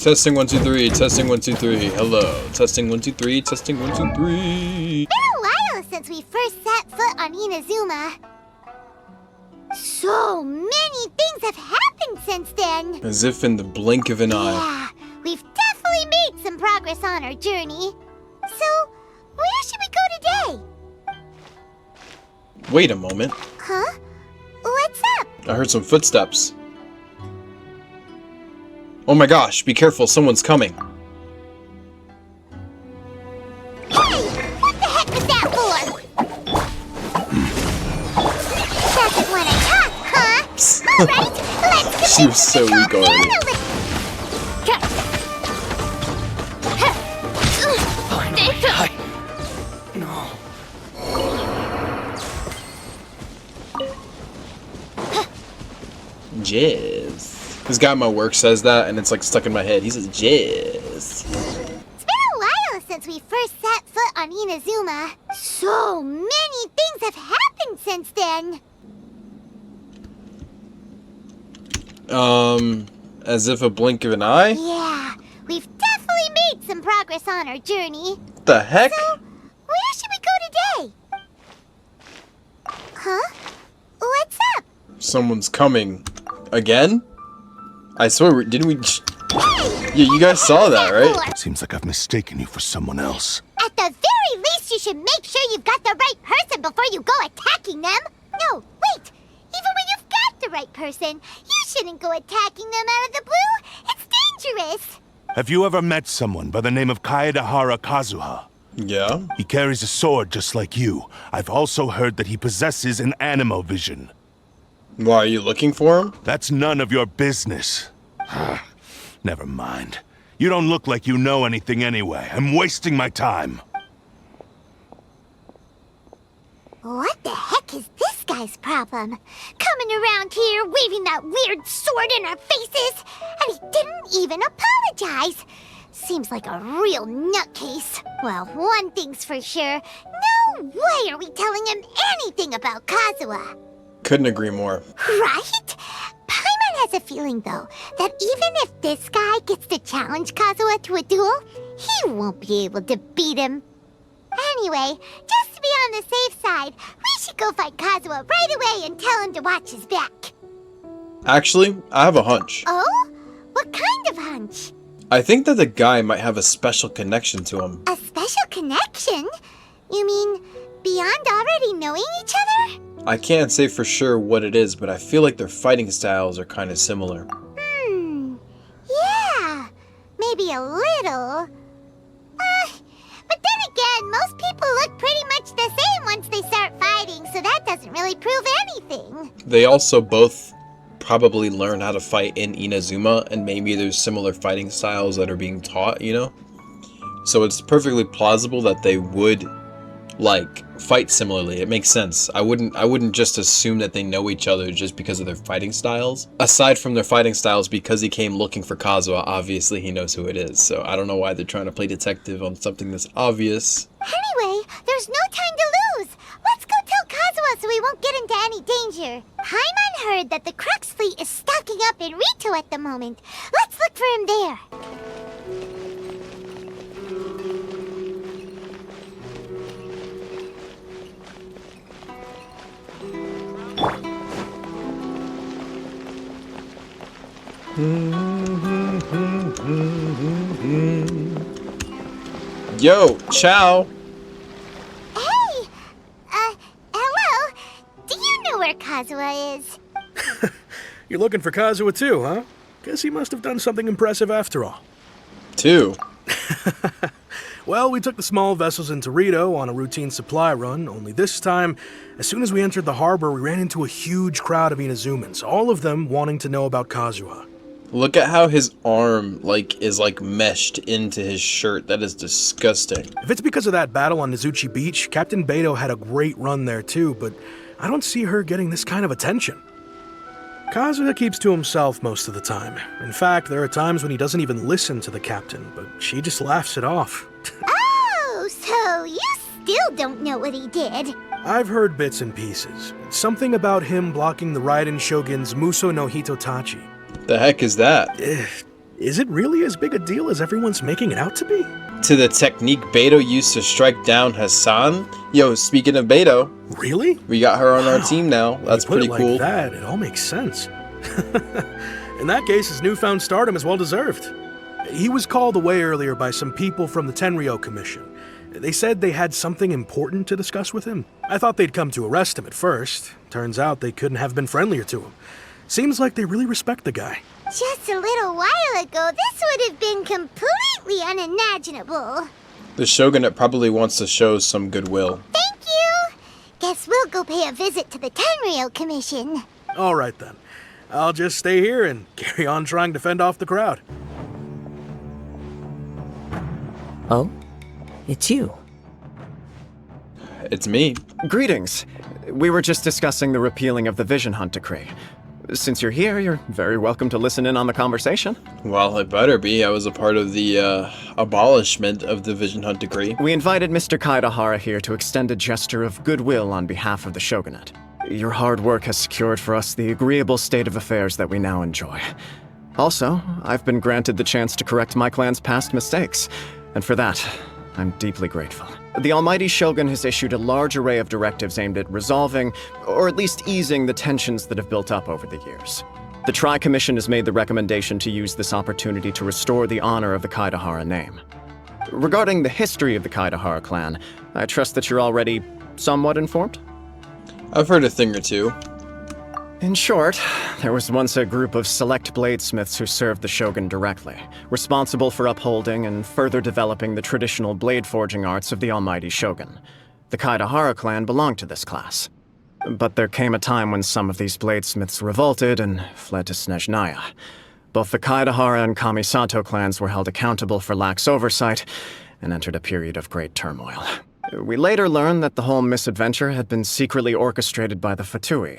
Testing 1 2 3. Testing 1 2 3. Hello. Testing 1 2 3. Testing 1 2 3. It's been a while since we first set foot on Inazuma. So many things have happened since then. As if in the blink of an eye. Yeah, we've definitely made some progress on our journey. So, where should we go today? Wait a moment. Huh? What's up? I heard some footsteps. Oh my gosh, be careful, someone's coming. Hey! What the heck was that for? Doesn't want to talk, huh? Alright, let's She was so weak already. Jizz. This guy at my work says that, and it's like stuck in my head. He says jizz. It's been a while since we first set foot on Inazuma. So many things have happened since then. As if a blink of an eye? Yeah, we've definitely made some progress on our journey. What the heck? So, where should we go today? Huh? What's up? Someone's coming. Again? I swear, didn't we... Hey! Yeah, you guys saw that, right? Seems like I've mistaken you for someone else. At the very least, you should make sure you've got the right person before you go attacking them. No, wait. Even when you've got the right person, you shouldn't go attacking them out of the blue. It's dangerous. Have you ever met someone by the name of Kazuha? Yeah. He carries a sword just like you. I've also heard that he possesses an animo vision. Why, are you looking for him? That's none of your business. Never mind. You don't look like you know anything anyway. I'm wasting my time. What the heck is this guy's problem? Coming around here, waving that weird sword in our faces, and he didn't even apologize. Seems like a real nutcase. Well, one thing's for sure. No way are we telling him anything about Kazuha. Couldn't agree more. Right? Paimon has a feeling, though, that even if this guy gets to challenge Kazuha to a duel, he won't be able to beat him. Anyway, just to be on the safe side, we should go find Kazuha right away and tell him to watch his back. Actually, I have a hunch. Oh? What kind of hunch? I think that the guy might have a special connection to him. A special connection? You mean beyond already knowing each other? I can't say for sure what it is, but I feel like their fighting styles are kind of similar. Yeah, maybe a little. But then again, most people look pretty much the same once they start fighting, so that doesn't really prove anything. They also both probably learn how to fight in Inazuma, and maybe there's similar fighting styles that are being taught, you know? So it's perfectly plausible that they would, like, fight similarly. It makes sense. I wouldn't just assume that they know each other just because of their fighting styles. Aside from their fighting styles, because he came looking for Kazuha, obviously he knows who it is. So I don't know why they're trying to play detective on something that's obvious. Anyway, there's no time to lose. Let's go tell Kazuha so we won't get into any danger. Paimon heard that the Crux fleet is stocking up in Rito at the moment. Let's look for him there. Yo, ciao. Hey! Hello? Do you know where Kazuha is? You're looking for Kazuha too, huh? Guess he must have done something impressive after all. Two. Well, we took the small vessels into Rito on a routine supply run, only this time, as soon as we entered the harbor, we ran into a huge crowd of Inazumans, all of them wanting to know about Kazuha. Look at how his arm, is meshed into his shirt. That is disgusting. If it's because of that battle on Nizuchi Beach, Captain Beto had a great run there too, but I don't see her getting this kind of attention. Kazuha keeps to himself most of the time. In fact, there are times when he doesn't even listen to the captain, but she just laughs it off. Oh, so you still don't know what he did? I've heard bits and pieces. Something about him blocking the Raiden Shogun's Muso no Hitotachi. The heck is that? Is it really as big a deal as everyone's making it out to be? To the technique Beto used to strike down Hassan? Yo, speaking of Beto, Really? we got her on our Wow. team now. That's When you pretty put it cool. like that, it all makes sense. In that case, his newfound stardom is well deserved. He was called away earlier by some people from the Tenryou Commission. They said they had something important to discuss with him. I thought they'd come to arrest him at first. Turns out they couldn't have been friendlier to him. Seems like they really respect the guy. Just a little while ago, this would have been completely unimaginable. The Shogunate probably wants to show some goodwill. Thank you. Guess we'll go pay a visit to the Tenryou Commission. All right then. I'll just stay here and carry on trying to fend off the crowd. Oh? It's you. It's me. Greetings. We were just discussing the repealing of the Vision Hunt Decree. Since you're here, you're very welcome to listen in on the conversation. Well, it better be. I was a part of the abolishment of the Vision Hunt Decree. We invited Mr. Kaedahara here to extend a gesture of goodwill on behalf of the Shogunate. Your hard work has secured for us the agreeable state of affairs that we now enjoy. Also, I've been granted the chance to correct my clan's past mistakes, and for that, I'm deeply grateful. The Almighty Shogun has issued a large array of directives aimed at resolving, or at least easing, the tensions that have built up over the years. The Tri-Commission has made the recommendation to use this opportunity to restore the honor of the Kaedahara name. Regarding the history of the Kaedahara clan, I trust that you're already somewhat informed? I've heard a thing or two. In short, there was once a group of select bladesmiths who served the shogun directly, responsible for upholding and further developing the traditional blade forging arts of the almighty shogun. The Kaedahara clan belonged to this class. But there came a time when some of these bladesmiths revolted and fled to Snezhnaya. Both the Kaedahara and Kamisato clans were held accountable for lax oversight and entered a period of great turmoil. We later learned that the whole misadventure had been secretly orchestrated by the Fatui.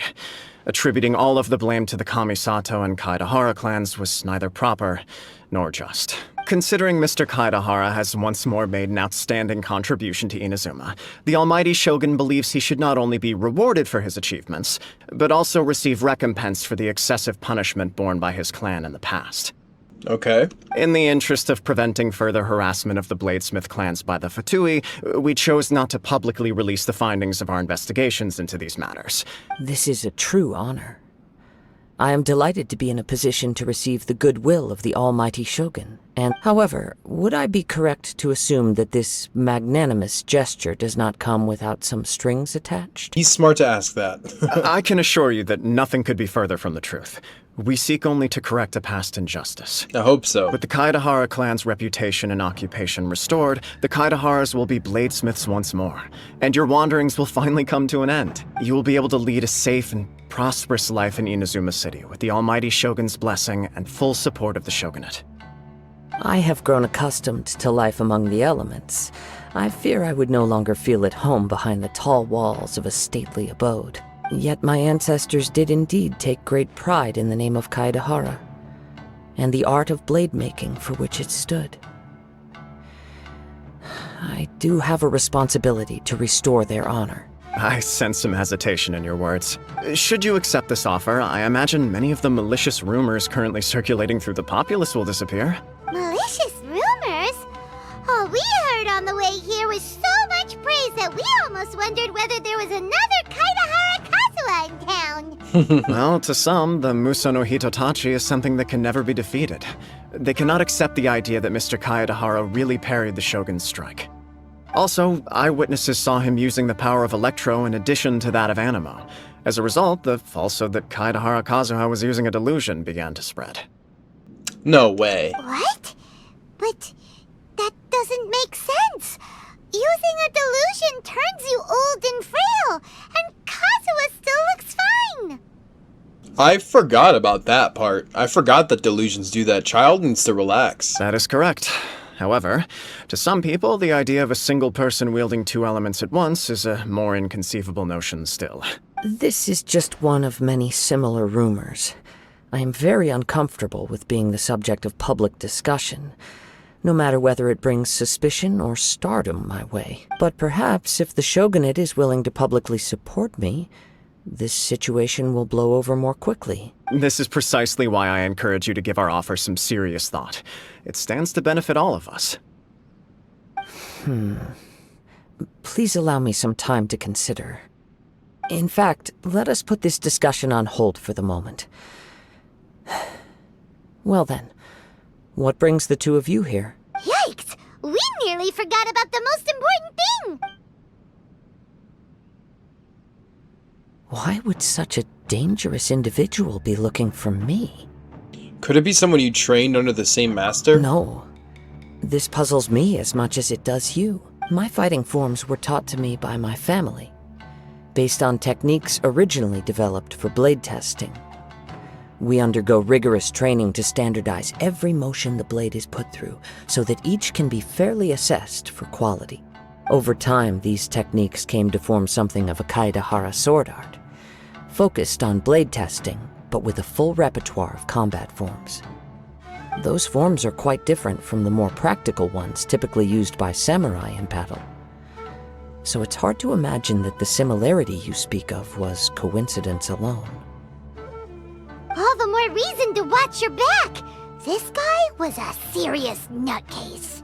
Attributing all of the blame to the Kamisato and Kaedahara clans was neither proper nor just. Considering Mr. Kaedahara has once more made an outstanding contribution to Inazuma, the Almighty Shogun believes he should not only be rewarded for his achievements, but also receive recompense for the excessive punishment borne by his clan in the past. Okay. In the interest of preventing further harassment of the Bladesmith clans by the Fatui, we chose not to publicly release the findings of our investigations into these matters. This is a true honor. I am delighted to be in a position to receive the goodwill of the Almighty Shogun. And, however, would I be correct to assume that this magnanimous gesture does not come without some strings attached? He's smart to ask that. I can assure you that nothing could be further from the truth. We seek only to correct a past injustice. I hope so. With the Kaedahara clan's reputation and occupation restored, the Kaedaharas will be bladesmiths once more, and your wanderings will finally come to an end. You will be able to lead a safe and prosperous life in Inazuma City with the Almighty Shogun's blessing and full support of the Shogunate. I have grown accustomed to life among the elements. I fear I would no longer feel at home behind the tall walls of a stately abode. Yet my ancestors did indeed take great pride in the name of Kaedahara, and the art of blade making for which it stood. I do have a responsibility to restore their honor. I sense some hesitation in your words. Should you accept this offer, I imagine many of the malicious rumors currently circulating through the populace will disappear. Malicious rumors? All we heard on the way here was so much praise that we almost wondered whether there was another Kaedahara Kazuha in town. Well, to some, the Muso no Hitotachi is something that can never be defeated. They cannot accept the idea that Mr. Kaedahara really parried the Shogun's strike. Also, eyewitnesses saw him using the power of Electro in addition to that of Animo. As a result, the falsehood that Kaedahara Kazuha was using a delusion began to spread. No way. What? But that doesn't make sense. Using a delusion turns you old and frail, and Kazuha still looks fine. I forgot about that part. I forgot that delusions do that. Child needs to relax. That is correct. However, to some people, the idea of a single person wielding two elements at once is a more inconceivable notion still. This is just one of many similar rumors. I am very uncomfortable with being the subject of public discussion, no matter whether it brings suspicion or stardom my way. But perhaps if the Shogunate is willing to publicly support me, this situation will blow over more quickly. This is precisely why I encourage you to give our offer some serious thought. It stands to benefit all of us. Please allow me some time to consider. In fact, let us put this discussion on hold for the moment. Well then, what brings the two of you here? Yikes! We nearly forgot about the most important thing! Why would such a dangerous individual be looking for me? Could it be someone you trained under the same master? No. This puzzles me as much as it does you. My fighting forms were taught to me by my family, based on techniques originally developed for blade testing. We undergo rigorous training to standardize every motion the blade is put through, so that each can be fairly assessed for quality. Over time, these techniques came to form something of a Kaedahara sword art, focused on blade testing, but with a full repertoire of combat forms. Those forms are quite different from the more practical ones typically used by samurai in battle. So it's hard to imagine that the similarity you speak of was coincidence alone. All the more reason to watch your back! This guy was a serious nutcase.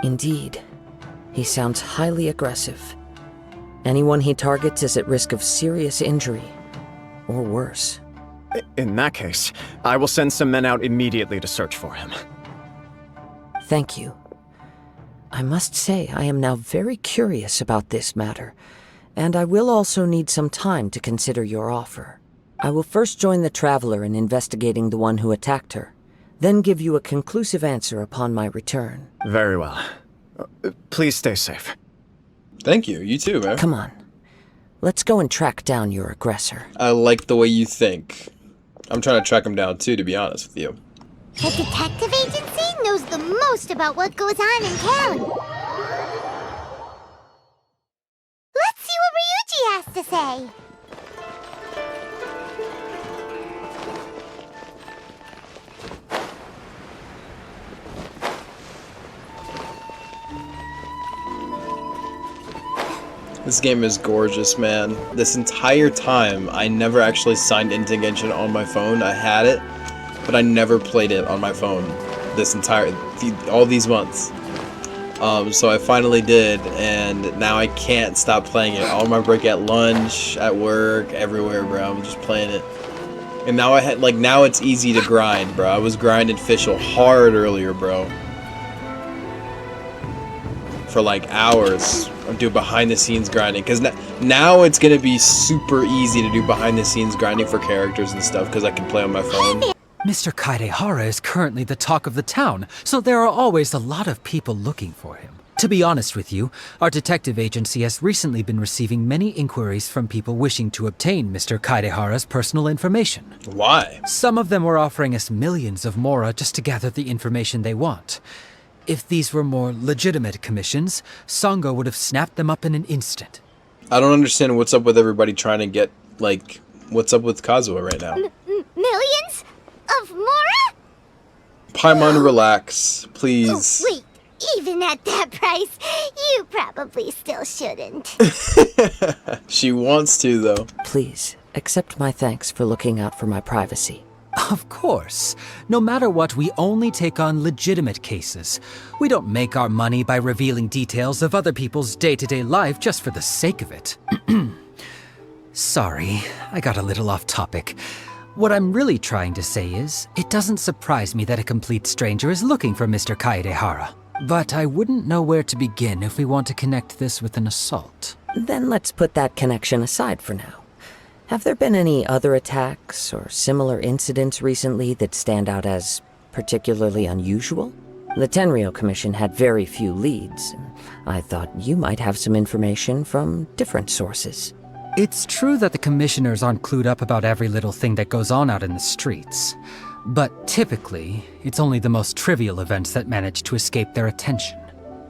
Indeed. He sounds highly aggressive. Anyone he targets is at risk of serious injury, or worse. In that case, I will send some men out immediately to search for him. Thank you. I must say I am now very curious about this matter, and I will also need some time to consider your offer. I will first join the Traveler in investigating the one who attacked her, then give you a conclusive answer upon my return. Very well. Please stay safe. Thank you. You too, man. Come on. Let's go and track down your aggressor. I like the way you think. I'm trying to track him down too, to be honest with you. The detective agency knows the most about what goes on in town. Let's see what Ryuji has to say. This game is gorgeous, man. This entire time, I never actually signed into Genshin on my phone. I had it, but I never played it on my phone this all these months. So I finally did, and now I can't stop playing it. All my break at lunch, at work, everywhere, bro. I'm just playing it. And now now it's easy to grind, bro. I was grinding Fischl hard earlier, bro. For like hours. Do behind the scenes grinding, because now it's gonna be super easy to do behind the scenes grinding for characters and stuff, because I can play on my phone. Mr. Kaedahara is currently the talk of the town, so there are always a lot of people looking for him. To be honest with you, our detective agency has recently been receiving many inquiries from people wishing to obtain Mr. Kaedahara's personal information. Why? Some of them were offering us millions of mora just to gather the information they want. If these were more legitimate commissions, Sango would have snapped them up in an instant. I don't understand what's up with everybody trying to get, what's up with Kazuha right now? Millions? Of mora? Paimon, relax, please. Oh, wait, even at that price, you probably still shouldn't. She wants to, though. Please, accept my thanks for looking out for my privacy. Of course. No matter what, we only take on legitimate cases. We don't make our money by revealing details of other people's day-to-day life just for the sake of it. Sorry, I got a little off topic. What I'm really trying to say is, it doesn't surprise me that a complete stranger is looking for Mr. Kaedahara. But I wouldn't know where to begin if we want to connect this with an assault. Then let's put that connection aside for now. Have there been any other attacks or similar incidents recently that stand out as particularly unusual? The Tenryou Commission had very few leads. I thought you might have some information from different sources. It's true that the commissioners aren't clued up about every little thing that goes on out in the streets. But typically, it's only the most trivial events that manage to escape their attention.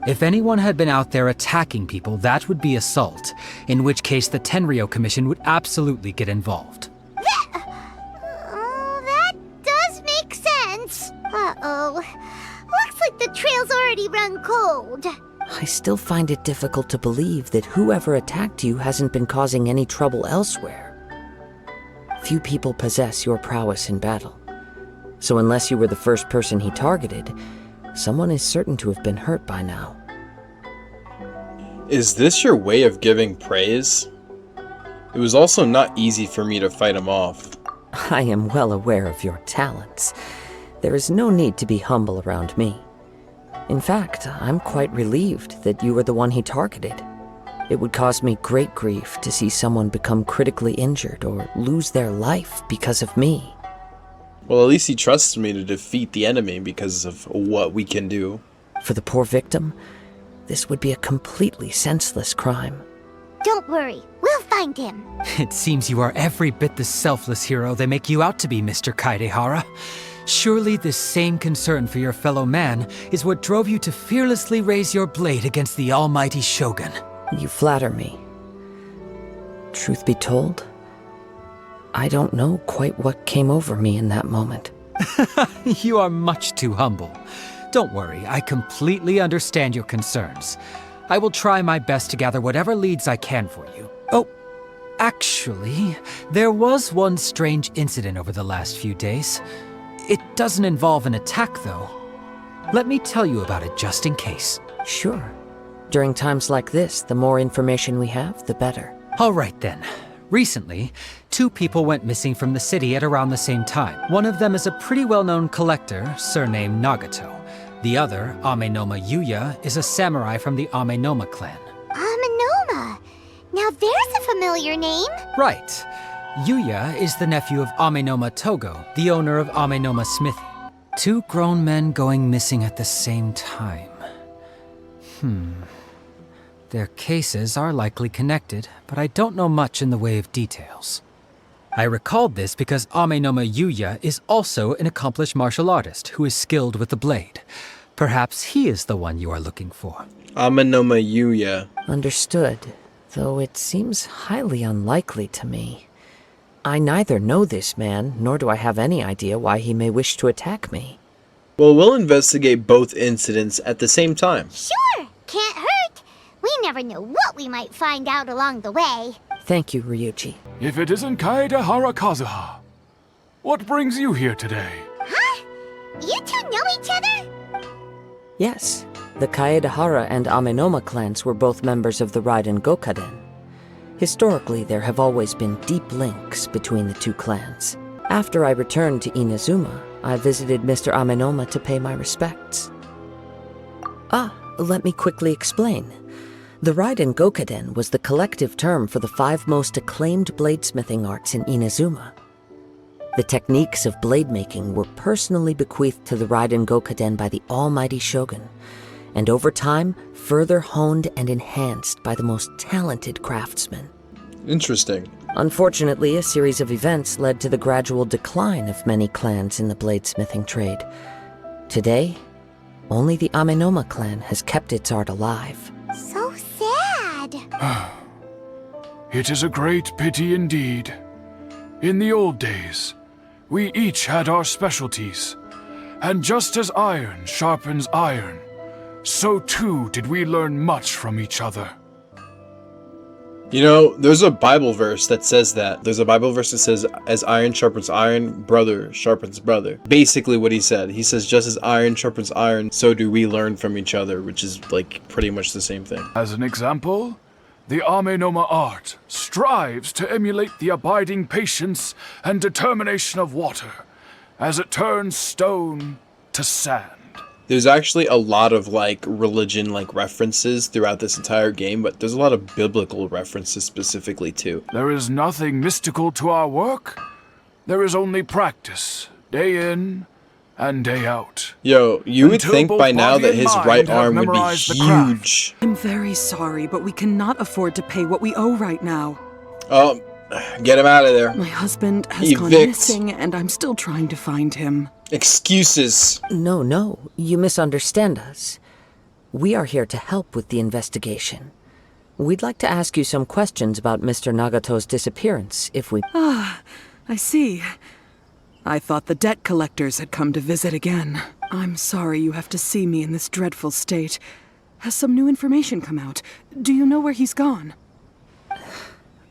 If anyone had been out there attacking people, that would be assault, in which case the Tenryou Commission would absolutely get involved. That does make sense. Uh-oh. Looks like the trail's already run cold. I still find it difficult to believe that whoever attacked you hasn't been causing any trouble elsewhere. Few people possess your prowess in battle. So unless you were the first person he targeted, someone is certain to have been hurt by now. Is this your way of giving praise? It was also not easy for me to fight him off. I am well aware of your talents. There is no need to be humble around me. In fact, I'm quite relieved that you were the one he targeted. It would cause me great grief to see someone become critically injured or lose their life because of me. Well, at least he trusts me to defeat the enemy because of what we can do. For the poor victim, this would be a completely senseless crime. Don't worry, we'll find him. It seems you are every bit the selfless hero they make you out to be, Mr. KHAENRIAH. Surely this same concern for your fellow man is what drove you to fearlessly raise your blade against the almighty Shogun. You flatter me. Truth be told, I don't know quite what came over me in that moment. You are much too humble. Don't worry, I completely understand your concerns. I will try my best to gather whatever leads I can for you. Oh, actually, there was one strange incident over the last few days. It doesn't involve an attack, though. Let me tell you about it just in case. Sure. During times like this, the more information we have, the better. All right then. Recently, 2 people went missing from the city at around the same time. One of them is a pretty well-known collector, surnamed Nagato. The other, Amenoma Yuya, is a samurai from the Amenoma clan. Amenoma. Now there's a familiar name. Right. Yuya is the nephew of Amenoma Togo, the owner of Amenoma Smithy. 2 grown men going missing at the same time. Their cases are likely connected, but I don't know much in the way of details. I recalled this because Amenoma Yuya is also an accomplished martial artist who is skilled with the blade. Perhaps he is the one you are looking for. Amenoma Yuya. Understood, though it seems highly unlikely to me. I neither know this man, nor do I have any idea why he may wish to attack me. Well, we'll investigate both incidents at the same time. Sure, can't hurt. We never know what we might find out along the way. Thank you, Ryuji. If it isn't Kaede Harakazuha, what brings you here today? Huh? You 2 know each other? Yes, the Kaedehara and Amenoma clans were both members of the Raiden Gokaden. Historically, there have always been deep links between the 2 clans. After I returned to Inazuma, I visited Mr. Amenoma to pay my respects. Let me quickly explain. The Raiden Gokaden was the collective term for the 5 most acclaimed bladesmithing arts in Inazuma. The techniques of blade making were personally bequeathed to the Raiden Gokaden by the almighty Shogun, and over time, further honed and enhanced by the most talented craftsmen. Interesting. Unfortunately, a series of events led to the gradual decline of many clans in the bladesmithing trade. Today, only the Amenoma clan has kept its art alive. So sad. It is a great pity indeed. In the old days, we each had our specialties, and just as iron sharpens iron, so too did we learn much from each other. You know, there's a Bible verse that says that. There's a Bible verse that says, as iron sharpens iron, brother sharpens brother. Basically what he said. He says, just as iron sharpens iron, so do we learn from each other, which is, like, pretty much the same thing. As an example, the Amenoma art strives to emulate the abiding patience and determination of water, as it turns stone to sand. There's actually a lot of, like, religion, like, references throughout this entire game, but there's a lot of biblical references specifically, too. There is nothing mystical to our work. There is only practice, day in and day out. Yo, you would Until think both by now body that and his mind right have arm would be memorized the craft. huge. I'm very sorry, but we cannot afford to pay what we owe right now. Oh, get him out of there. My husband has gone Evict. missing, and I'm still trying to find him. Excuses. No, you misunderstand us. We are here to help with the investigation. We'd like to ask you some questions about Mr. Nagato's disappearance, if we... I see. I thought the debt collectors had come to visit again. I'm sorry you have to see me in this dreadful state. Has some new information come out? Do you know where he's gone?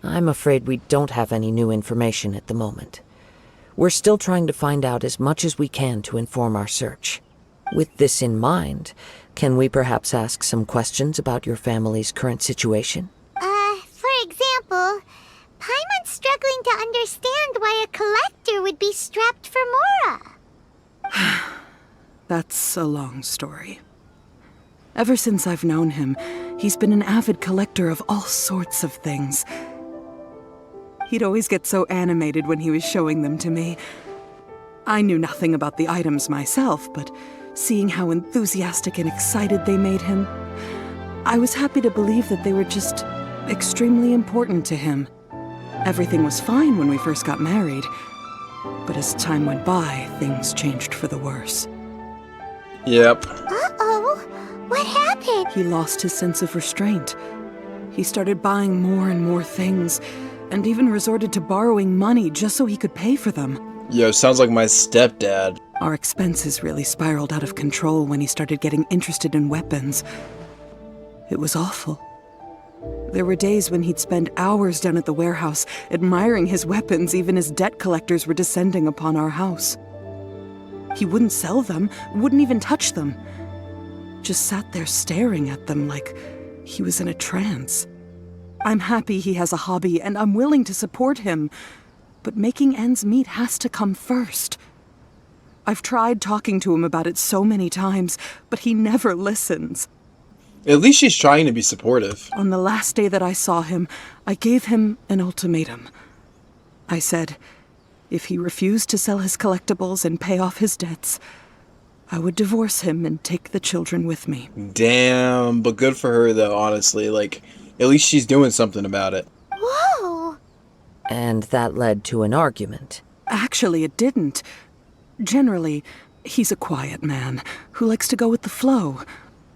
I'm afraid we don't have any new information at the moment. We're still trying to find out as much as we can to inform our search. With this in mind, can we perhaps ask some questions about your family's current situation? For example, Paimon's struggling to understand why a collector would be strapped for Mora. That's a long story. Ever since I've known him, he's been an avid collector of all sorts of things. He'd always get so animated when he was showing them to me. I knew nothing about the items myself, but seeing how enthusiastic and excited they made him, I was happy to believe that they were just extremely important to him. Everything was fine when we first got married, but as time went by, things changed for the worse. Yep. Uh-oh, what happened? He lost his sense of restraint. He started buying more and more things, and even resorted to borrowing money just so he could pay for them. Yo, sounds like my stepdad. Our expenses really spiraled out of control when he started getting interested in weapons. It was awful. There were days when he'd spend hours down at the warehouse, admiring his weapons even as debt collectors were descending upon our house. He wouldn't sell them, wouldn't even touch them. Just sat there staring at them like he was in a trance. I'm happy he has a hobby, and I'm willing to support him. But making ends meet has to come first. I've tried talking to him about it so many times, but he never listens. At least she's trying to be supportive. On the last day that I saw him, I gave him an ultimatum. I said, if he refused to sell his collectibles and pay off his debts, I would divorce him and take the children with me. Damn, but good for her though, honestly. Like, at least she's doing something about it. Whoa! And that led to an argument. Actually, it didn't. Generally, he's a quiet man who likes to go with the flow.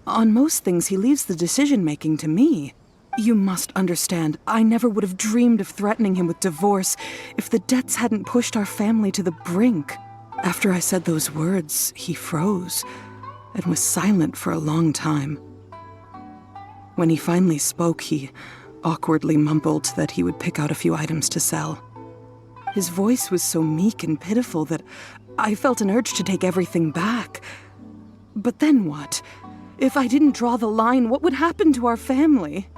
On most things, he leaves the decision-making to me. You must understand, I never would have dreamed of threatening him with divorce if the debts hadn't pushed our family to the brink. After I said those words, he froze and was silent for a long time. When he finally spoke, he awkwardly mumbled that he would pick out a few items to sell. His voice was so meek and pitiful that I felt an urge to take everything back. But then what? If I didn't draw the line, what would happen to our family?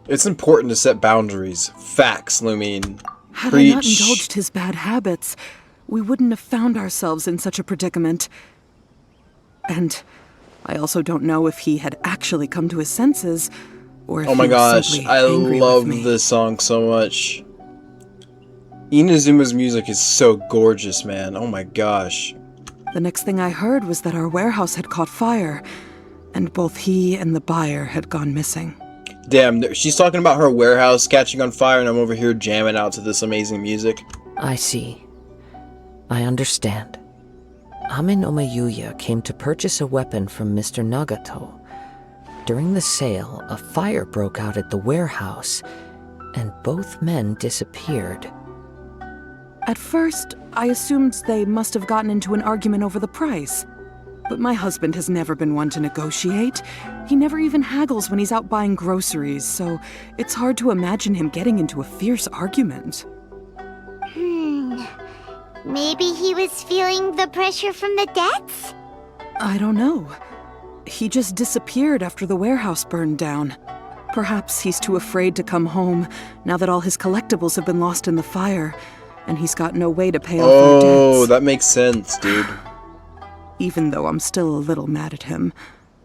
It's important to set boundaries. Facts, Lumine. Had Preach. I not indulged his bad habits, we wouldn't have found ourselves in such a predicament. And I also don't know if he had actually come to his senses, or if Oh my he was gosh, simply I angry love with me. this song so much. Inazuma's music is so gorgeous, man. Oh my gosh. The next thing I heard was that our warehouse had caught fire, and both he and the buyer had gone missing. Damn, she's talking about her warehouse catching on fire and I'm over here jamming out to this amazing music. I see. I understand. Ame no Mayuya came to purchase a weapon from Mr. Nagato. During the sale, a fire broke out at the warehouse, and both men disappeared. At first, I assumed they must have gotten into an argument over the price. But my husband has never been one to negotiate. He never even haggles when he's out buying groceries, so it's hard to imagine him getting into a fierce argument. Maybe he was feeling the pressure from the debts? I don't know. He just disappeared after the warehouse burned down. Perhaps he's too afraid to come home now that all his collectibles have been lost in the fire, and he's got no way to pay off our debts. Oh, that makes sense, dude. Even though I'm still a little mad at him,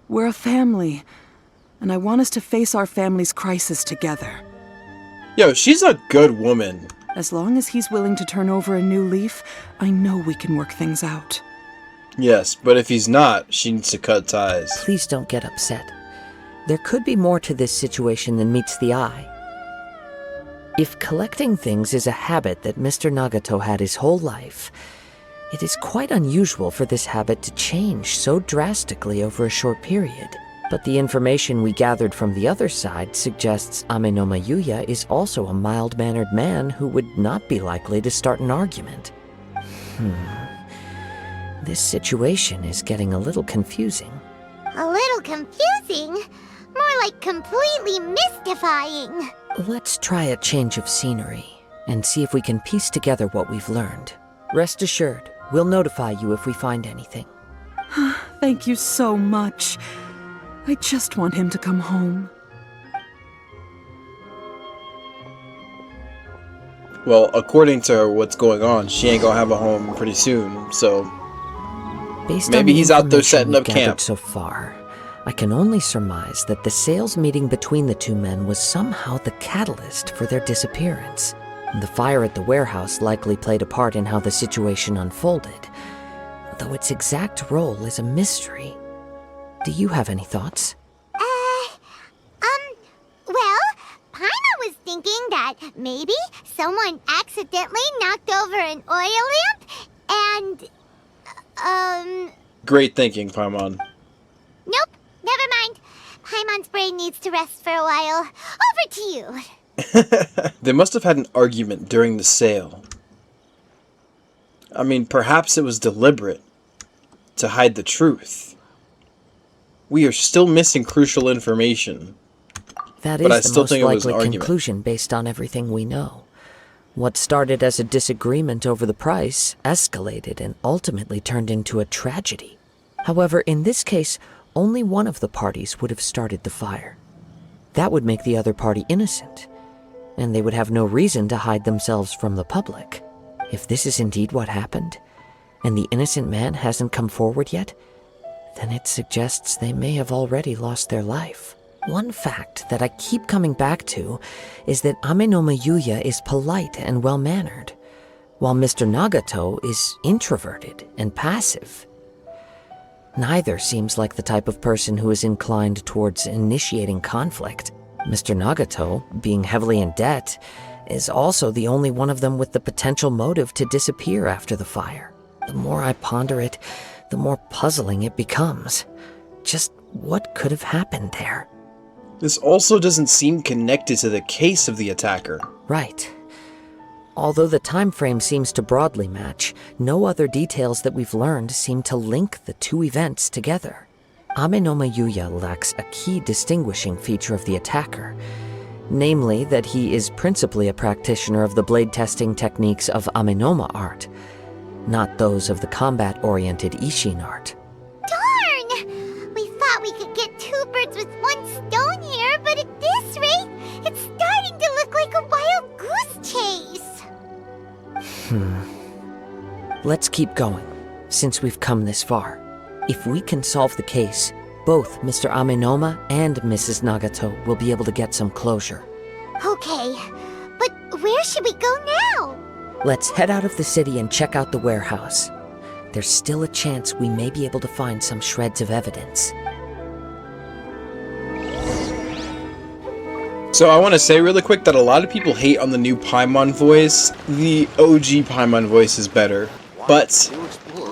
we're a family, and I want us to face our family's crisis together. Yo, she's a good woman. As long as he's willing to turn over a new leaf, I know we can work things out. Yes, but if he's not, she needs to cut ties. Please don't get upset. There could be more to this situation than meets the eye. If collecting things is a habit that Mr. Nagato had his whole life, it is quite unusual for this habit to change so drastically over a short period. But the information we gathered from the other side suggests Ame no Mayuya is also a mild-mannered man who would not be likely to start an argument. This situation is getting a little confusing. A little confusing? More like completely mystifying. Let's try a change of scenery and see if we can piece together what we've learned. Rest assured, we'll notify you if we find anything. Thank you so much. I just want him to come home. Well, according to what's going on, she ain't gonna have a home pretty soon, so Based maybe on the he's out there information setting we've up gathered camp. so far, I can only surmise that the sales meeting between the two men was somehow the catalyst for their disappearance. The fire at the warehouse likely played a part in how the situation unfolded, though its exact role is a mystery. Do you have any thoughts? Well, Paimon was thinking that maybe someone accidentally knocked over an oil lamp and, Great thinking, Paimon. nope, never mind. Paimon's brain needs to rest for a while. Over to you. They must have had an argument during the sale. I mean, perhaps it was deliberate to hide the truth. We are still missing crucial information. That But I is the still most think it was an likely argument. conclusion based on everything we know. What started as a disagreement over the price escalated and ultimately turned into a tragedy. However, in this case, only one of the parties would have started the fire. That would make the other party innocent, and they would have no reason to hide themselves from the public. If this is indeed what happened, and the innocent man hasn't come forward yet, then it suggests they may have already lost their life. One fact that I keep coming back to is that Amenoma Yuya is polite and well-mannered, while Mr. Nagato is introverted and passive. Neither seems like the type of person who is inclined towards initiating conflict. Mr. Nagato, being heavily in debt, is also the only one of them with the potential motive to disappear after the fire. The more I ponder it, the more puzzling it becomes. Just what could have happened there? This also doesn't seem connected to the case of the attacker. Right. Although the time frame seems to broadly match, no other details that we've learned seem to link the two events together. Amenoma Yuya lacks a key distinguishing feature of the attacker, namely that he is principally a practitioner of the blade testing techniques of Amenoma art, not those of the combat-oriented Ishin art. Darn! We thought we could get two birds with one stone here, but at this rate, it's starting to look like a wild goose chase. Let's keep going, since we've come this far. If we can solve the case, both Mr. Amenoma and Mrs. Nagato will be able to get some closure. Okay, but where should we go now? Let's head out of the city and check out the warehouse. There's still a chance we may be able to find some shreds of evidence. So I want to say really quick that a lot of people hate on the new Paimon voice. The OG Paimon voice is better. But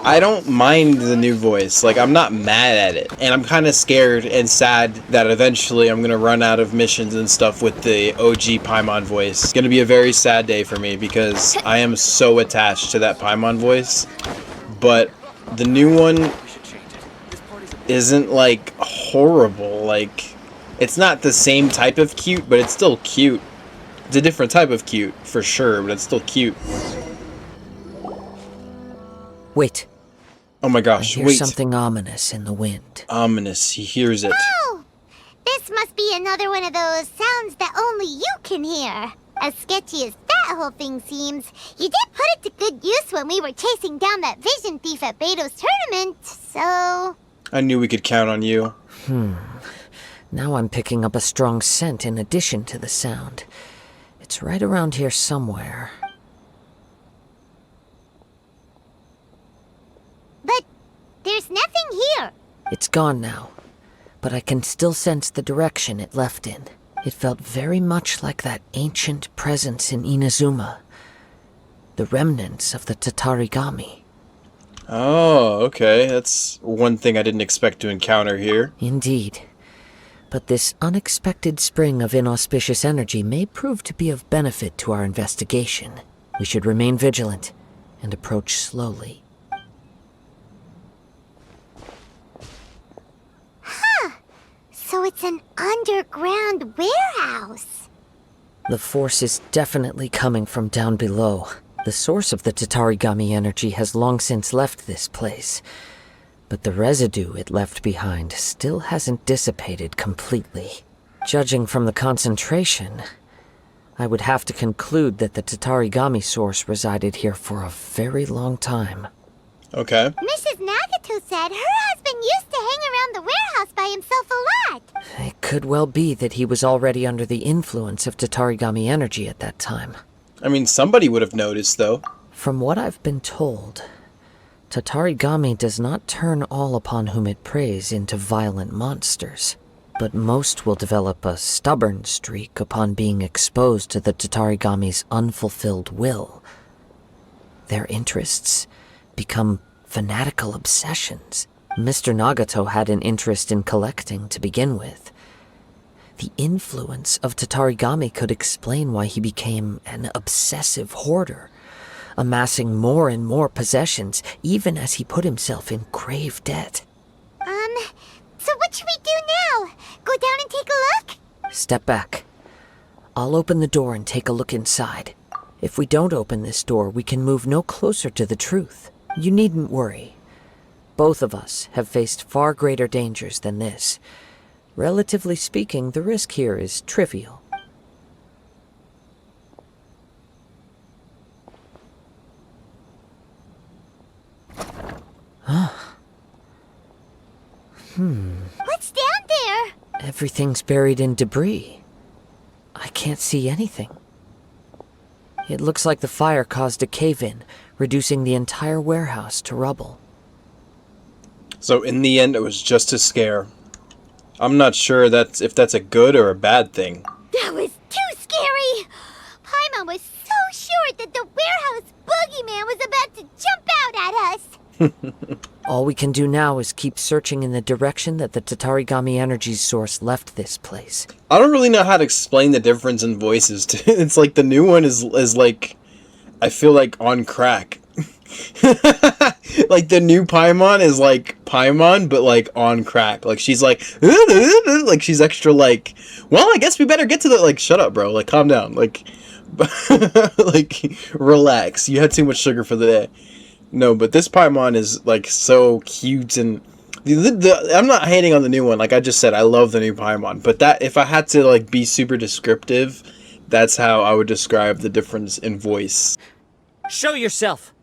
I don't mind the new voice. Like, I'm not mad at it. And I'm kind of scared and sad that eventually I'm going to run out of missions and stuff with the OG Paimon voice. It's going to be a very sad day for me because I am so attached to that Paimon voice. But the new one isn't, like, horrible. Like, it's not the same type of cute, but it's still cute. It's a different type of cute, for sure, but it's still cute. Wait, Oh my I gosh, hear wait. something ominous in the wind. Ominous, he hears it. Oh! This must be another one of those sounds that only you can hear. As sketchy as that whole thing seems, you did put it to good use when we were chasing down that vision thief at Beto's tournament, so... I knew we could count on you. Now I'm picking up a strong scent in addition to the sound. It's right around here somewhere. But there's nothing here. It's gone now, but I can still sense the direction it left in. It felt very much like that ancient presence in Inazuma. The remnants of the Tatarigami. Oh, okay. That's one thing I didn't expect to encounter here. Indeed. But this unexpected spring of inauspicious energy may prove to be of benefit to our investigation. We should remain vigilant and approach slowly. So it's an underground warehouse. The force is definitely coming from down below. The source of the Tatarigami energy has long since left this place, but the residue it left behind still hasn't dissipated completely. Judging from the concentration, I would have to conclude that the Tatarigami source resided here for a very long time. Okay. Mrs. Nagato said her husband used to hang around the warehouse by himself a lot. It could well be that he was already under the influence of Tatarigami energy at that time. I mean, somebody would have noticed, though. From what I've been told, Tatarigami does not turn all upon whom it preys into violent monsters, but most will develop a stubborn streak upon being exposed to the Tatarigami's unfulfilled will. Their interests become fanatical obsessions. Mr. Nagato had an interest in collecting to begin with. The influence of Tatarigami could explain why he became an obsessive hoarder, amassing more and more possessions, even as he put himself in grave debt. So what should we do now? Go down and take a look? Step back. I'll open the door and take a look inside. If we don't open this door, we can move no closer to the truth. You needn't worry. Both of us have faced far greater dangers than this. Relatively speaking, the risk here is trivial. What's down there? Everything's buried in debris. I can't see anything. It looks like the fire caused a cave-in, reducing the entire warehouse to rubble. So in the end, it was just a scare. I'm not sure if that's a good or a bad thing. That was too scary! Paimon was so sure that the warehouse boogeyman was about to jump out at us! All we can do now is keep searching in the direction that the Tatarigami energy source left this place. I don't really know how to explain the difference in voices. It's like the new one is like, I feel like on crack. Like the new Paimon is like Paimon, but like on crack. Like she's like she's extra like, well, I guess we better get to the, like, shut up, bro. Like, calm down. Like, like, relax. You had too much sugar for the day. No, but this Paimon is like so cute, and I'm not hating on the new one. Like I just said, I love the new Paimon. But that, if I had to like be super descriptive, that's how I would describe the difference in voice. Show yourself.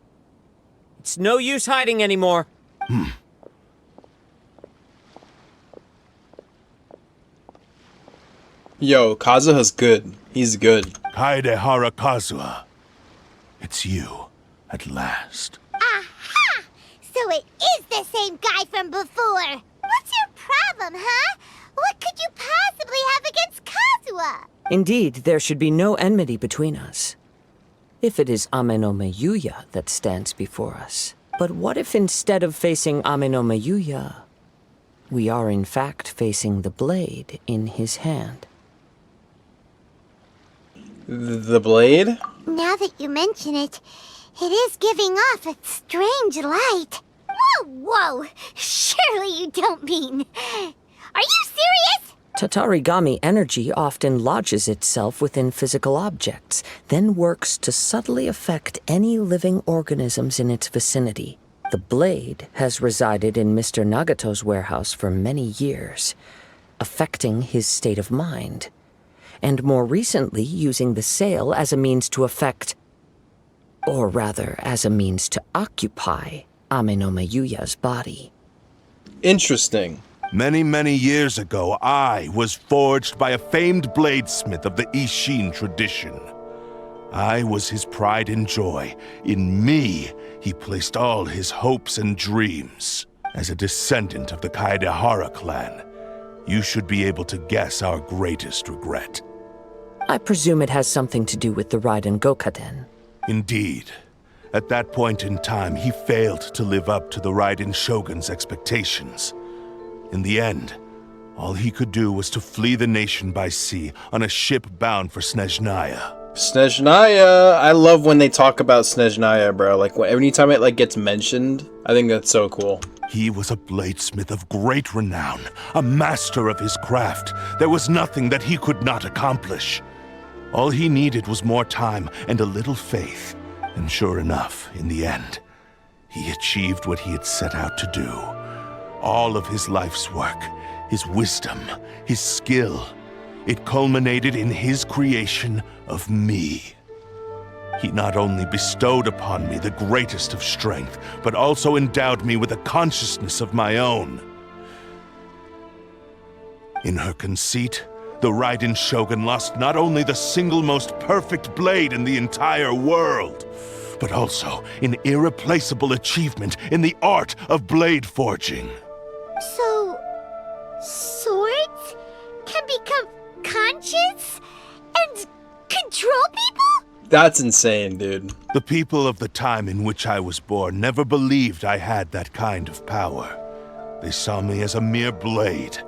It's no use hiding anymore. Yo, Kazuha's good. He's good. Kaedehara Kazuha. It's you, at last. Aha! So it is the same guy from before! What's your problem, huh? What could you possibly have against Kazuha? Indeed, there should be no enmity between us. If it is Ame no Meyuya that stands before us. But what if instead of facing Ame no Meyuya, we are in fact facing the blade in his hand? The blade? Now that you mention it, it is giving off a strange light. Whoa, whoa! Surely you don't mean... Are you serious? Tatarigami energy often lodges itself within physical objects, then works to subtly affect any living organisms in its vicinity. The blade has resided in Mr. Nagato's warehouse for many years, affecting his state of mind, and more recently using the sale as a means to affect, or rather as a means to occupy, Ame no Meyuya's body. Interesting. Many, many years ago, I was forged by a famed bladesmith of the Ishin tradition. I was his pride and joy. In me, he placed all his hopes and dreams. As a descendant of the Kaedehara clan, you should be able to guess our greatest regret. I presume it has something to do with the Raiden Gokaden. Indeed. At that point in time, he failed to live up to the Raiden Shogun's expectations. In the end, all he could do was to flee the nation by sea on a ship bound for Snezhnaya. Snezhnaya! I love when they talk about Snezhnaya, bro. Like, anytime it, like, gets mentioned, I think that's so cool. He was a bladesmith of great renown, a master of his craft. There was nothing that he could not accomplish. All he needed was more time and a little faith. And sure enough, in the end, he achieved what he had set out to do. All of his life's work, his wisdom, his skill, it culminated in his creation of me. He not only bestowed upon me the greatest of strength, but also endowed me with a consciousness of my own. In her conceit, the Raiden Shogun lost not only the single most perfect blade in the entire world, but also an irreplaceable achievement in the art of blade forging. So, swords can become conscious and control people? That's insane, dude. The people of the time in which I was born never believed I had that kind of power. They saw me as a mere blade,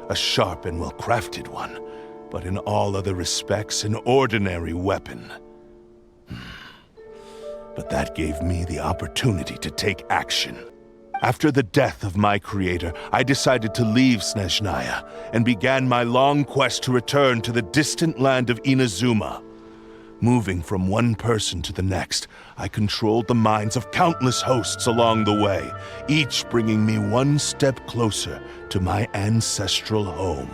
a sharp and well-crafted one, but in all other respects an ordinary weapon. But that gave me the opportunity to take action. After the death of my creator, I decided to leave Snezhnaya and began my long quest to return to the distant land of Inazuma. Moving from one person to the next, I controlled the minds of countless hosts along the way, each bringing me one step closer to my ancestral home.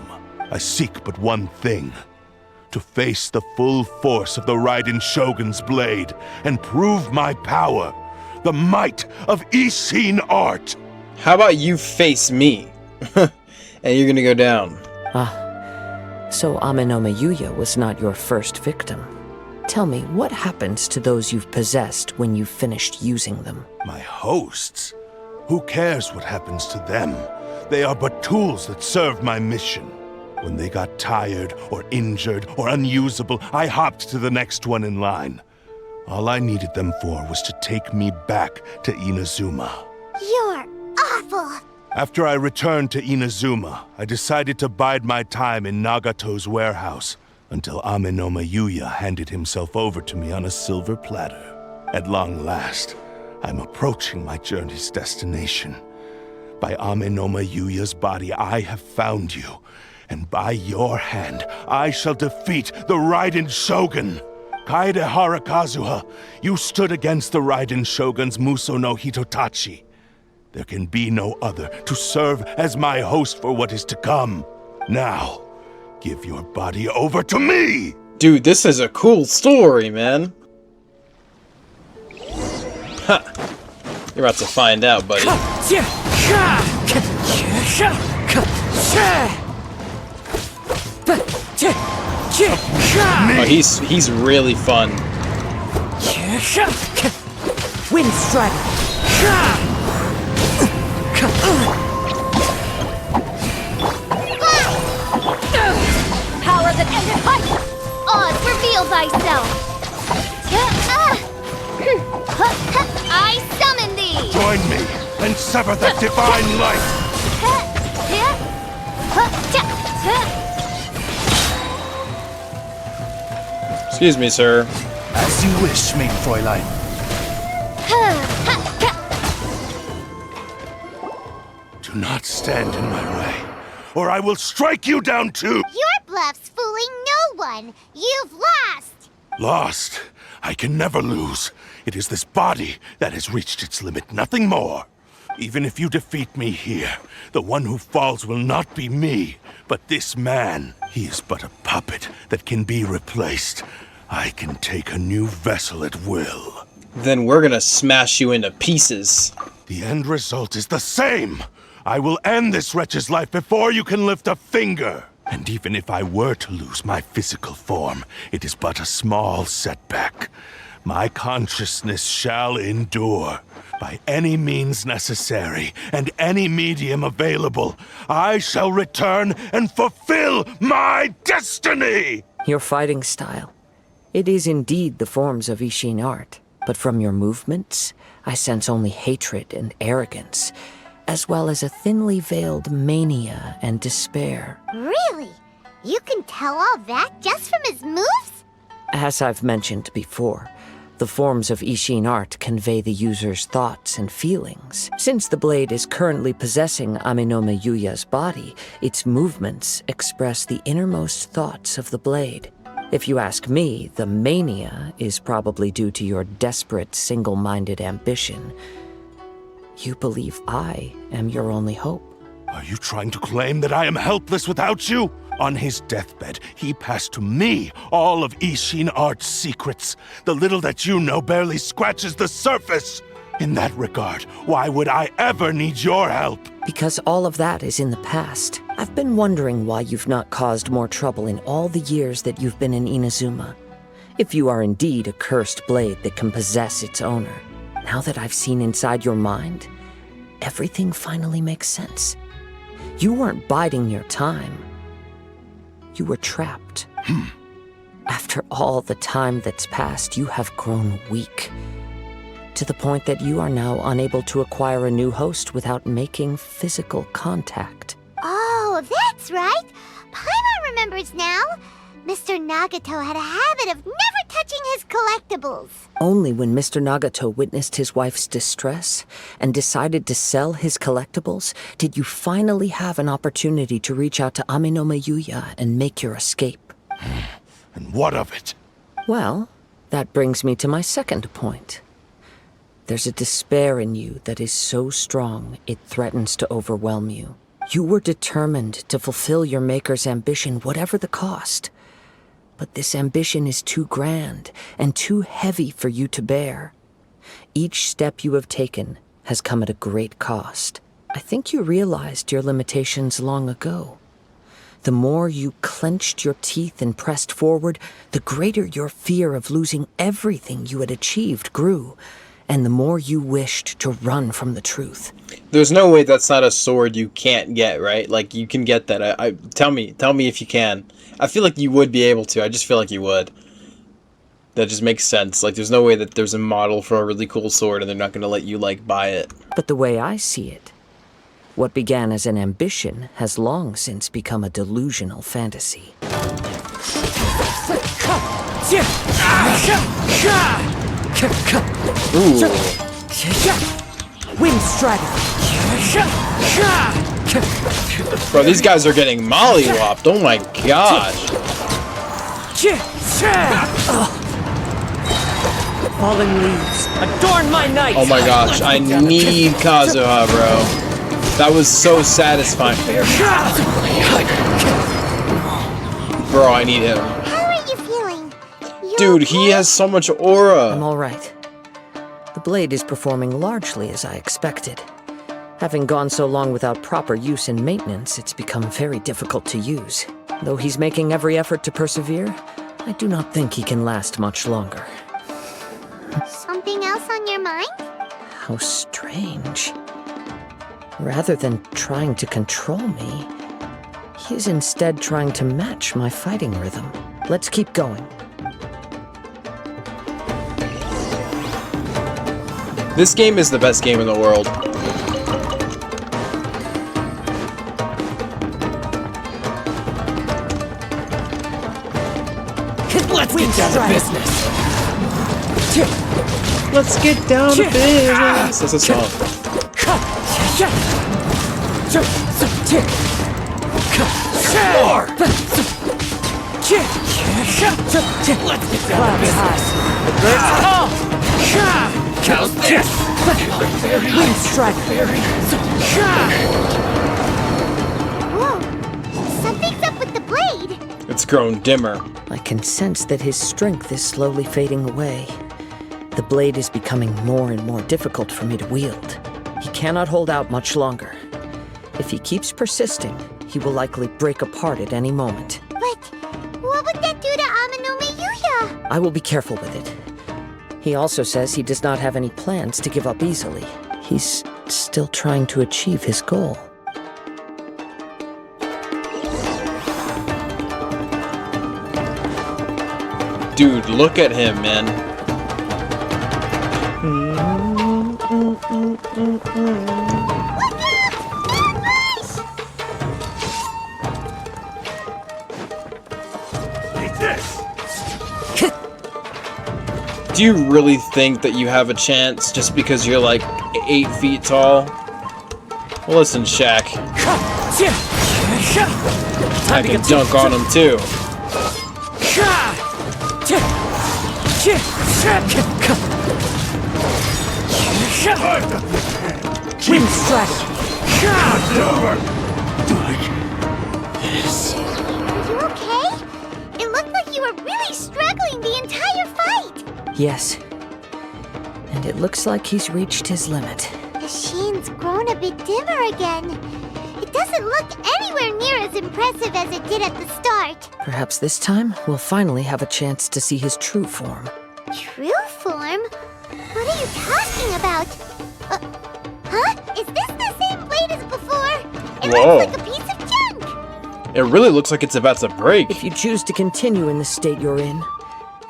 I seek but one thing: to face the full force of the Raiden Shogun's blade and prove my power, the might of Ishin art. How about you face me? And you're gonna go down. So Amenoma Yuya was not your first victim. Tell me, what happens to those you've possessed when you've finished using them? My hosts? Who cares what happens to them? They are but tools that serve my mission. When they got tired, or injured, or unusable, I hopped to the next one in line. All I needed them for was to take me back to Inazuma. You're awful. After I returned to Inazuma, I decided to bide my time in Nagato's warehouse until Amenoma Yuya handed himself over to me on a silver platter. At long last, I'm approaching my journey's destination. By Amenoma Yuya's body, I have found you, and by your hand, I shall defeat the Raiden Shogun. Kaede Kazuha, you stood against the Raiden Shogun's Muso no Hitotachi. There can be no other to serve as my host for what is to come. Now, give your body over to me! Dude, this is a cool story, man. Ha! You're about to find out, buddy. Oh, he's really fun. Wind Strider! Power that ended fight! Oz, reveal thyself! I summon thee! Join me and sever that divine light! Excuse me, sir. As you wish, main Fräulein. Do not stand in my way, or I will strike you down too! Your bluff's fooling no one! You've lost! Lost? I can never lose. It is this body that has reached its limit, nothing more. Even if you defeat me here, the one who falls will not be me, but this man. He is but a puppet that can be replaced. I can take a new vessel at will. Then we're gonna smash you into pieces. The end result is the same! I will end this wretch's life before you can lift a finger! And even if I were to lose my physical form, it is but a small setback. My consciousness shall endure. By any means necessary, and any medium available, I shall return and fulfill my destiny! Your fighting style. It is indeed the forms of Ishin art, but from your movements, I sense only hatred and arrogance, as well as a thinly veiled mania and despair. Really? You can tell all that just from his moves? As I've mentioned before, the forms of Ishin art convey the user's thoughts and feelings. Since the blade is currently possessing Amenoma Yuya's body, its movements express the innermost thoughts of the blade. If you ask me, the mania is probably due to your desperate, single-minded ambition. You believe I am your only hope. Are you trying to claim that I am helpless without you? On his deathbed, he passed to me all of Ishin Art's secrets. The little that you know barely scratches the surface. In that regard, why would I ever need your help? Because all of that is in the past. I've been wondering why you've not caused more trouble in all the years that you've been in Inazuma. If you are indeed a cursed blade that can possess its owner. Now that I've seen inside your mind, everything finally makes sense. You weren't biding your time. You were trapped. After all the time that's passed, you have grown weak. To the point that you are now unable to acquire a new host without making physical contact. Oh, that's right. Paimon remembers now. Mr. Nagato had a habit of never touching his collectibles. Only when Mr. Nagato witnessed his wife's distress and decided to sell his collectibles did you finally have an opportunity to reach out to Aminome Yuya and make your escape. And what of it? Well, that brings me to my second point. There's a despair in you that is so strong it threatens to overwhelm you. You were determined to fulfill your maker's ambition, whatever the cost. But this ambition is too grand and too heavy for you to bear. Each step you have taken has come at a great cost. I think you realized your limitations long ago. The more you clenched your teeth and pressed forward, the greater your fear of losing everything you had achieved grew, and the more you wished to run from the truth. There's no way that's not a sword you can't get, right? Like, you can get that. Tell me if you can. I feel like you would be able to. I just feel like you would. That just makes sense. Like, there's no way that there's a model for a really cool sword and they're not going to let you, like, buy it. But the way I see it, what began as an ambition has long since become a delusional fantasy. Ooh. Wind Strider! Bro, these guys are getting mollywopped. Oh my gosh. Falling leaves, adorn my night! Oh my gosh, I need Kazuha, bro. That was so satisfying. Bro, I need him. How are you feeling? Dude, he has so much I'm aura. alright. The blade is performing largely as I expected. Having gone so long without proper use and maintenance, it's become very difficult to use. Though he's making every effort to persevere, I do not think he can last much longer. Something else on your mind? How strange. Rather than trying to control me, he is instead trying to match my fighting rhythm. Let's keep going. This game is the best game in the world. Let's get down to business! Let's get down to business. That's a song. Let's get down to business! How's this? Wind Strider! Whoa! Something's up with the blade! It's grown dimmer. I can sense that his strength is slowly fading away. The blade is becoming more and more difficult for me to wield. He cannot hold out much longer. If he keeps persisting, he will likely break apart at any moment. But what would that do to Aminome Yuya? I will be careful with it. He also says he does not have any plans to give up easily. He's still trying to achieve his goal. Dude, look at him, man. Do you really think that you have a chance just because you're like 8 feet tall? Well, listen, Shaq. I can dunk on him too. Wind strike! Are you okay? It looked like you were really struggling the entire fight. Yes. And it looks like he's reached his limit. The sheen's grown a bit dimmer again. It doesn't look anywhere near as impressive as it did at the start. Perhaps this time we'll finally have a chance to see his true form. True form? What are you talking about? Huh? Is this the same blade as before? It Whoa. looks like a piece of junk. It really looks like it's about to break. If you choose to continue in the state you're in,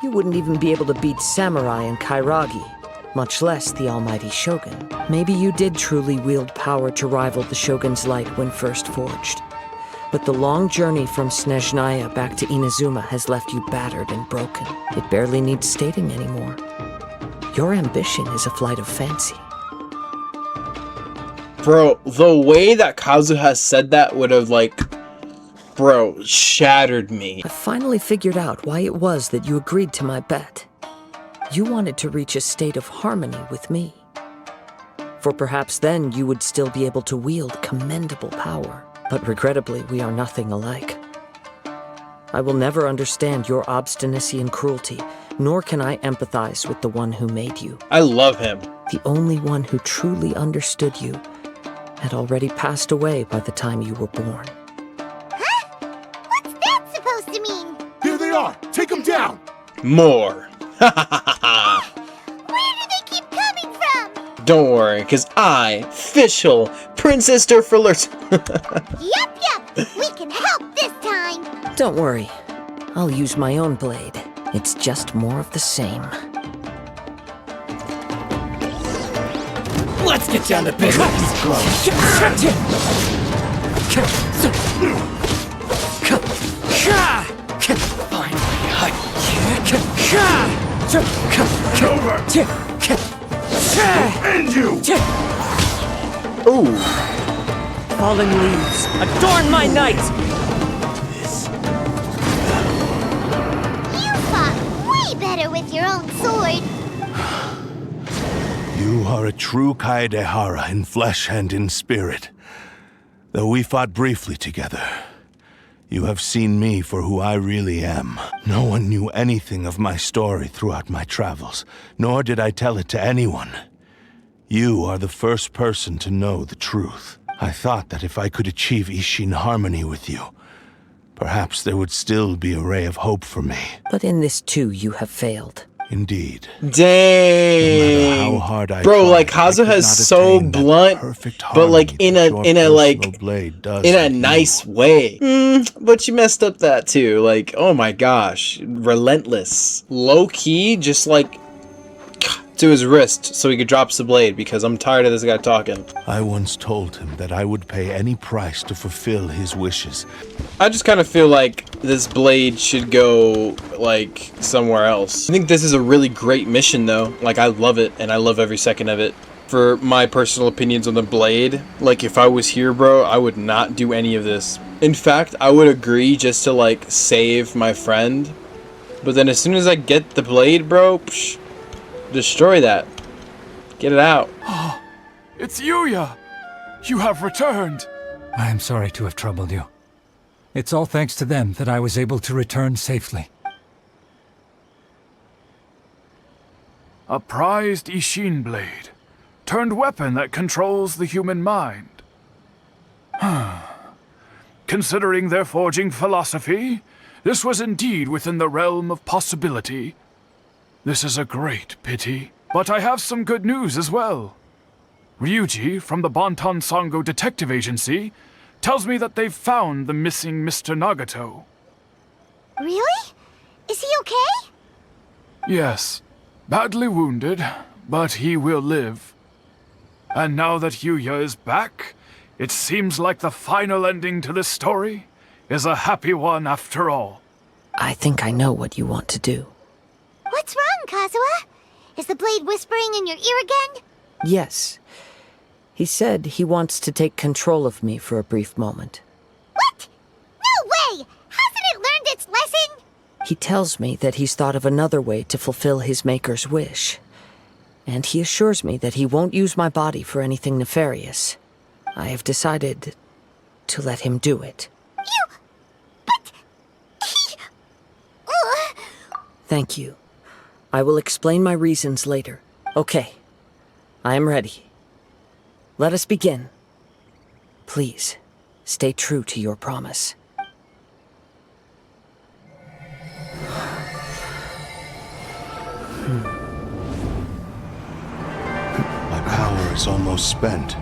you wouldn't even be able to beat Samurai and Kairagi, much less the almighty Shogun. Maybe you did truly wield power to rival the Shogun's light when first forged. But the long journey from Snezhnaya back to Inazuma has left you battered and broken. It barely needs stating anymore. Your ambition is a flight of fancy. Bro, the way that Kazuha said that would have, like, bro, shattered me. I finally figured out why it was that you agreed to my bet. You wanted to reach a state of harmony with me. For perhaps then you would still be able to wield commendable power. But regrettably, we are nothing alike. I will never understand your obstinacy and cruelty, nor can I empathize with the one who made you. I love him. The only one who truly understood you had already passed away by the time you were born. Huh? What's that supposed to mean? Here they are! Take them down! More. Where do they keep coming from? Don't worry, because I, official Princess Durfalert. Yup, we can help this time. Don't worry. I'll use my own blade. It's just more of the same. Let's get down to business. End you! Ooh. Fallen leaves, adorn my night! You fought way better with your own sword. You are a true Kaedehara in flesh and in spirit. Though we fought briefly together, you have seen me for who I really am. No one knew anything of my story throughout my travels, nor did I tell it to anyone. You are the first person to know the truth. I thought that if I could achieve Ishin harmony with you, perhaps there would still be a ray of hope for me. But in this too, you have failed. Indeed. Dang. No matter how hard I Bro, tried, like I Kazuha could is not so attain that blunt, perfect but like harmony in that a your in a like blade does in a with you. nice way. But you messed up that too. Like, oh my gosh, relentless, low key, just like to his wrist so he could drop the blade because I'm tired of this guy talking. I once told him that I would pay any price to fulfill his wishes. I just kind of feel like this blade should go like somewhere else. I think this is a really great mission though. Like, I love it and I love every second of it. For my personal opinions on the blade, like if I was here, bro, I would not do any of this. In fact, I would agree just to like save my friend. But then as soon as I get the blade, bro, psh, destroy that. Get it out. It's Yuya! You have returned! I am sorry to have troubled you. It's all thanks to them that I was able to return safely. A prized Ishin blade, turned weapon that controls the human mind. Considering their forging philosophy, this was indeed within the realm of possibility. This is a great pity, but I have some good news as well. Ryuji, from the Bonton Sango Detective Agency, tells me that they've found the missing Mr. Nagato. Really? Is he okay? Yes, badly wounded, but he will live. And now that Yuya is back, it seems like the final ending to this story is a happy one after all. I think I know what you want to do. What's wrong, Kazuha? Is the blade whispering in your ear again? Yes. He said he wants to take control of me for a brief moment. What? No way! Hasn't it learned its lesson? He tells me that he's thought of another way to fulfill his maker's wish. And he assures me that he won't use my body for anything nefarious. I have decided to let him do it. But he... Thank you. I will explain my reasons later. Okay. I am ready. Let us begin. Please, stay true to your promise. My power is almost spent.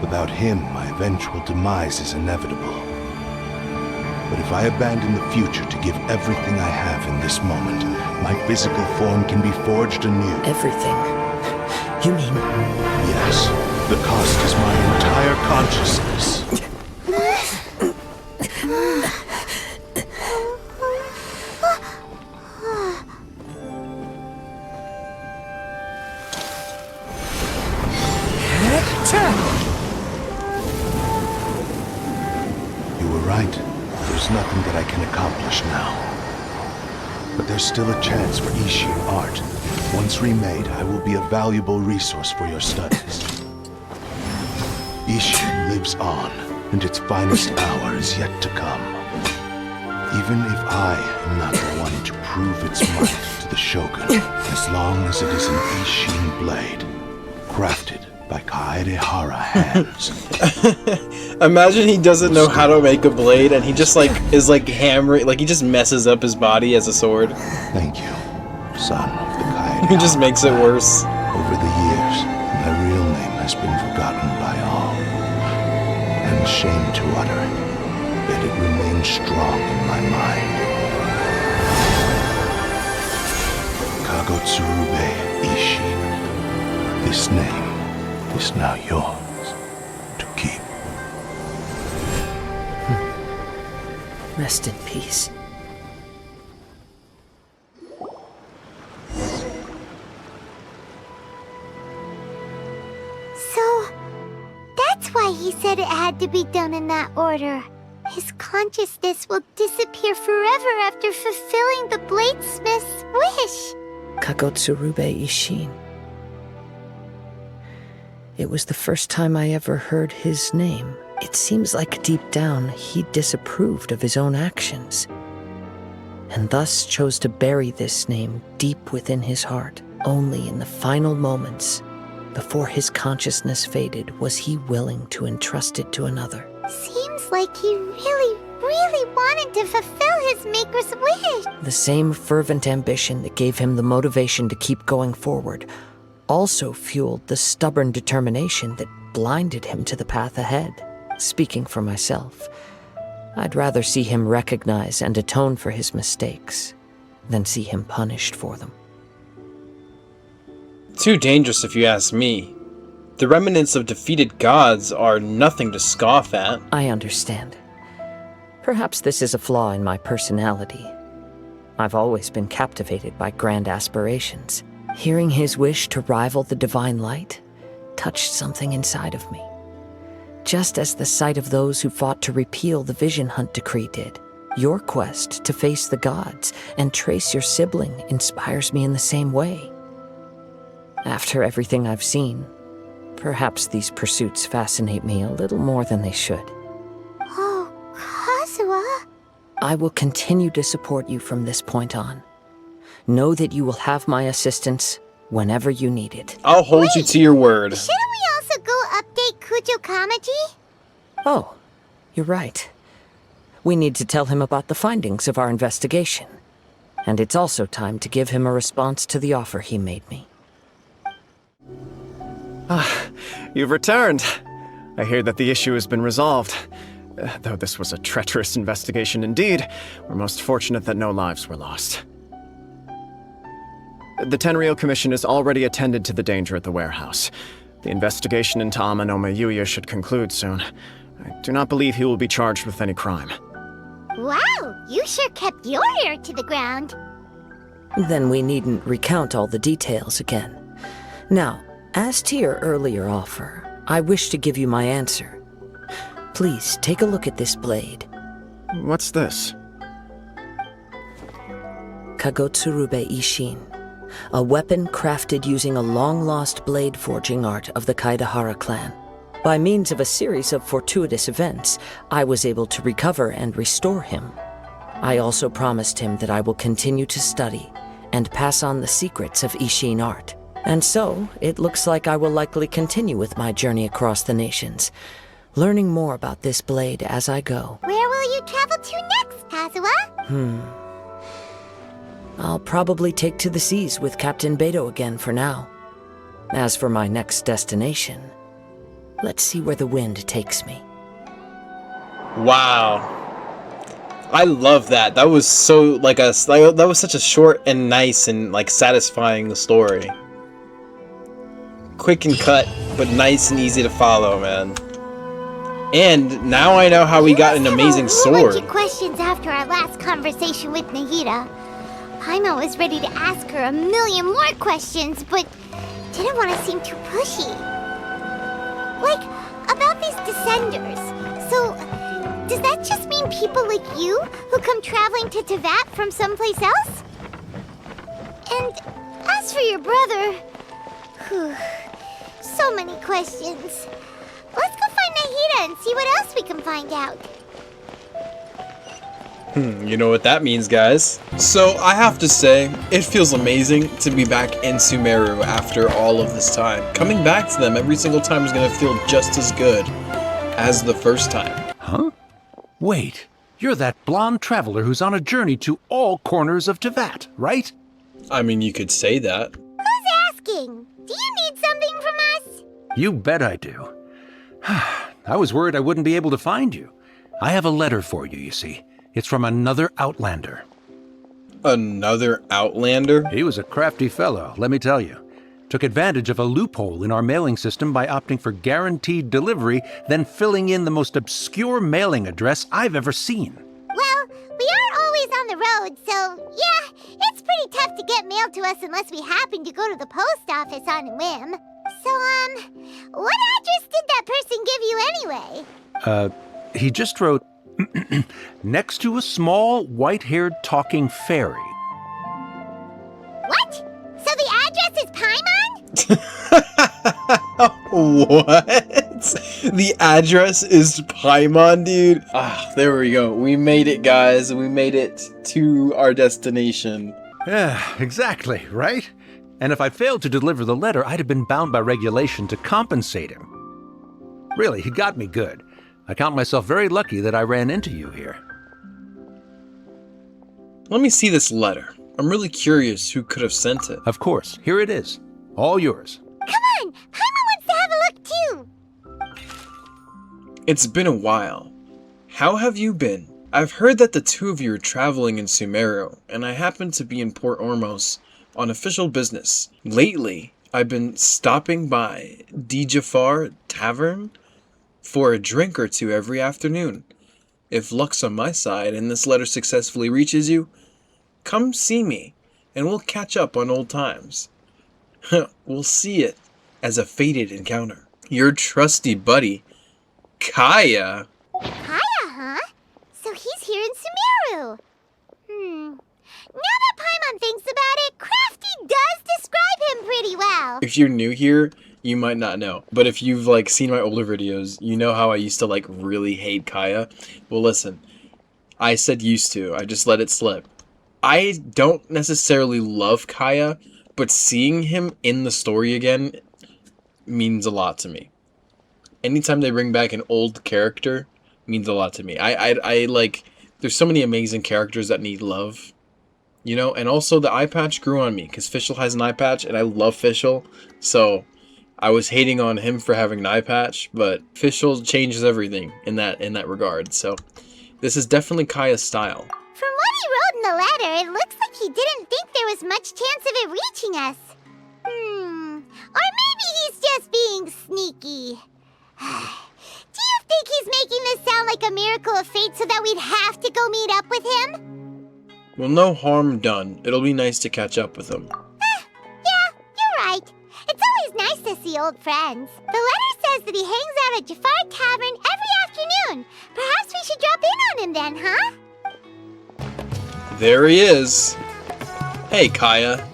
Without him, my eventual demise is inevitable. But if I abandon the future to give everything I have in this moment, my physical form can be forged anew. Everything? You mean... Yes. The cost is my entire consciousness. You were right. There's nothing that I can accomplish now. But there's still a chance for Ishin art. Once remade, I will be a valuable resource for your studies. Ishin lives on, and its finest hour is yet to come. Even if I am not the one to prove its might to the Shogun, as long as it is an Ishin blade, crafted by KHAENRIAH hands. Imagine he doesn't know how to make a blade and he just is hammering, he just messes up his body as a sword. Thank you, son of the KHAENRIAH. He just makes it worse. Over the years, my real name has been forgotten by all. I'm ashamed to utter it, yet it remains strong in my mind. Kagotsurube Ishin. This name is now yours to keep. Rest in peace. So, that's why he said it had to be done in that order. His consciousness will disappear forever after fulfilling the bladesmith's wish. Kagotsurube Ishin. It was the first time I ever heard his name. It seems like deep down he disapproved of his own actions, and thus chose to bury this name deep within his heart. Only in the final moments, before his consciousness faded, was he willing to entrust it to another. Seems like he really wanted to fulfill his maker's wish. The same fervent ambition that gave him the motivation to keep going forward also fueled the stubborn determination that blinded him to the path ahead. Speaking for myself, I'd rather see him recognize and atone for his mistakes than see him punished for them. Too dangerous if you ask me. The remnants of defeated gods are nothing to scoff at. I understand. Perhaps this is a flaw in my personality. I've always been captivated by grand aspirations. Hearing his wish to rival the divine light touched something inside of me, just as the sight of those who fought to repeal the Vision Hunt decree did. Your quest to face the gods and trace your sibling inspires me in the same way. After everything I've seen, perhaps these pursuits fascinate me a little more than they should. Oh, Kazuha. I will continue to support you from this point on. Know that you will have my assistance whenever you need it. I'll hold you to your word. Shouldn't we also go update Kujo Kamaji? Oh, you're right. We need to tell him about the findings of our investigation. And it's also time to give him a response to the offer he made me. You've returned. I hear that the issue has been resolved. Though this was a treacherous investigation indeed, we're most fortunate that no lives were lost. The Tenryou Commission has already attended to the danger at the warehouse. The investigation into Amanome Yuya should conclude soon. I do not believe he will be charged with any crime. Wow, you sure kept your ear to the ground. Then we needn't recount all the details again. Now, as to your earlier offer, I wish to give you my answer. Please take a look at this blade. What's this? Kagotsurube Ishin, a weapon crafted using a long-lost blade forging art of the Kaedahara clan. By means of a series of fortuitous events, I was able to recover and restore him. I also promised him that I will continue to study and pass on the secrets of Ishin art. And so, it looks like I will likely continue with my journey across the nations, learning more about this blade as I go. Where will you travel to next, Kazuha? I'll probably take to the seas with Captain Beidou again for now. As for my next destination, let's see where the wind takes me. Wow. I love that. That was so that was such a short and nice and like satisfying story. Quick and cut, but nice and easy to follow, man. And now I know how we got an amazing sword. Bunch of questions after our last conversation with Nahida. Paimon was ready to ask her a million more questions, but didn't want to seem too pushy. Like, about these descenders. So, does that just mean people like you who come traveling to Teyvat from someplace else? And as for your brother... Whew, so many questions. Let's go find Nahida and see what else we can find out. You know what that means, guys. So, I have to say, it feels amazing to be back in Sumeru after all of this time. Coming back to them every single time is going to feel just as good as the first time. Huh? Wait, you're that blonde traveler who's on a journey to all corners of Teyvat, right? I mean, you could say that. Who's asking? Do you need something from us? You bet I do. I was worried I wouldn't be able to find you. I have a letter for you, you see. It's from another Outlander. Another Outlander? He was a crafty fellow, let me tell you. Took advantage of a loophole in our mailing system by opting for guaranteed delivery, then filling in the most obscure mailing address I've ever seen. Well, we are always on the road, so yeah, it's pretty tough to get mail to us unless we happen to go to the post office on a whim. So, what address did that person give you anyway? He just wrote, next to a small, white-haired talking fairy. What? So the address is Paimon? What? The address is Paimon, dude? Ah, there we go. We made it, guys. We made it to our destination. Yeah, exactly, right? And if I failed to deliver the letter, I'd have been bound by regulation to compensate him. Really, he got me good. I count myself very lucky that I ran into you here. Let me see this letter. I'm really curious who could have sent it. Of course, here it is. All yours. Come on! Paimon wants to have a look too! It's been a while. How have you been? I've heard that the two of you are traveling in Sumeru, and I happen to be in Port Ormos on official business. Lately, I've been stopping by Di Jafar Tavern for a drink or two every afternoon. If luck's on my side and this letter successfully reaches you, come see me and we'll catch up on old times. We'll see it as a fated encounter. Your trusty buddy, Kaya. Kaya, huh? So he's here in Sumeru. Now that Paimon thinks about it, Crafty does describe him pretty well. If you're new here, you might not know. But if you've like seen my older videos, you know how I used to like really hate Kaya. Well, listen, I said used to. I just let it slip. I don't necessarily love Kaya, but seeing him in the story again means a lot to me. Anytime they bring back an old character means a lot to me. I like, there's so many amazing characters that need love. You know, and also the eye patch grew on me because Fischl has an eye patch and I love Fischl. So I was hating on him for having an eye patch, but Fischl changes everything in that regard. So this is definitely Kaya's style. From what he wrote in the letter, it looks like he didn't think there was much chance of it reaching us. Or maybe he's just being sneaky. Do you think he's making this sound like a miracle of fate so that we'd have to go meet up with him? Well, no harm done. It'll be nice to catch up with him. Yeah, you're right. It's always nice to see old friends. The letter says that he hangs out at Jafar Tavern every afternoon. Perhaps we should drop in on him then, huh? There he is. Hey, Kaya.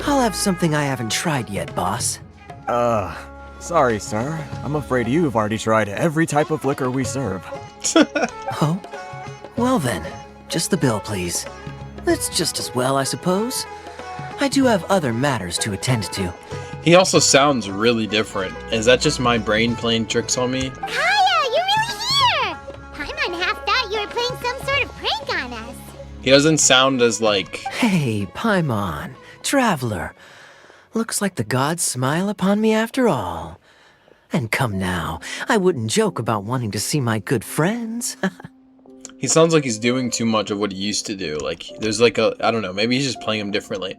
I'll have something I haven't tried yet, boss. Sorry, sir. I'm afraid you've already tried every type of liquor we serve. Oh? Well then, just the bill, please. That's just as well, I suppose. I do have other matters to attend to. He also sounds really different. Is that just my brain playing tricks on me? Kaya, you're really here! Paimon half thought you were playing some sort of prank on us. He doesn't sound as like... Hey, Paimon, traveler. Looks like the gods smile upon me after all. And come now, I wouldn't joke about wanting to see my good friends. He sounds like he's doing too much of what he used to do. Like, there's like a... I don't know, maybe he's just playing him differently.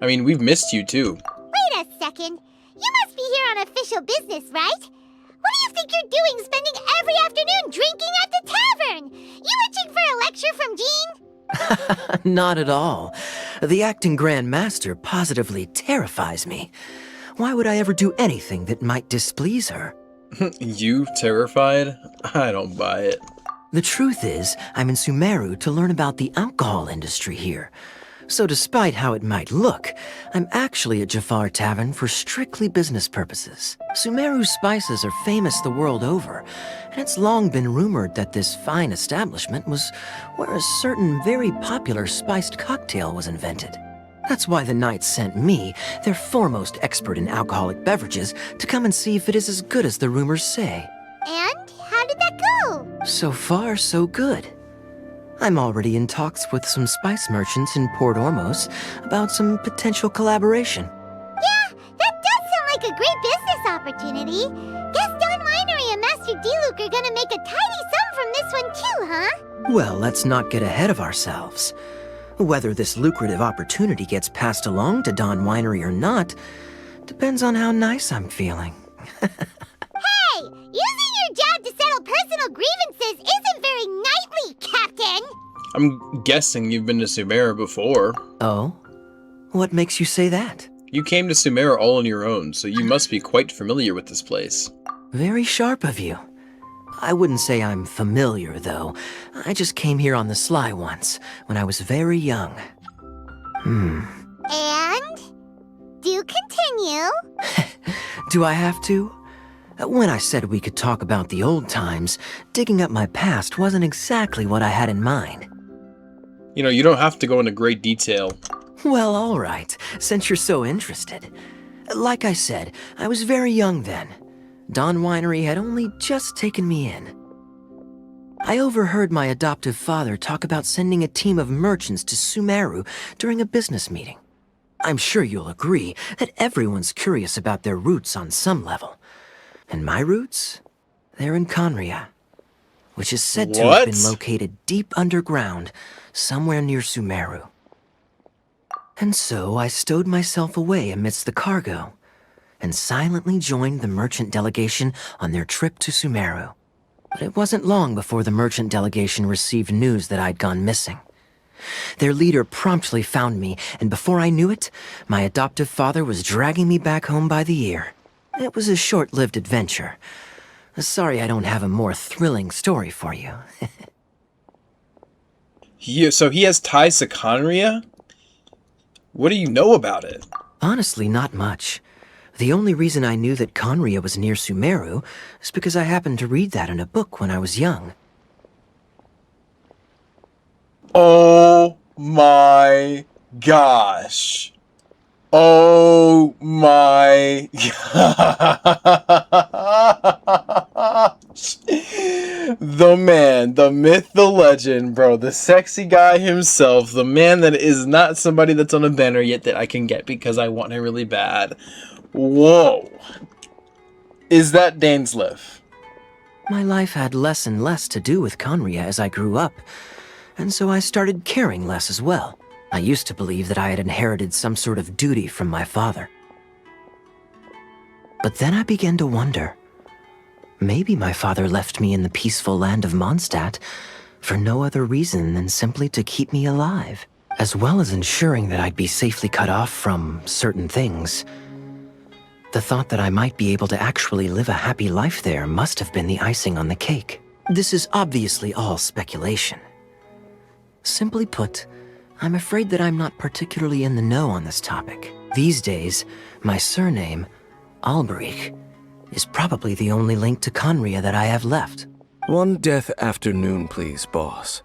I mean, we've missed you too. Wait a second. You must be here on official business, right? What do you think you're doing spending every afternoon drinking at the tavern? You itching for a lecture from Jean? Not at all. The acting Grand Master positively terrifies me. Why would I ever do anything that might displease her? You terrified? I don't buy it. The truth is, I'm in Sumeru to learn about the alcohol industry here. So despite how it might look, I'm actually at Jafar Tavern for strictly business purposes. Sumeru's spices are famous the world over, and it's long been rumored that this fine establishment was where a certain very popular spiced cocktail was invented. That's why the knights sent me, their foremost expert in alcoholic beverages, to come and see if it is as good as the rumors say. And how did that go? So far, so good. I'm already in talks with some spice merchants in Port Ormos about some potential collaboration. Yeah, that does sound like a great business opportunity. Guess Don Winery and Master D-Luke are gonna make a tidy sum from this one too, huh? Well, let's not get ahead of ourselves. Whether this lucrative opportunity gets passed along to Don Winery or not depends on how nice I'm feeling. Hey, using your job to settle personal grievances isn't very knightly, Captain! I'm guessing you've been to Sumeru before. Oh? What makes you say that? You came to Sumeru all on your own, so you must be quite familiar with this place. Very sharp of you. I wouldn't say I'm familiar, though. I just came here on the sly once, when I was very young. And? Do continue. Do I have to? When I said we could talk about the old times, digging up my past wasn't exactly what I had in mind. You know, you don't have to go into great detail. Well, all right, since you're so interested. Like I said, I was very young then. Don Winery had only just taken me in. I overheard my adoptive father talk about sending a team of merchants to Sumeru during a business meeting. I'm sure you'll agree that everyone's curious about their roots on some level. And my roots? They're in KHAENRIAH, which is said to have been located deep underground, somewhere near Sumeru. And so I stowed myself away amidst the cargo, and silently joined the merchant delegation on their trip to Sumeru. But it wasn't long before the merchant delegation received news that I'd gone missing. Their leader promptly found me, and before I knew it, my adoptive father was dragging me back home by the ear. It was a short-lived adventure. Sorry I don't have a more thrilling story for you. So he has ties to KHAENRIAH? What do you know about it? Honestly, not much. The only reason I knew that KHAENRIAH was near Sumeru is because I happened to read that in a book when I was young. Oh my gosh. Oh my gosh. The man, the myth, the legend, bro. The sexy guy himself. The man that is not somebody that's on a banner yet that I can get because I want him really bad. Whoa. Is that DAINSLEIF? My life had less and less to do with KHAENRIAH as I grew up, and so I started caring less as well. I used to believe that I had inherited some sort of duty from my father. But then I began to wonder. Maybe my father left me in the peaceful land of Mondstadt for no other reason than simply to keep me alive, as well as ensuring that I'd be safely cut off from certain things. The thought that I might be able to actually live a happy life there must have been the icing on the cake. This is obviously all speculation. Simply put, I'm afraid that I'm not particularly in the know on this topic. These days, my surname, Alberich, is probably the only link to KHAENRIAH that I have left. One death afternoon, please, boss.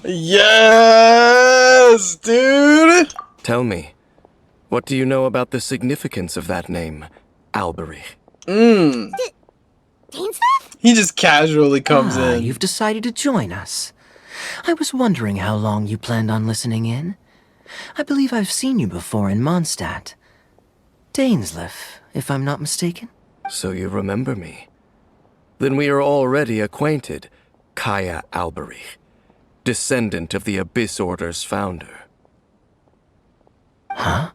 Yes, dude! Tell me, what do you know about the significance of that name, Alberich? Dainsleif? He just casually comes in. You've decided to join us. I was wondering how long you planned on listening in. I believe I've seen you before in Mondstadt. Dainsleif, if I'm not mistaken. So you remember me. Then we are already acquainted, Kaya Alberich, descendant of the Abyss Order's founder. Huh?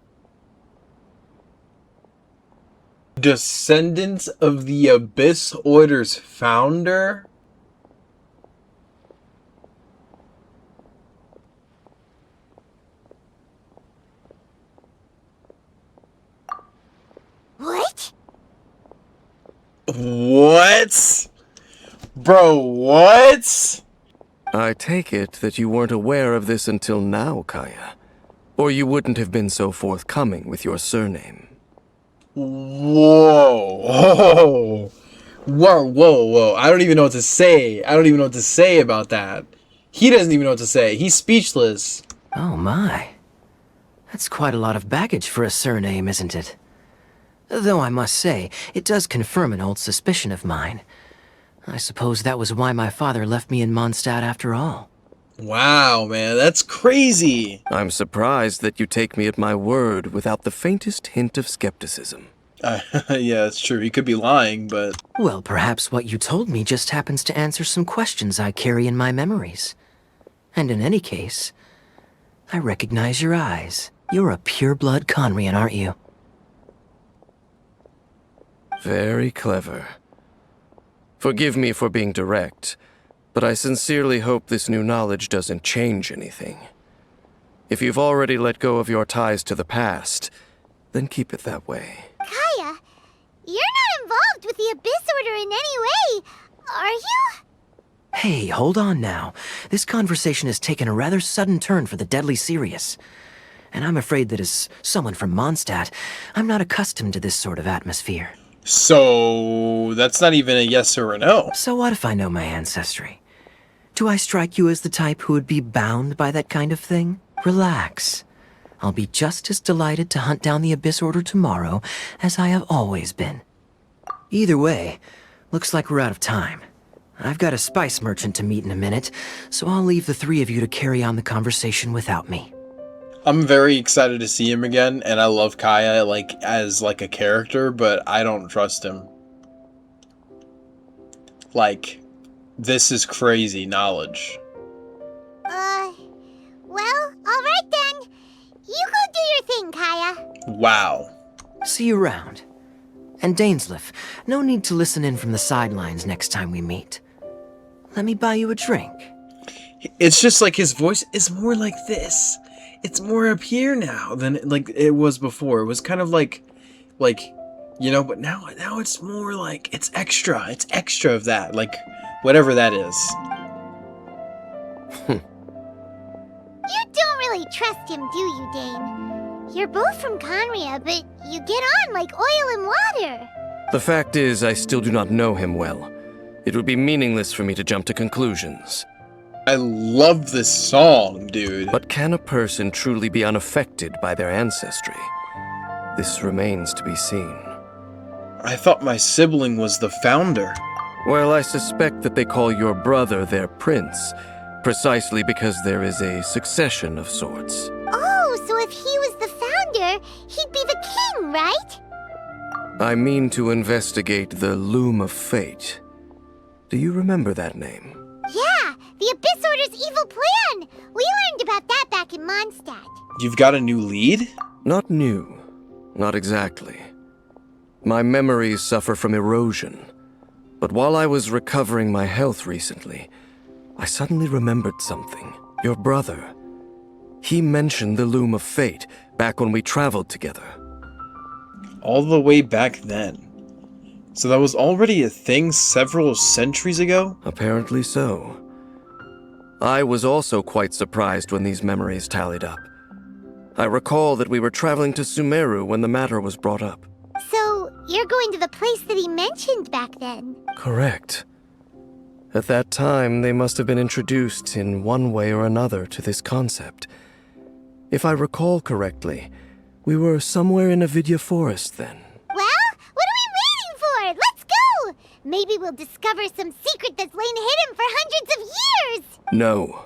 Descendants of the Abyss Order's founder? What? What? Bro, what? I take it that you weren't aware of this until now, Kaya. Or you wouldn't have been so forthcoming with your surname. Whoa. Whoa. I don't even know what to say. I don't even know what to say about that. He doesn't even know what to say. He's speechless. Oh my. That's quite a lot of baggage for a surname, isn't it? Though I must say, it does confirm an old suspicion of mine. I suppose that was why my father left me in Mondstadt after all. Wow, man, that's crazy. I'm surprised that you take me at my word without the faintest hint of skepticism. Yeah, it's true. He could be lying, but... Well, perhaps what you told me just happens to answer some questions I carry in my memories. And in any case, I recognize your eyes. You're a pure-blood KHAENRIAH, aren't you? Very clever. Forgive me for being direct, but I sincerely hope this new knowledge doesn't change anything. If you've already let go of your ties to the past, then keep it that way. Kaya, you're not involved with the Abyss Order in any way, are you? Hey, hold on now. This conversation has taken a rather sudden turn for the deadly serious. And I'm afraid that as someone from Mondstadt, I'm not accustomed to this sort of atmosphere. So, that's not even a yes or a no. So what if I know my ancestry? Do I strike you as the type who would be bound by that kind of thing? Relax. I'll be just as delighted to hunt down the Abyss Order tomorrow as I have always been. Either way, looks like we're out of time. I've got a spice merchant to meet in a minute, so I'll leave the three of you to carry on the conversation without me. I'm very excited to see him again, and I love Kaya, as a character, but I don't trust him. This is crazy knowledge. Well, alright then. You go do your thing, Kaya. Wow. See you around. And Dainsleif, no need to listen in from the sidelines next time we meet. Let me buy you a drink. It's just like his voice is more like this. It's more up here now than it was before. It was kind of but now it's more like it's extra of that, whatever that is. You don't really trust him, do you, Dane? You're both from KHAENRIAH, but you get on like oil and water. The fact is, I still do not know him well. It would be meaningless for me to jump to conclusions. I love this song, dude. But can a person truly be unaffected by their ancestry? This remains to be seen. I thought my sibling was the founder. Well, I suspect that they call your brother their prince, precisely because there is a succession of sorts. Oh, so if he was the founder, he'd be the king, right? I mean to investigate the Loom of Fate. Do you remember that name? Yeah, the Abyss Order's evil plan! We learned about that back in Mondstadt. You've got a new lead? Not new. Not exactly. My memories suffer from erosion. But while I was recovering my health recently, I suddenly remembered something. Your brother. He mentioned the Loom of Fate back when we traveled together. All the way back then. So that was already a thing several centuries ago? Apparently so. I was also quite surprised when these memories tallied up. I recall that we were traveling to Sumeru when the matter was brought up. So, you're going to the place that he mentioned back then? Correct. At that time, they must have been introduced in one way or another to this concept. If I recall correctly, we were somewhere in Avidya Forest then. Well, what are we waiting for? Let's go! Maybe we'll discover some secret that's lain hidden for hundreds of years! No.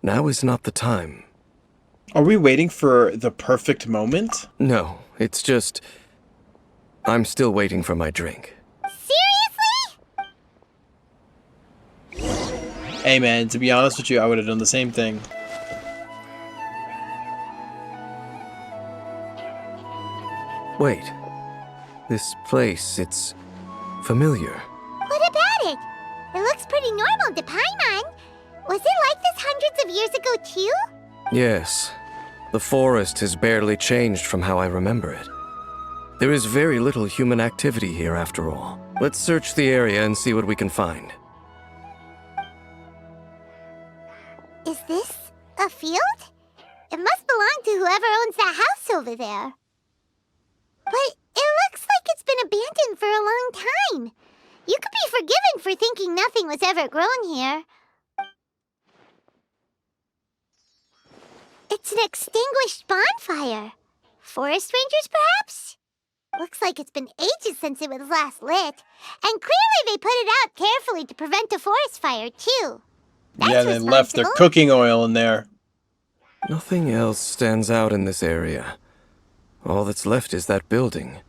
Now is not the time. Are we waiting for the perfect moment? No, it's just... I'm still waiting for my drink. Seriously? Hey man, to be honest with you, I would have done the same thing. Wait. This place, it's familiar. What about it? It looks pretty normal to Paimon. Was it like this hundreds of years ago too? Yes. The forest has barely changed from how I remember it. There is very little human activity here after all. Let's search the area and see what we can find. Is this a field? It must belong to whoever owns that house over there. But it looks like it's been abandoned for a long time. You could be forgiven for thinking nothing was ever grown here. It's an extinguished bonfire. Forest rangers, perhaps? Looks like it's been ages since it was last lit. And clearly they put it out carefully to prevent a forest fire, too. Yeah, they left their cooking oil in there. Nothing else stands out in this area. All that's left is that building.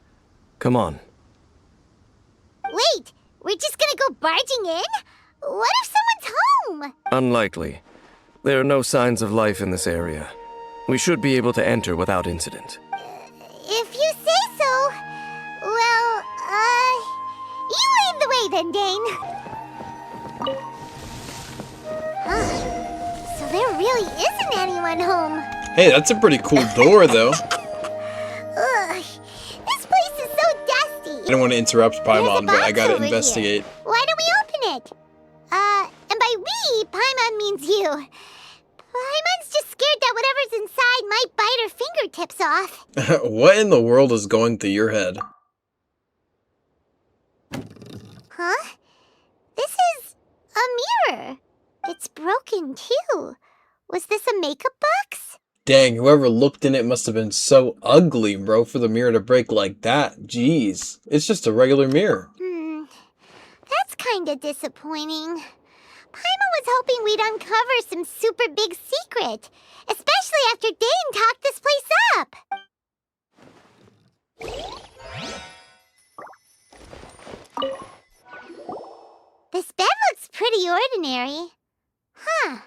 Come on. Wait, we're just gonna go barging in? What if someone's home? Unlikely. There are no signs of life in this area. We should be able to enter without incident. If you say so. Well, you lead the way then, Dane. Huh. So there really isn't anyone home. Hey, that's a pretty cool door, though. Ugh, this place is so dusty. I don't want to interrupt Paimon, but I gotta over investigate. Here. Why don't we open it? And by we, Paimon means you. Paimon's just scared that whatever's inside might bite her fingertips off. What in the world is going through your head? Huh? This is a mirror. It's broken, too. Was this a makeup box? Dang, whoever looked in it must have been so ugly, bro, for the mirror to break like that. Jeez. It's just a regular mirror. That's kinda disappointing. Paimon was hoping we'd uncover some super big secret, especially after Dane talked this place up. This bed looks pretty ordinary. Huh.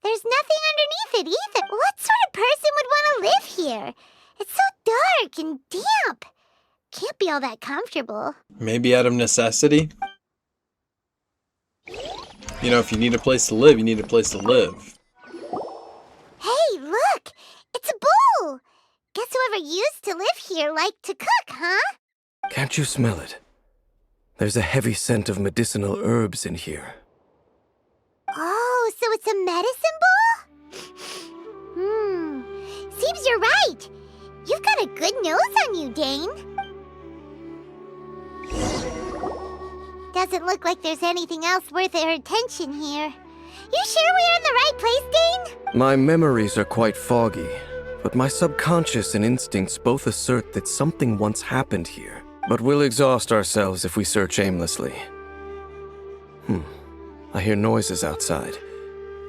There's nothing underneath it either. What sort of person would want to live here? It's so dark and damp. Can't be all that comfortable. Maybe out of necessity? You know, if you need a place to live, you need a place to live. Hey, look! It's a bowl! Guess whoever used to live here liked to cook, huh? Can't you smell it? There's a heavy scent of medicinal herbs in here. Oh, so it's a medicine bowl? Seems you're right. You've got a good nose on you, Dane. Doesn't look like there's anything else worth our attention here. You sure we're in the right place, Dane? My memories are quite foggy, but my subconscious and instincts both assert that something once happened here. But we'll exhaust ourselves if we search aimlessly. I hear noises outside.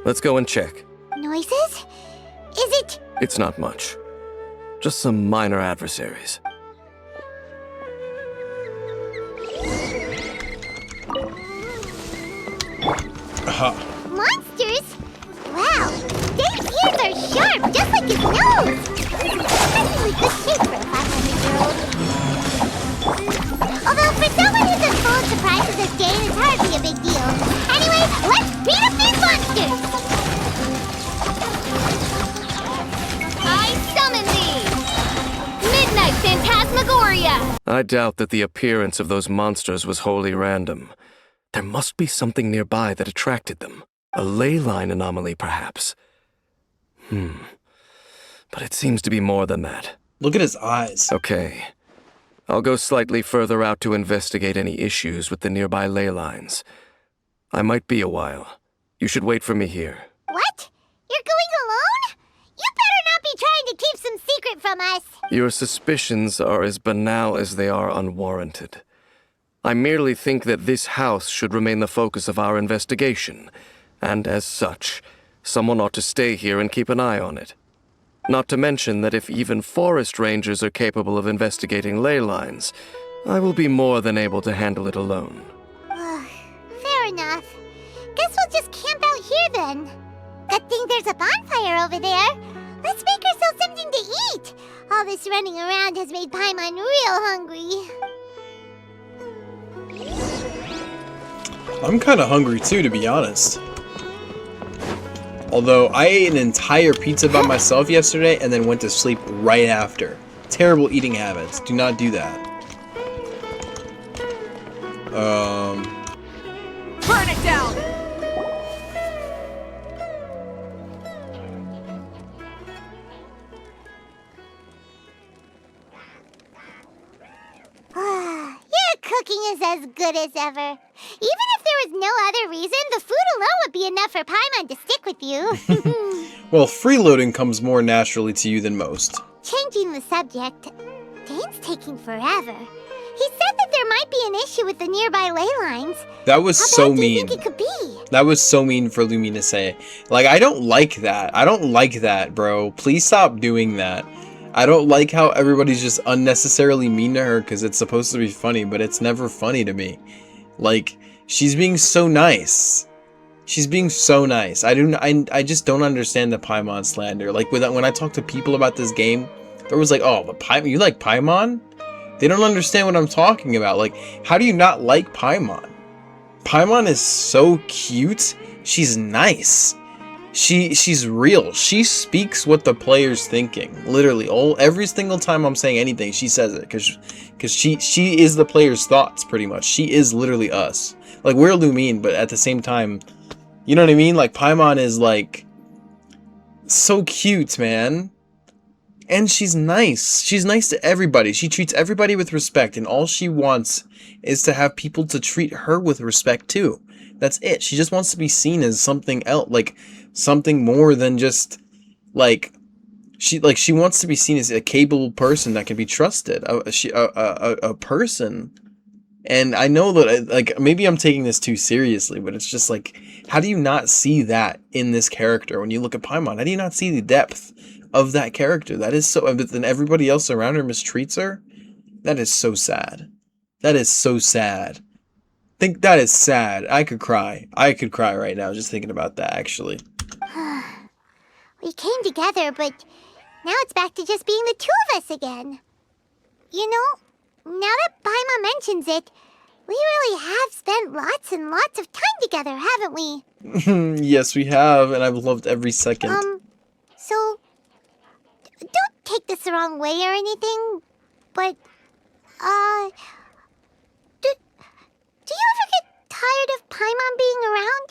Let's go and check. Noises? Is it? It's not much. Just some minor adversaries. Monsters? Wow, Dane's ears are sharp, just like his nose. Surprisingly good shape for a 500-year-old. Although for someone who's as full of surprises as Dane, it's hardly a big deal. Anyway, let's beat up these monsters! I summon thee! Midnight Phantasmagoria! I doubt that the appearance of those monsters was wholly random. There must be something nearby that attracted them. A ley line anomaly, perhaps. But it seems to be more than that. Look at his eyes. Okay. I'll go slightly further out to investigate any issues with the nearby ley lines. I might be a while. You should wait for me here. What? You're going alone? You better not be trying to keep some secret from us. Your suspicions are as banal as they are unwarranted. I merely think that this house should remain the focus of our investigation, and as such, someone ought to stay here and keep an eye on it. Not to mention that if even forest rangers are capable of investigating ley lines, I will be more than able to handle it alone. Fair enough. Guess we'll just camp out here then. Good thing there's a bonfire over there. Let's make ourselves something to eat. All this running around has made Paimon real hungry. I'm kind of hungry too, to be honest. Although I ate an entire pizza by myself yesterday and then went to sleep right after. Terrible eating habits. Do not do that. Burn it down! Your cooking is as good as ever. Even if there was no other reason, the food alone would be enough for Paimon to stick with you. Well, freeloading comes more naturally to you than most. Changing the subject, Dane's taking forever. He said that there might be an issue with the nearby ley lines. That was How so bad do you mean. think it could be? That was so mean for Lumi to say. Like, I don't like that. I don't like that, bro. Please stop doing that. I don't like how everybody's just unnecessarily mean to her because it's supposed to be funny, but it's never funny to me. Like, she's being so nice. She's being so nice. I just don't understand the Paimon slander. Like, when I talk to people about this game, there was like, oh, but you like Paimon? They don't understand what I'm talking about. Like, how do you not like Paimon? Paimon is so cute. She's nice. She's real. She speaks what the player's thinking. Literally, every single time I'm saying anything, she says it because she is the player's thoughts pretty much. She is literally us. Like, we're Lumine, but at the same time, you know what I mean? Like, Paimon is like so cute, man. And she's nice. She's nice to everybody. She treats everybody with respect, and all she wants is to have people to treat her with respect too. That's it. She just wants to be seen as something else, like something more than just like she wants to be seen as a capable person that can be trusted. A person. And I know that like maybe I'm taking this too seriously, but it's just like, how do you not see that in this character when you look at Paimon? How do you not see the depth of that character? That is so, but then everybody else around her mistreats her. That is so sad. That is so sad. Think that is sad. I could cry. I could cry right now just thinking about that, actually. We came together, but now it's back to just being the two of us again. You know, now that Paimon mentions it, we really have spent lots and lots of time together, haven't we? Yes, we have, and I've loved every second. So, don't take this the wrong way or anything, but, do you ever get tired of Paimon being around?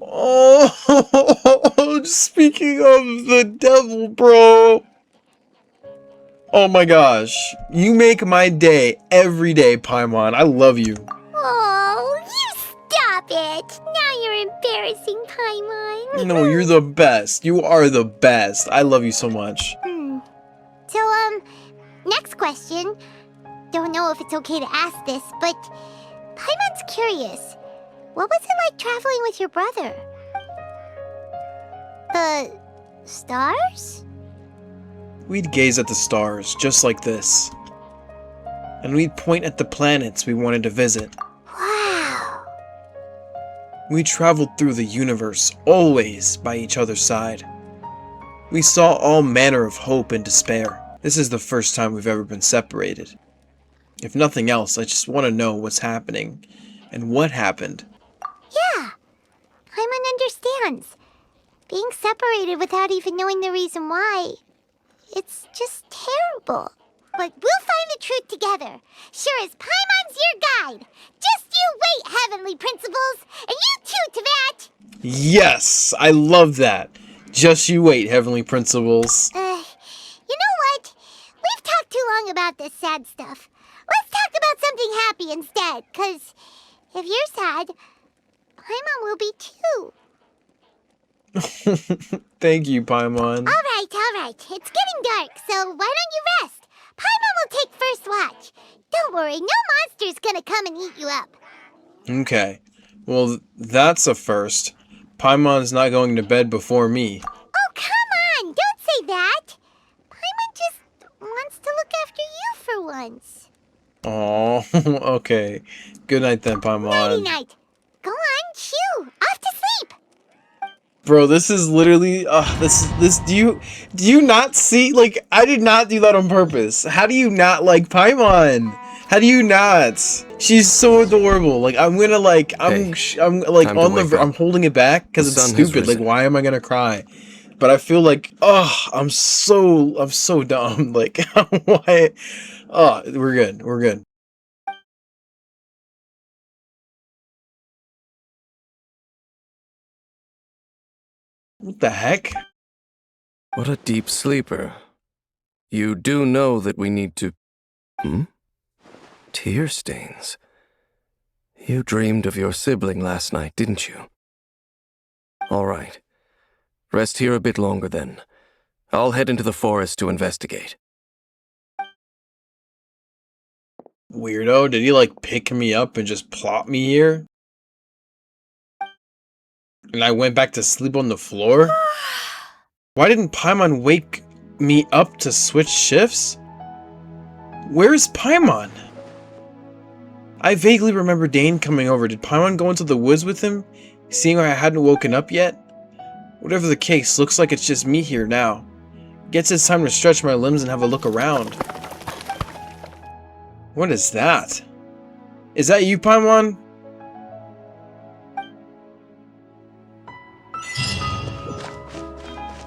Oh, speaking of the devil, bro. Oh my gosh. You make my day every day, Paimon. I love you. Oh, you stop it. Now you're embarrassing Paimon. No, you're the best. You are the best. I love you so much. So, next question. Don't know if it's okay to ask this, but Paimon's curious. What was it like traveling with your brother? The stars? We'd gaze at the stars, just like this. And we'd point at the planets we wanted to visit. Wow. We traveled through the universe, always by each other's side. We saw all manner of hope and despair. This is the first time we've ever been separated. If nothing else, I just want to know what's happening and what happened. Yeah, Paimon understands. Being separated without even knowing the reason why, it's just terrible. but we'll find the truth together. Sure as Paimon's your guide. Just you wait, Heavenly Principles, and you too, Teyvat. Yes, I love that. Just you wait, Heavenly Principles. You know what? We've talked too long about this sad stuff. Let's talk about something happy instead, 'cause if you're sad, Paimon will be too. Thank you, Paimon. All right. It's getting dark, so why don't you rest? Paimon will take first watch. Don't worry, no monster's gonna come and eat you up. Okay. Well, that's a first. Paimon's not going to bed before me. Oh, come on! Don't say that! Paimon just wants to look after you for once. Oh, okay. Good night then, Paimon. Nighty night. Go on, shoo! Off to sleep! Bro, this is literally this do you not see, like, I did not do that on purpose. How do you not like Paimon? How do you not? She's so adorable. Like, I'm gonna like I'm like on the I'm holding it back because it's stupid. Like, why am I gonna cry? But I feel like, I'm so dumb. Like, why? We're good. What the heck? What a deep sleeper. You do know that we need to... Tear stains. You dreamed of your sibling last night, didn't you? All right. Rest here a bit longer then. I'll head into the forest to investigate. Weirdo, did he like pick me up and just plop me here? And I went back to sleep on the floor? Why didn't Paimon wake me up to switch shifts? Where's Paimon? I vaguely remember Dane coming over. Did Paimon go into the woods with him, seeing I hadn't woken up yet? Whatever the case, looks like it's just me here now. Guess it's time to stretch my limbs and have a look around. What is that? Is that you, Paimon?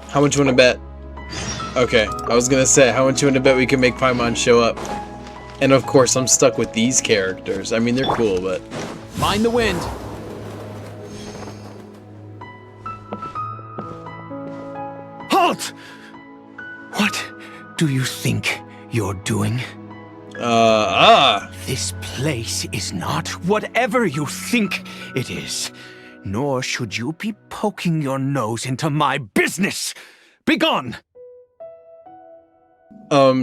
How much you wanna bet? Okay, I was gonna say, how much you wanna bet we can make Paimon show up? And of course, I'm stuck with these characters. I mean, they're cool, but... Mind the wind! Halt! What do you think you're doing? This place is not whatever you think it is. Nor should you be poking your nose into my business! Begone!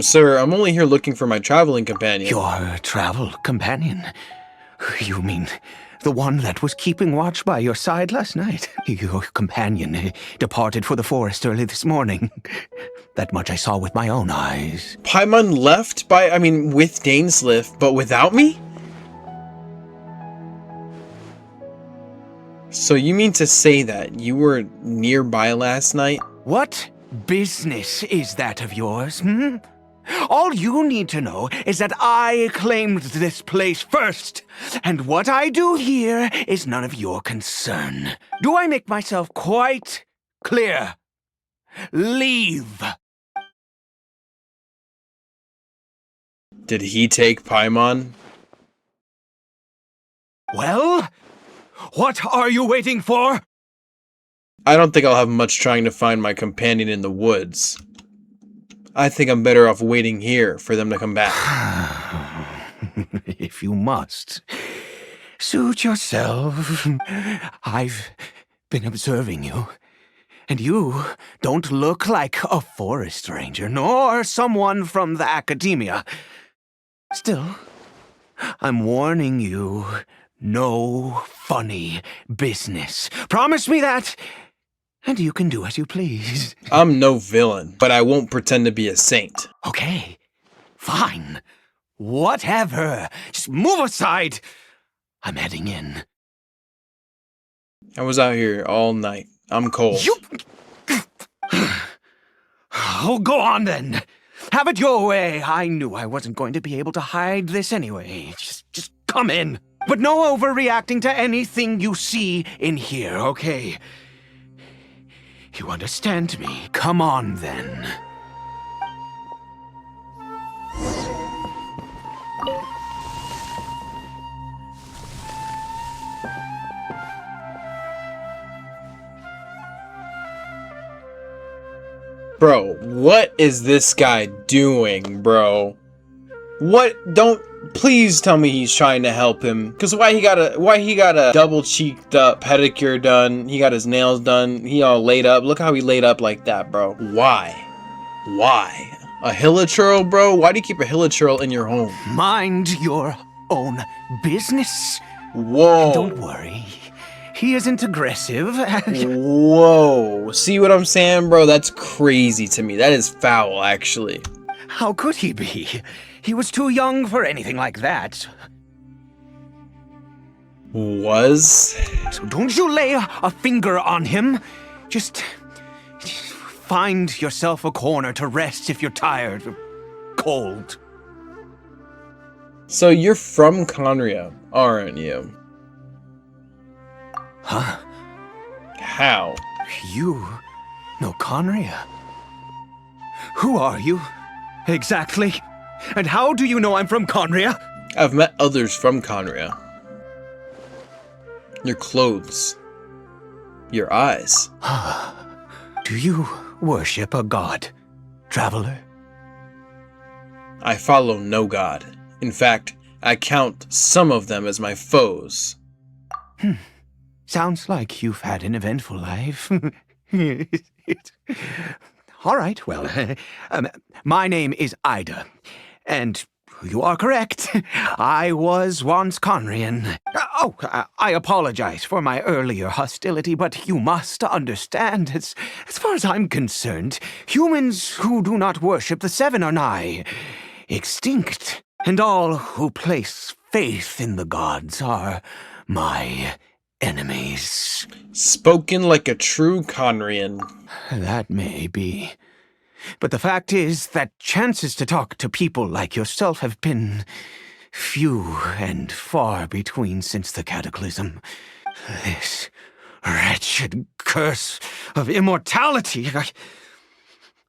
Sir, I'm only here looking for my traveling companion. Your travel companion? You mean the one that was keeping watch by your side last night? Your companion departed for the forest early this morning. That much I saw with my own eyes. Paimon left with DAINSLEIF, but without me? So you mean to say that you were nearby last night? What business is that of yours, All you need to know is that I claimed this place first, and what I do here is none of your concern. Do I make myself quite clear? Leave! Did he take Paimon? Well, what are you waiting for? I don't think I'll have much trying to find my companion in the woods. I think I'm better off waiting here for them to come back. If you must, suit yourself. I've been observing you, and you don't look like a forest ranger, nor someone from the academia. Still, I'm warning you, no funny business. Promise me that, and you can do as you please. I'm no villain, but I won't pretend to be a saint. Okay, fine. Whatever. Just move aside. I'm heading in. I was out here all night. I'm cold. Oh, go on then. Have it your way. I knew I wasn't going to be able to hide this anyway. Just come in. But no overreacting to anything you see in here, okay? You understand me? Come on then. Bro, what is this guy doing, bro? What? Don't please tell me he's trying to help him. Cause why he got a double cheeked up pedicure done? He got his nails done. He all laid up. Look how he laid up like that, bro. Why? Why? A hilichurl, bro? Why do you keep a hilichurl in your home? Mind your own business. Whoa. Don't worry. He isn't aggressive. Whoa. See what I'm saying, bro? That's crazy to me. That is foul, actually. How could he be? He was too young for anything like that. Was? So don't you lay a finger on him. Just find yourself a corner to rest if you're tired or cold. So you're from KHAENRI'AH, aren't you? Huh? How? You know KHAENRIAH? Who are you? Exactly. And how do you know I'm from KHAENRIAH? I've met others from KHAENRI'AH. Your clothes. Your eyes. Do you worship a god, traveler? I follow no god. In fact, I count some of them as my foes. Sounds like you've had an eventful life. All right, well, my name is Ida, and you are correct. I was once Khaenri'ah. I apologize for my earlier hostility, but you must understand, as far as I'm concerned, humans who do not worship the Seven are nigh extinct, and all who place faith in the gods are my enemies. Spoken like a true Khaenri'ah. That may be. But the fact is that chances to talk to people like yourself have been few and far between since the cataclysm. This wretched curse of immortality.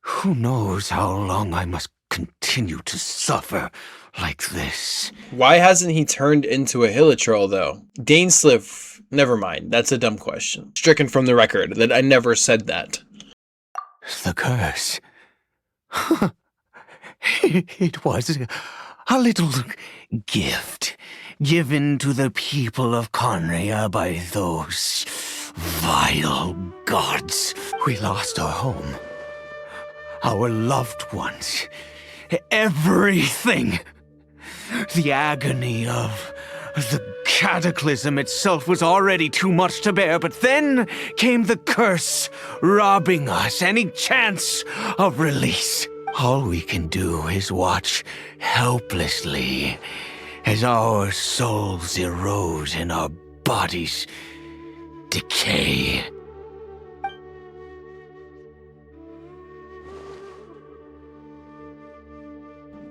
Who knows how long I must continue to suffer like this? Why hasn't he turned into a hilichurl, though? DAINSLEIF, never mind. That's a dumb question. Stricken from the record that I never said that. The curse. It was a little gift given to the people of KHAENRI'AH by those vile gods. We lost our home, our loved ones, everything. The agony of the cataclysm itself was already too much to bear, but then came the curse, robbing us any chance of release. All we can do is watch helplessly as our souls erode and our bodies decay.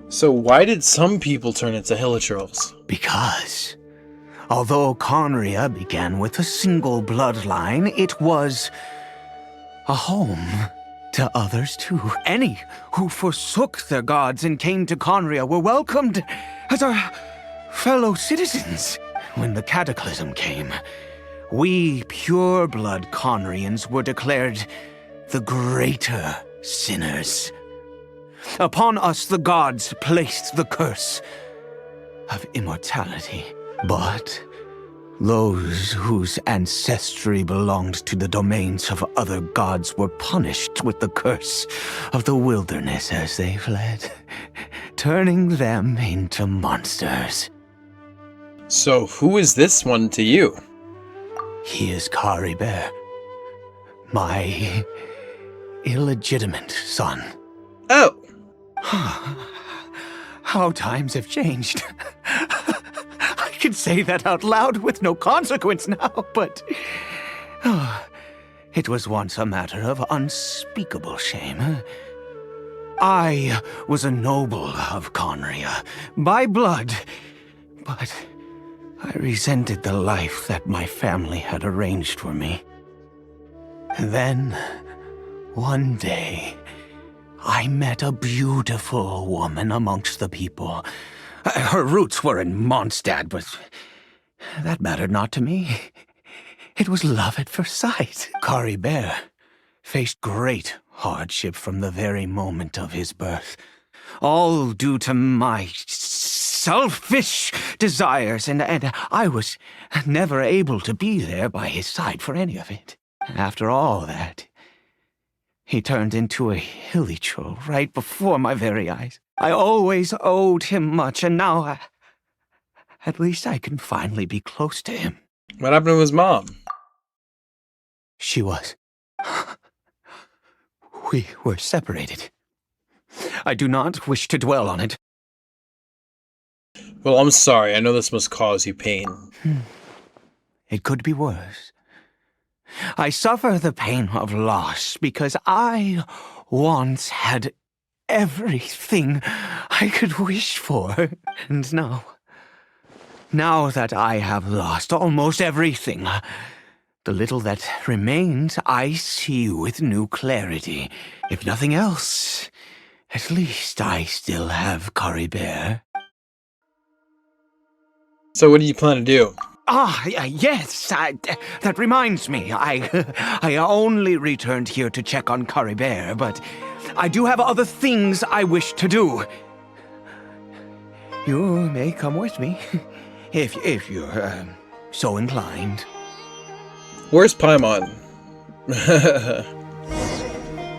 So why did some people turn into hilichurls? Because, although KHAENRI'AH began with a single bloodline, it was a home to others too. Any who forsook their gods and came to KHAENRI'AH were welcomed as our fellow citizens. When the cataclysm came, we pure-blood KHAENRI'ANs were declared the greater sinners. Upon us the gods placed the curse of immortality. But those whose ancestry belonged to the domains of other gods were punished with the curse of the wilderness as they fled, turning them into monsters. So who is this one to you? He is KHAERI'AH, my illegitimate son. Oh! How times have changed. I can say that out loud with no consequence now, but it was once a matter of unspeakable shame. I was a noble of KHAENRI'AH by blood, but I resented the life that my family had arranged for me. Then, one day, I met a beautiful woman amongst the people. Her roots were in Mondstadt, but that mattered not to me. It was love at first sight. KHAERI'AH faced great hardship from the very moment of his birth. All due to my selfish desires, and I was never able to be there by his side for any of it. After all that, he turned into a hilly troll right before my very eyes. I always owed him much, and now at least I can finally be close to him. What happened to his mom? She was. We were separated. I do not wish to dwell on it. Well, I'm sorry. I know this must cause you pain. It could be worse. I suffer the pain of loss because I once had everything I could wish for. And now that I have lost almost everything, the little that remains I see with new clarity. If nothing else, at least I still have KHAENRIAH. So what do you plan to do? Yes, that reminds me. I only returned here to check on KHAENRIAH, but I do have other things I wish to do. You may come with me, if you're so inclined. Where's Paimon?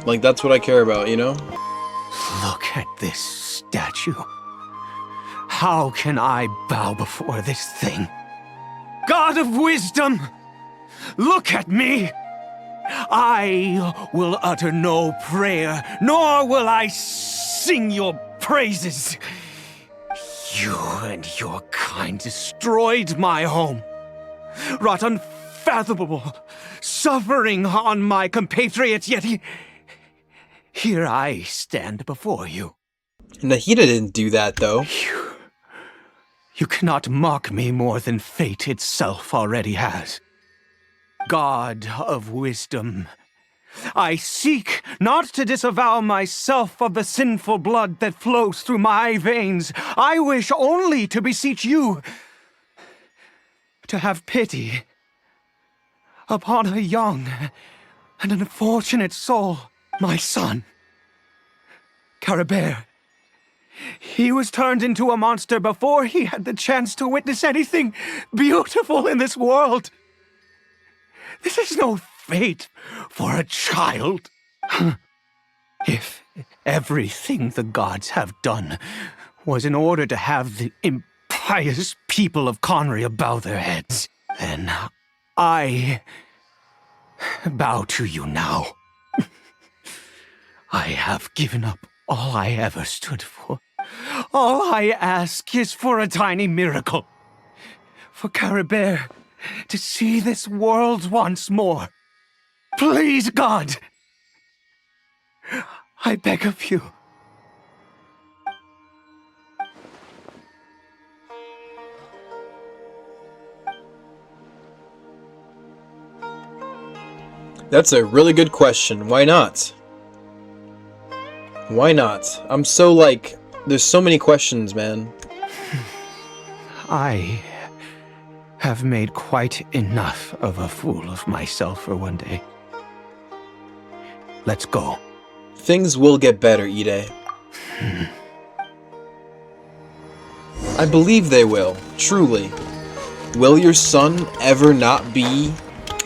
Like, that's what I care about, you know? Look at this statue. How can I bow before this thing? God of wisdom, look at me! I will utter no prayer, nor will I sing your praises. You and your kind destroyed my home, wrought unfathomable suffering on my compatriots, yet here I stand before you. Nahida didn't do that, though. You cannot mock me more than fate itself already has. God of wisdom, I seek not to disavow myself of the sinful blood that flows through my veins. I wish only to beseech you to have pity upon a young and unfortunate soul, my son, KHAENRIAH. He was turned into a monster before he had the chance to witness anything beautiful in this world. This is no fate for a child. If everything the gods have done was in order to have the impious people of KHAENRIAH bow their heads, then I bow to you now. I have given up all I ever stood for. All I ask is for a tiny miracle. For KHAENRIAH to see this world once more. Please, God! I beg of you. That's a really good question. Why not? Why not? I'm so, like, there's so many questions, man. I have made quite enough of a fool of myself for one day. Let's go. Things will get better, Ide. I believe they will, truly. Will your son ever not be?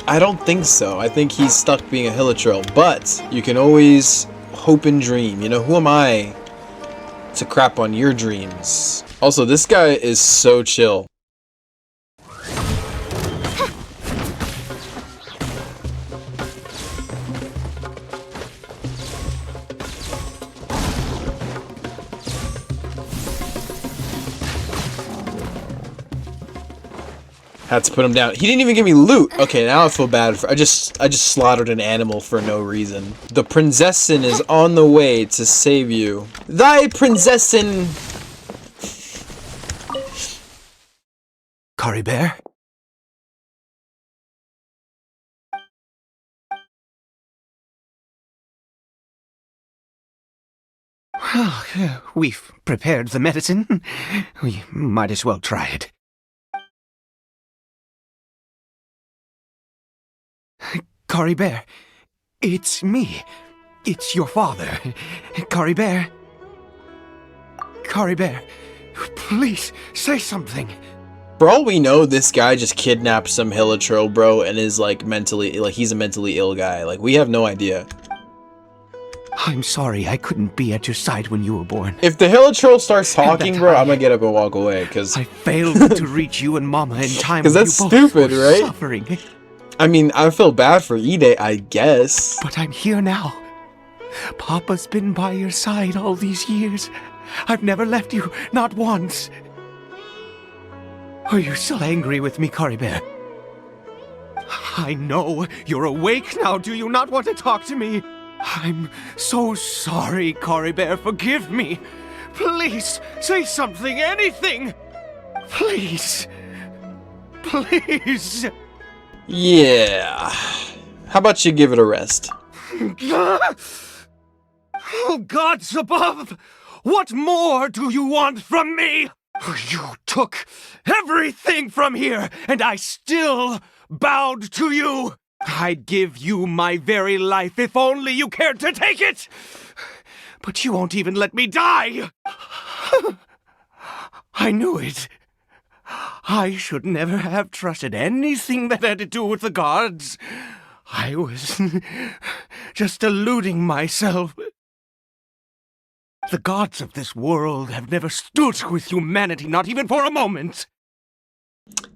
I don't think so. I think he's stuck being a hilichurl, but you can always hope and dream. You know, who am I to crap on your dreams? Also, this guy is so chill. Had to put him down. He didn't even give me loot. Okay, now I feel bad for I just slaughtered an animal for no reason. The Prinzessin is on the way to save you. Thy Prinzessin. KHAENRIAH? Well, we've prepared the medicine. We might as well try it. KHAENRIAH, it's me. It's your father, KHAENRIAH. KHAENRIAH, please say something. For all we know, this guy just kidnapped some Hilichurl, bro, and is like he's a mentally ill guy. Like, we have no idea. I'm sorry I couldn't be at your side when you were born. If the Hilichurl starts talking, bro, I'm gonna get up and walk away, because I failed to reach you and Mama in time. Because that's you both stupid, were right? Suffering. I mean, I feel bad for Ide, I guess. But I'm here now. Papa's been by your side all these years. I've never left you, not once. Are you still angry with me, KHAENRIAH? I know you're awake now. Do you not want to talk to me? I'm so sorry, KHAENRIAH. Forgive me. Please, say something, anything. Please. Please. Yeah. How about you give it a rest? Oh, gods above! What more do you want from me? You took everything from here, and I still bowed to you. I'd give you my very life if only you cared to take it. But you won't even let me die. I knew it. I should never have trusted anything that had to do with the gods. I was just deluding myself. The gods of this world have never stood with humanity, not even for a moment.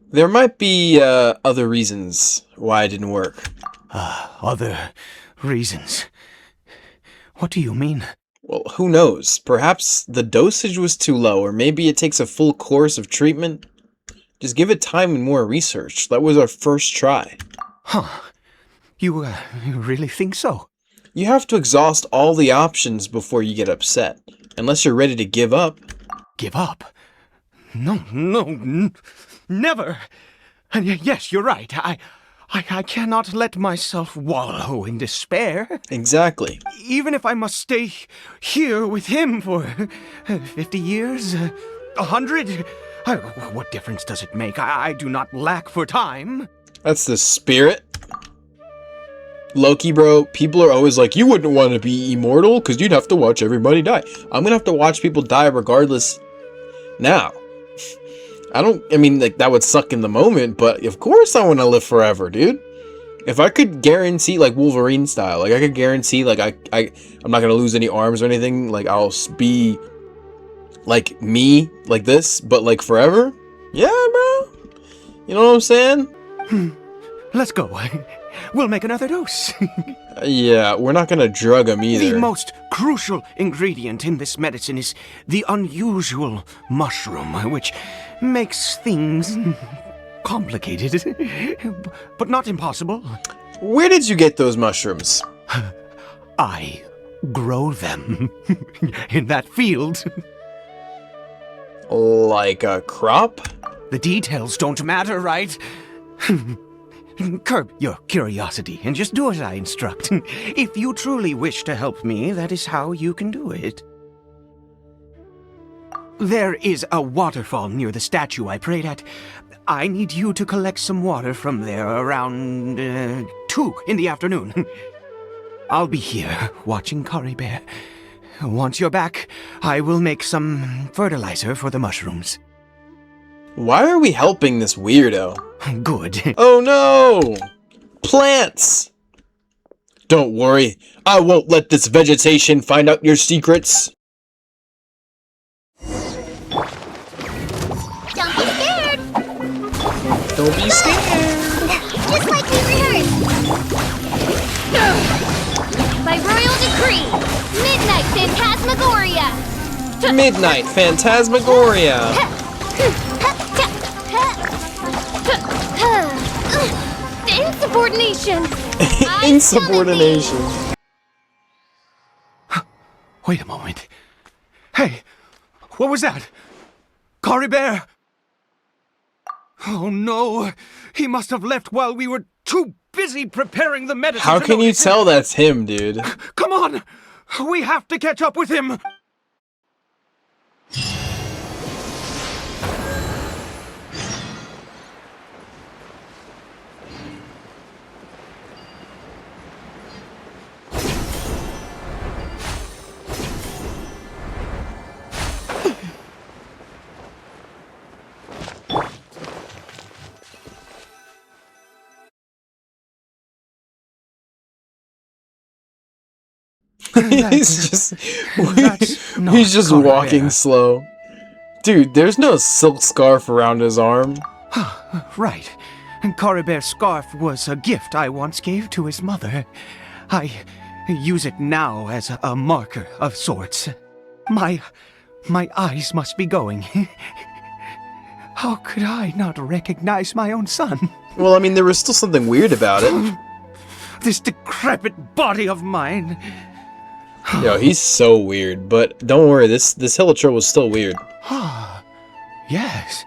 There might be other reasons why it didn't work. Other reasons? What do you mean? Well, who knows? Perhaps the dosage was too low, or maybe it takes a full course of treatment. Just give it time and more research. That was our first try. Huh. You really think so? You have to exhaust all the options before you get upset. Unless you're ready to give up. Give up? No, never. And yes, you're right. I cannot let myself wallow in despair. Exactly. Even if I must stay here with him for 50 years, 100, what difference does it make? I do not lack for time. That's the spirit. Loki, bro, people are always like, you wouldn't want to be immortal because you'd have to watch everybody die. I'm going to have to watch people die regardless now. I mean, like, that would suck in the moment, but of course I want to live forever, dude. If I could guarantee, like, Wolverine style, like, I could guarantee, like, I'm not going to lose any arms or anything, like, I'll be, like, me, like this, but, like, forever? Yeah, bro. You know what I'm saying? Let's go. We'll make another dose. Yeah, we're not gonna drug him either. The most crucial ingredient in this medicine is the unusual mushroom, which makes things complicated, but not impossible. Where did you get those mushrooms? I grow them in that field. Like a crop? The details don't matter, right? Curb your curiosity and just do as I instruct. If you truly wish to help me, that is how you can do it. There is a waterfall near the statue I prayed at. I need you to collect some water from there around 2 in the afternoon. I'll be here watching KHAENRIAH. Once you're back, I will make some fertilizer for the mushrooms. Why are we helping this weirdo? Good. Oh no! Plants! Don't worry, I won't let this vegetation find out your secrets. Don't be scared! Don't be scared! Just like we rehearsed! By royal decree, Midnight Phantasmagoria! Midnight Phantasmagoria! Insubordination! Insubordination. Wait a moment. Hey, what was that? KHAENRIAH! Oh no, he must have left while we were too busy preparing the medicine. How can you tell that's him, dude? Come on! We have to catch up with him! he's just walking slow. Dude, there's no silk scarf around his arm. Right. KHAENRIAH's scarf was a gift I once gave to his mother. I use it now as a marker of sorts. My eyes must be going. How could I not recognize my own son? Well, I mean, there was still something weird about it. This decrepit body of mine. Yo, he's so weird, but don't worry, this Hilichurl was still weird. Yes.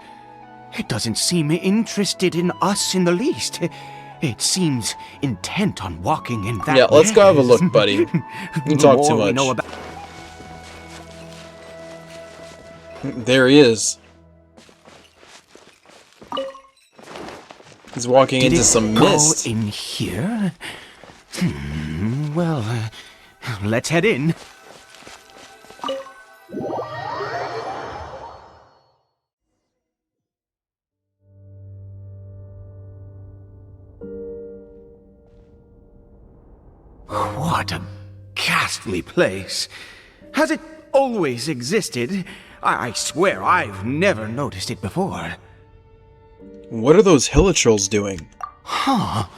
It doesn't seem interested in us in the least. It seems intent on walking in that. Yeah, let's go have a look, buddy. You talk too much. There he is. He's walking into some mist. In here? Well, let's head in. What a ghastly place. Has it always existed? I swear I've never noticed it before. What are those Hilichurls doing? Huh.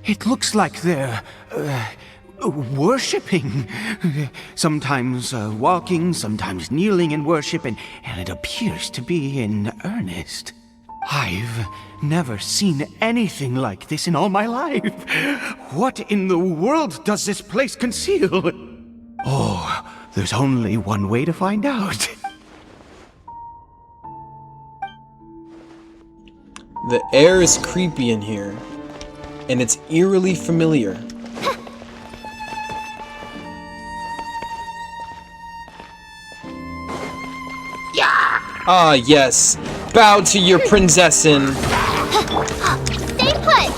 It looks like they're, worshipping. Sometimes walking, sometimes kneeling in worship, and it appears to be in earnest. I've never seen anything like this in all my life. What in the world does this place conceal? Oh, there's only one way to find out. The air is creepy in here, and it's eerily familiar. Ah, yes. Bow to your princessin. Stay put.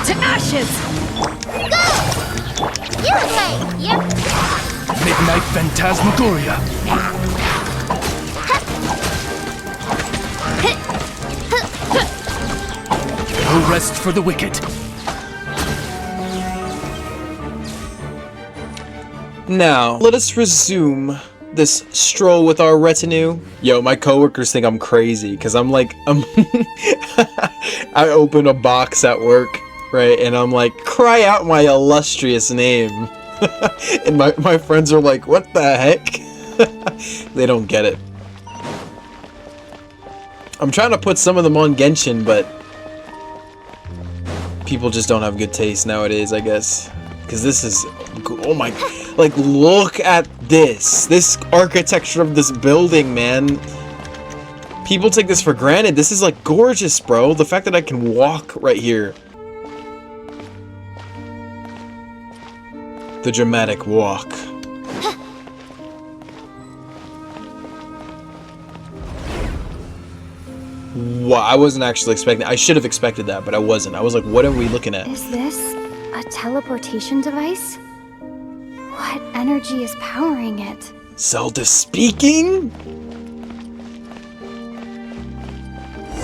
To ashes! Go! You okay? Yep. Midnight Phantasmagoria. No rest for the wicked. Now, let us resume this stroll with our retinue. Yo, my coworkers think I'm crazy because I'm I open a box at work, right? And I'm like, cry out my illustrious name. And my friends are like, what the heck? They don't get it. I'm trying to put some of them on Genshin, but people just don't have good taste nowadays, I guess. Because this is, oh my, like, look at this architecture of this building, man. People take this for granted. This is like gorgeous, bro. The fact that I can walk right here. The dramatic walk. Wow, I wasn't actually expecting. I should have expected that, but I wasn't. I was like, what are we looking at? Is this a teleportation device? What energy is powering it? Zelda speaking?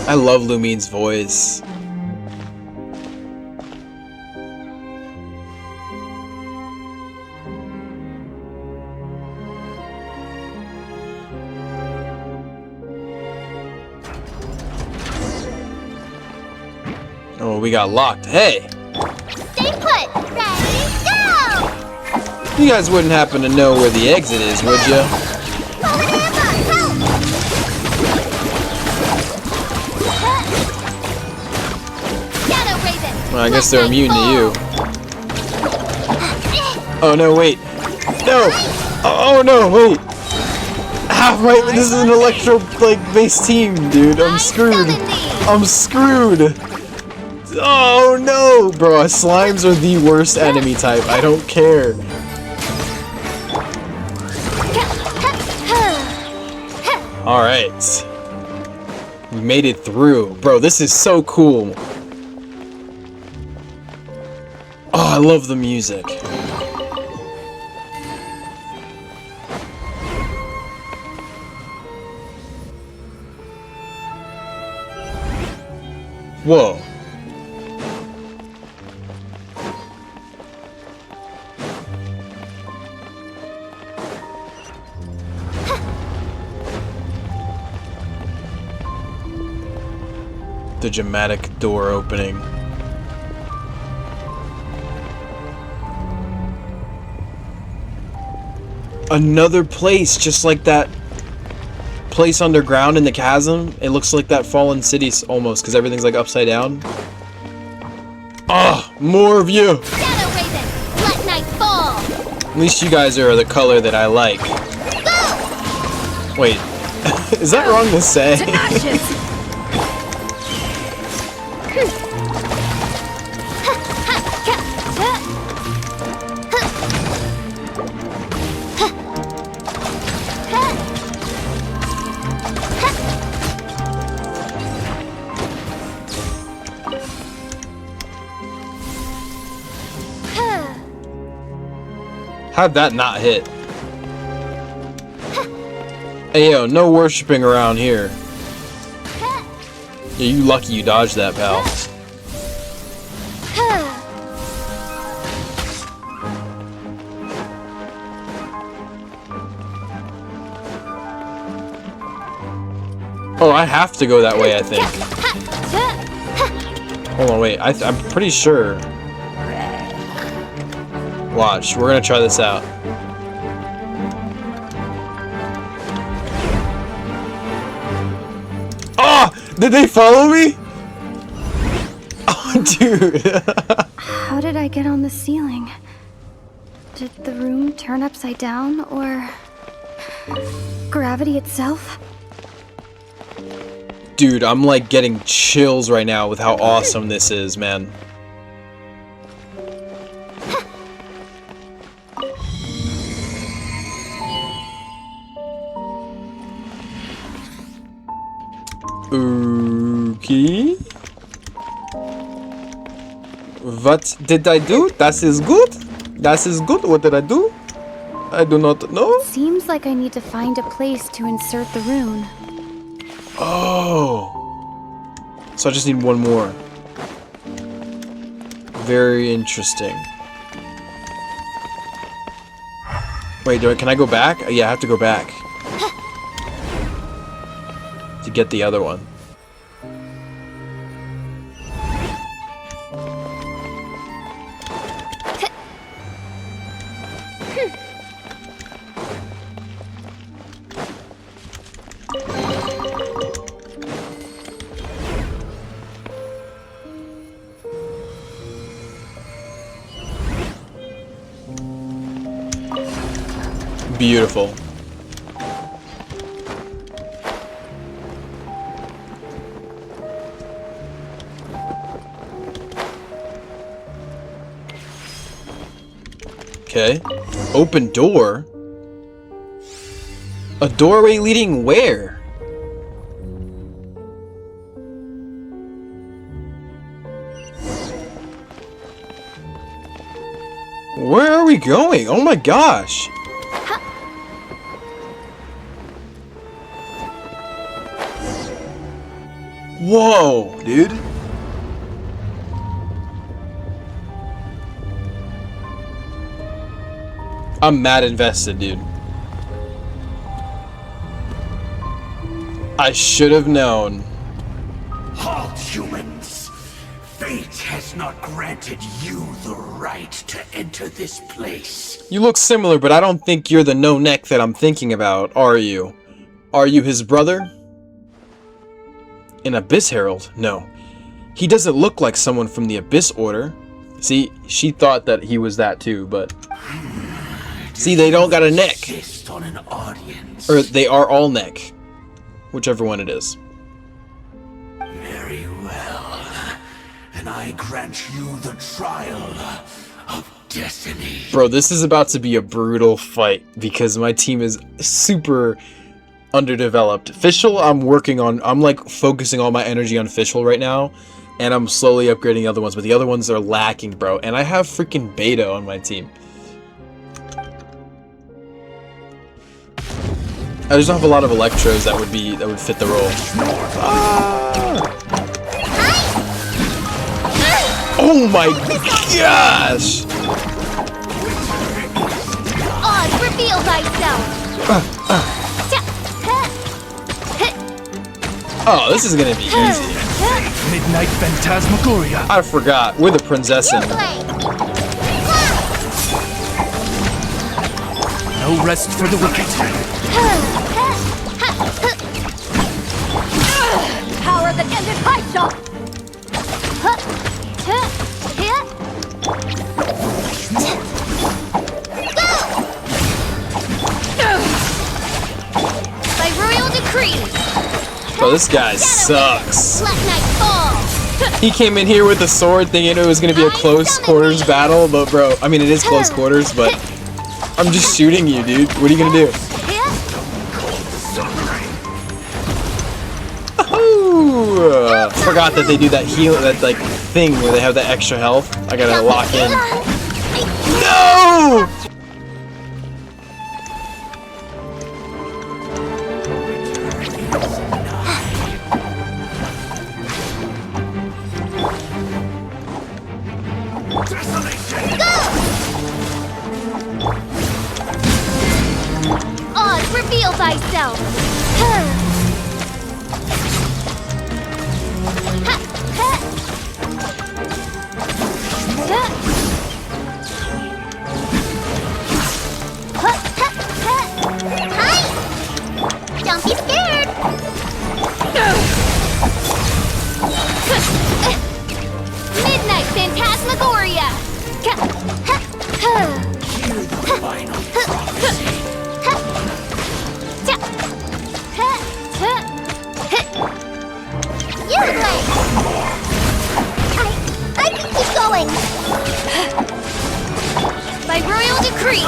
I love Lumine's voice. Oh, we got locked. Hey! Stay put. Ready, go! You guys wouldn't happen to know where the exit is, would ya? Well, I guess they're immune to you. Oh no, wait. No! Oh no, wait! Ah, right, this is an electro-based team, dude. I'm screwed. I'm screwed! Oh no! Bro, slimes are the worst enemy type. I don't care. Alright. We made it through. Bro, this is so cool. Oh, I love the music. Whoa. The dramatic door opening. Another place just like that place underground in the chasm. It looks like that fallen city almost, because everything's like upside down. Ah, more of you. Shadow Raven, let night fall. At least you guys are the color that I like. Wait, is that wrong to say? To ashes. How'd that not hit? Hey yo, no worshipping around here. Yeah, you lucky you dodged that, pal. Oh, I have to go that way, I think. Hold on, wait. I'm pretty sure. Watch, we're gonna try this out. Oh! Did they follow me? Oh, dude. How did I get on the ceiling? Did the room turn upside down, or gravity itself? Dude, I'm like getting chills right now with how awesome this is, man. Okay. What did I do? That is good. That is good. What did I do? I do not know. Seems like I need to find a place to insert the rune. Oh. So I just need one more. Very interesting. Wait, can I go back? Yeah, I have to go back. To get the other one. Beautiful. Okay. Open door? A doorway leading where? Where are we going? Oh my gosh. Whoa, dude. I'm mad invested, dude. I should have known. Halt, humans! Fate has not granted you the right to enter this place. You look similar, but I don't think you're the no-neck that I'm thinking about, are you? Are you his brother? An Abyss Herald? No. He doesn't look like someone from the Abyss Order. See, she thought that he was that too, but... See, they don't got a neck. On an audience. Or they are all neck. Whichever one it is. Very well. And I grant you the trial of destiny. Bro, this is about to be a brutal fight because my team is super underdeveloped. Fischl, I'm like focusing all my energy on Fischl right now. And I'm slowly upgrading the other ones, but the other ones are lacking, bro. And I have freaking Beto on my team. I just don't have a lot of Electros that would fit the role. Oh my gosh! Oz, reveal thyself! Oh, this is gonna be easy. Midnight Phantasmagoria. I forgot. We're the princessin. No rest for the wicked. Power that ended high shot! By royal decree! Bro, this guy sucks. Black Knight fall! He came in here with a sword thinking it was gonna be a close quarters battle, but bro, I mean it is close quarters, but I'm just shooting you, dude. What are you gonna do? Ooh, forgot that they do that heal, that like thing where they have that extra health. I gotta lock in. No! Oz, reveal thyself! Don't be scared! Midnight Phantasmagoria! Hear the final prophecy. You wait! I can keep going! By royal decree!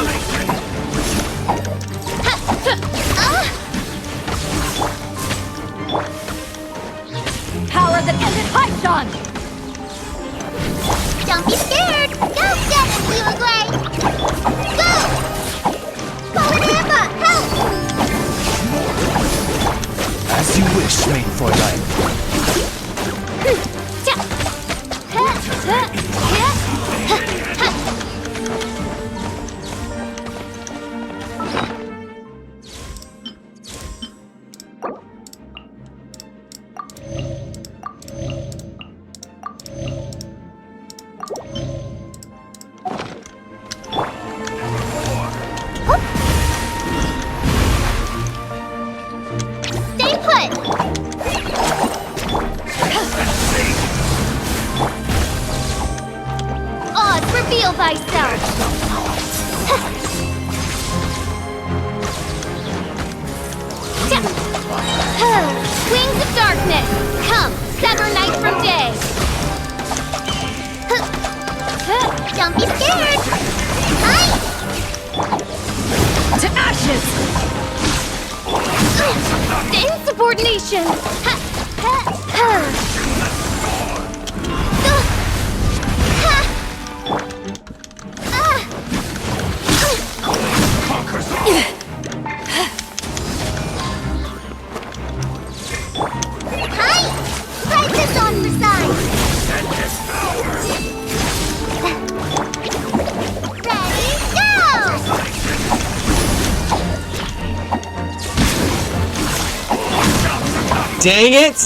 Power that ended Python! Don't be scared! Go, Devin, you agree! Go! Power help! As you wish, main for life. Stay put! Oz, reveal thyself! Wings of darkness, come, sever night from day! Don't be scared! To ashes! Insubordination! Practice on for size! Ready, go! Dang it!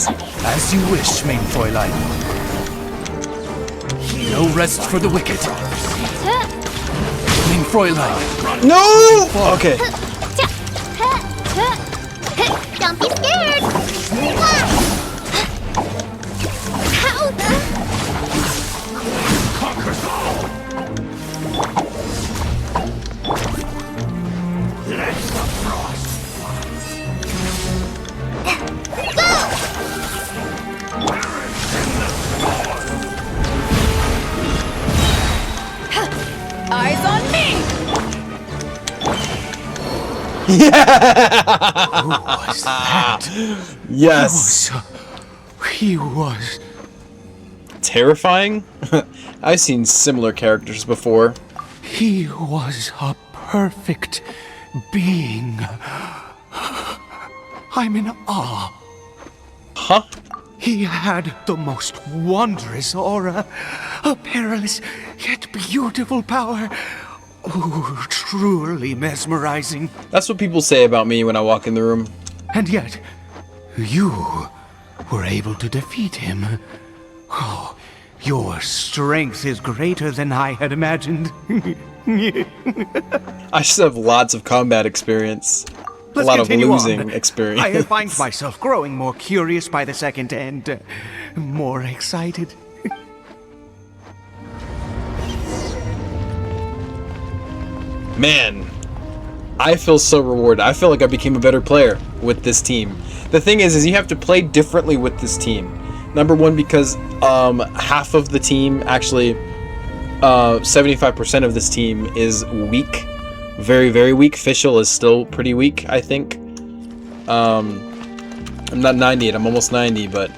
As you wish, main Fräulein. No rest for the wicked. Main Fräulein. No! Okay. Don't be scared! Conquers all. Let the frost. Eyes on me! Yeah! Who was that? Yes. He was. Terrifying? I've seen similar characters before. He was a perfect being. I'm in awe. Huh? He had the most wondrous aura, a perilous yet beautiful power. Oh, truly mesmerizing. That's what people say about me when I walk in the room. And yet, you were able to defeat him. Oh, your strength is greater than I had imagined. I just have lots of combat experience. Let's a lot of continue losing on. experience. I find myself growing more curious by the second and more excited. Man, I feel so rewarded. I feel like I became a better player with this team. The thing is you have to play differently with this team. Number one, because half of the team, actually 75% of this team is weak. Very, very weak. Fischl is still pretty weak, I think. I'm not 90 yet, I'm almost 90, but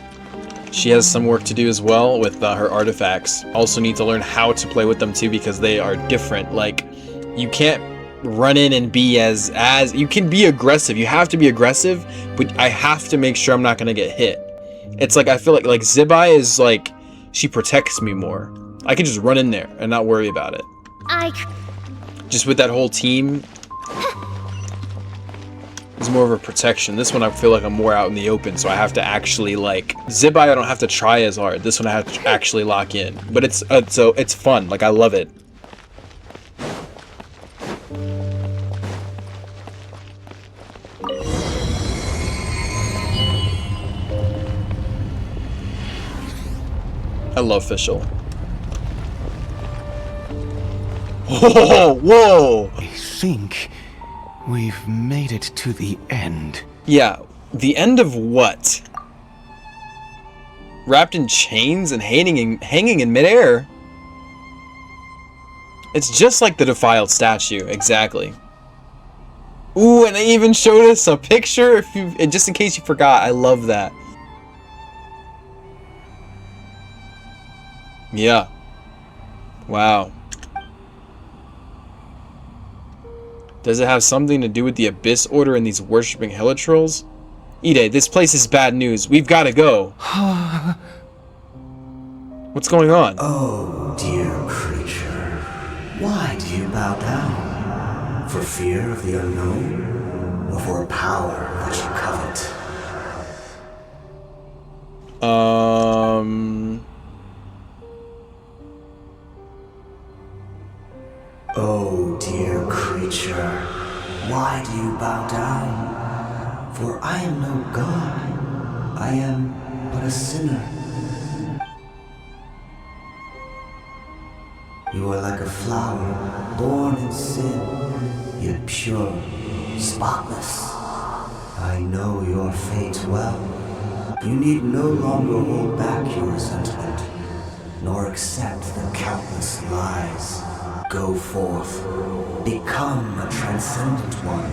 she has some work to do as well with her artifacts. Also need to learn how to play with them too, because they are different. Like, you can't run in and be as you can be aggressive. You have to be aggressive, but I have to make sure I'm not gonna get hit. It's like, I feel like Zibai is like, she protects me more. I can just run in there and not worry about it. Just with that whole team, it's more of a protection. This one I feel like I'm more out in the open, so I have to actually, like, Zibai I don't have to try as hard. This one I have to actually lock in. But it's so it's fun. Like, I love it. I love Fischl. Whoa! Whoa! I think we've made it to the end. Yeah, the end of what? Wrapped in chains and hanging in midair? It's just like the defiled statue, exactly. Ooh, and they even showed us a picture, just in case you forgot. I love that. Yeah. Wow. Does it have something to do with the Abyss Order and these worshipping helitrolls? Ide, this place is bad news. We've got to go. What's going on? Oh, dear creature. Why do you bow down? For fear of the unknown? Or for a power that you covet? Oh, dear creature, why do you bow down? For I am no god, I am but a sinner. You are like a flower, born in sin, yet pure, spotless. I know your fate well. You need no longer hold back your resentment, nor accept the countless lies. Go forth, become a transcendent one.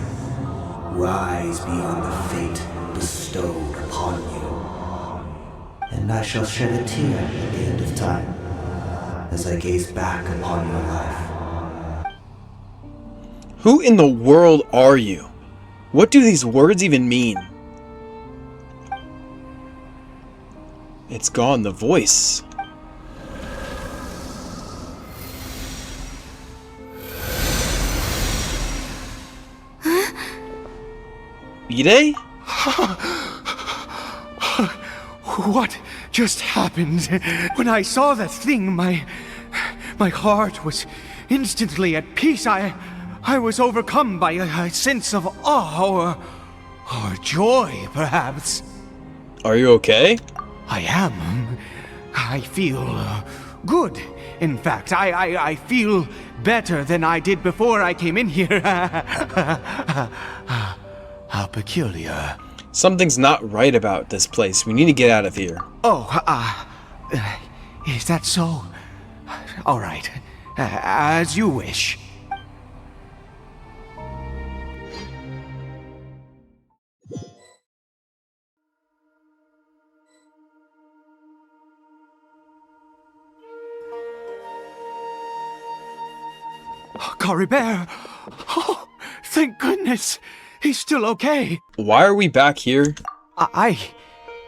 Rise beyond the fate bestowed upon you. And I shall shed a tear at the end of time, as I gaze back upon your life. Who in the world are you? What do these words even mean? It's gone, the voice. Ide? What just happened? When I saw that thing, my heart was instantly at peace. I was overcome by a sense of awe or joy, perhaps. Are you okay? I am. I feel good. In fact, I feel better than I did before I came in here. How peculiar. Something's not right about this place. We need to get out of here. Oh, is that so? All right. As you wish. Caribert! Oh, thank goodness! He's still okay. Why are we back here? I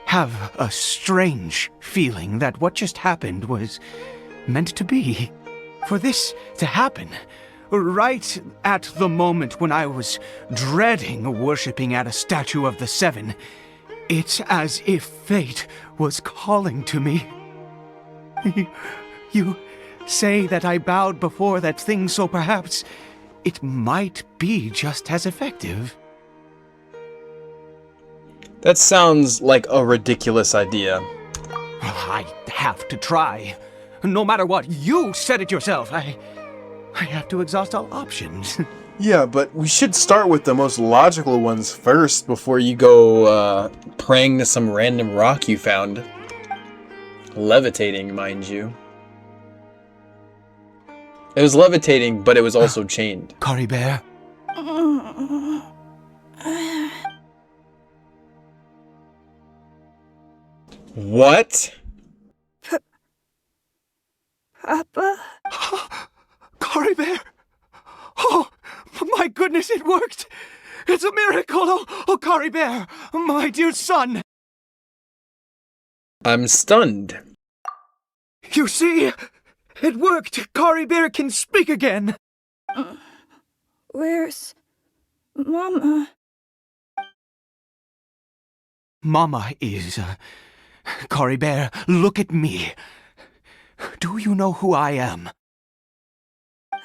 have a strange feeling that what just happened was meant to be. For this to happen, right at the moment when I was dreading worshipping at a statue of the Seven, it's as if fate was calling to me. You say that I bowed before that thing, so perhaps it might be just as effective. That sounds like a ridiculous idea. I have to try. No matter what, you said it yourself. I have to exhaust all options. Yeah, but we should start with the most logical ones first before you go praying to some random rock you found. Levitating, mind you. It was levitating, but it was also chained. KHAENRIAH. What? Papa? KHAENRIAH! Oh, my goodness, it worked! It's a miracle! Oh, KHAENRIAH, my dear son! I'm stunned. You see? It worked! KHAENRIAH can speak again! Where's Mama? Mama is... KHAENRIAH, look at me. Do you know who I am?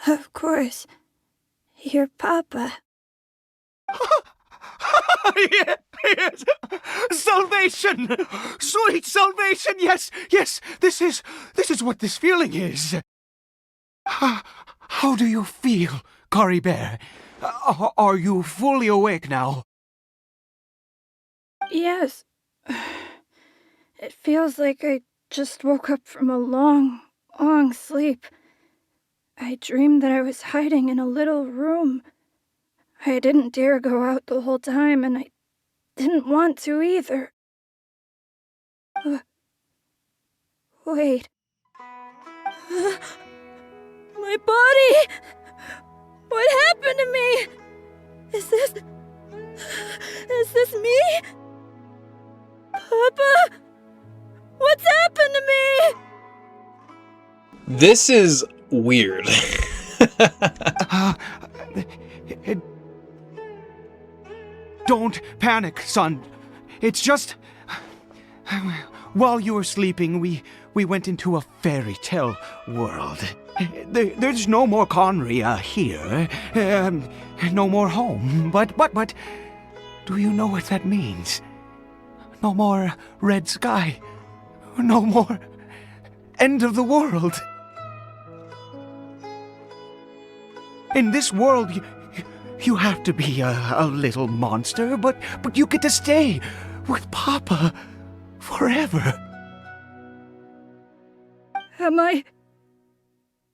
Of course. Your Papa. Yes! Salvation! Sweet salvation! Yes! This is what this feeling is. How do you feel, KHAENRIAH? Are you fully awake now? Yes. It feels like I just woke up from a long, long sleep. I dreamed that I was hiding in a little room. I didn't dare go out the whole time, and I didn't want to either. Wait. My body! What happened to me? Is this me? Papa? What's happened to me? This is weird. Don't panic, son. It's just... While you were sleeping, we went into a fairy tale world. There's no more KHAENRIAH here. No more home. But... Do you know what that means? No more red sky. No more... end of the world. In this world, you have to be a little monster, but you get to stay with Papa forever. Am I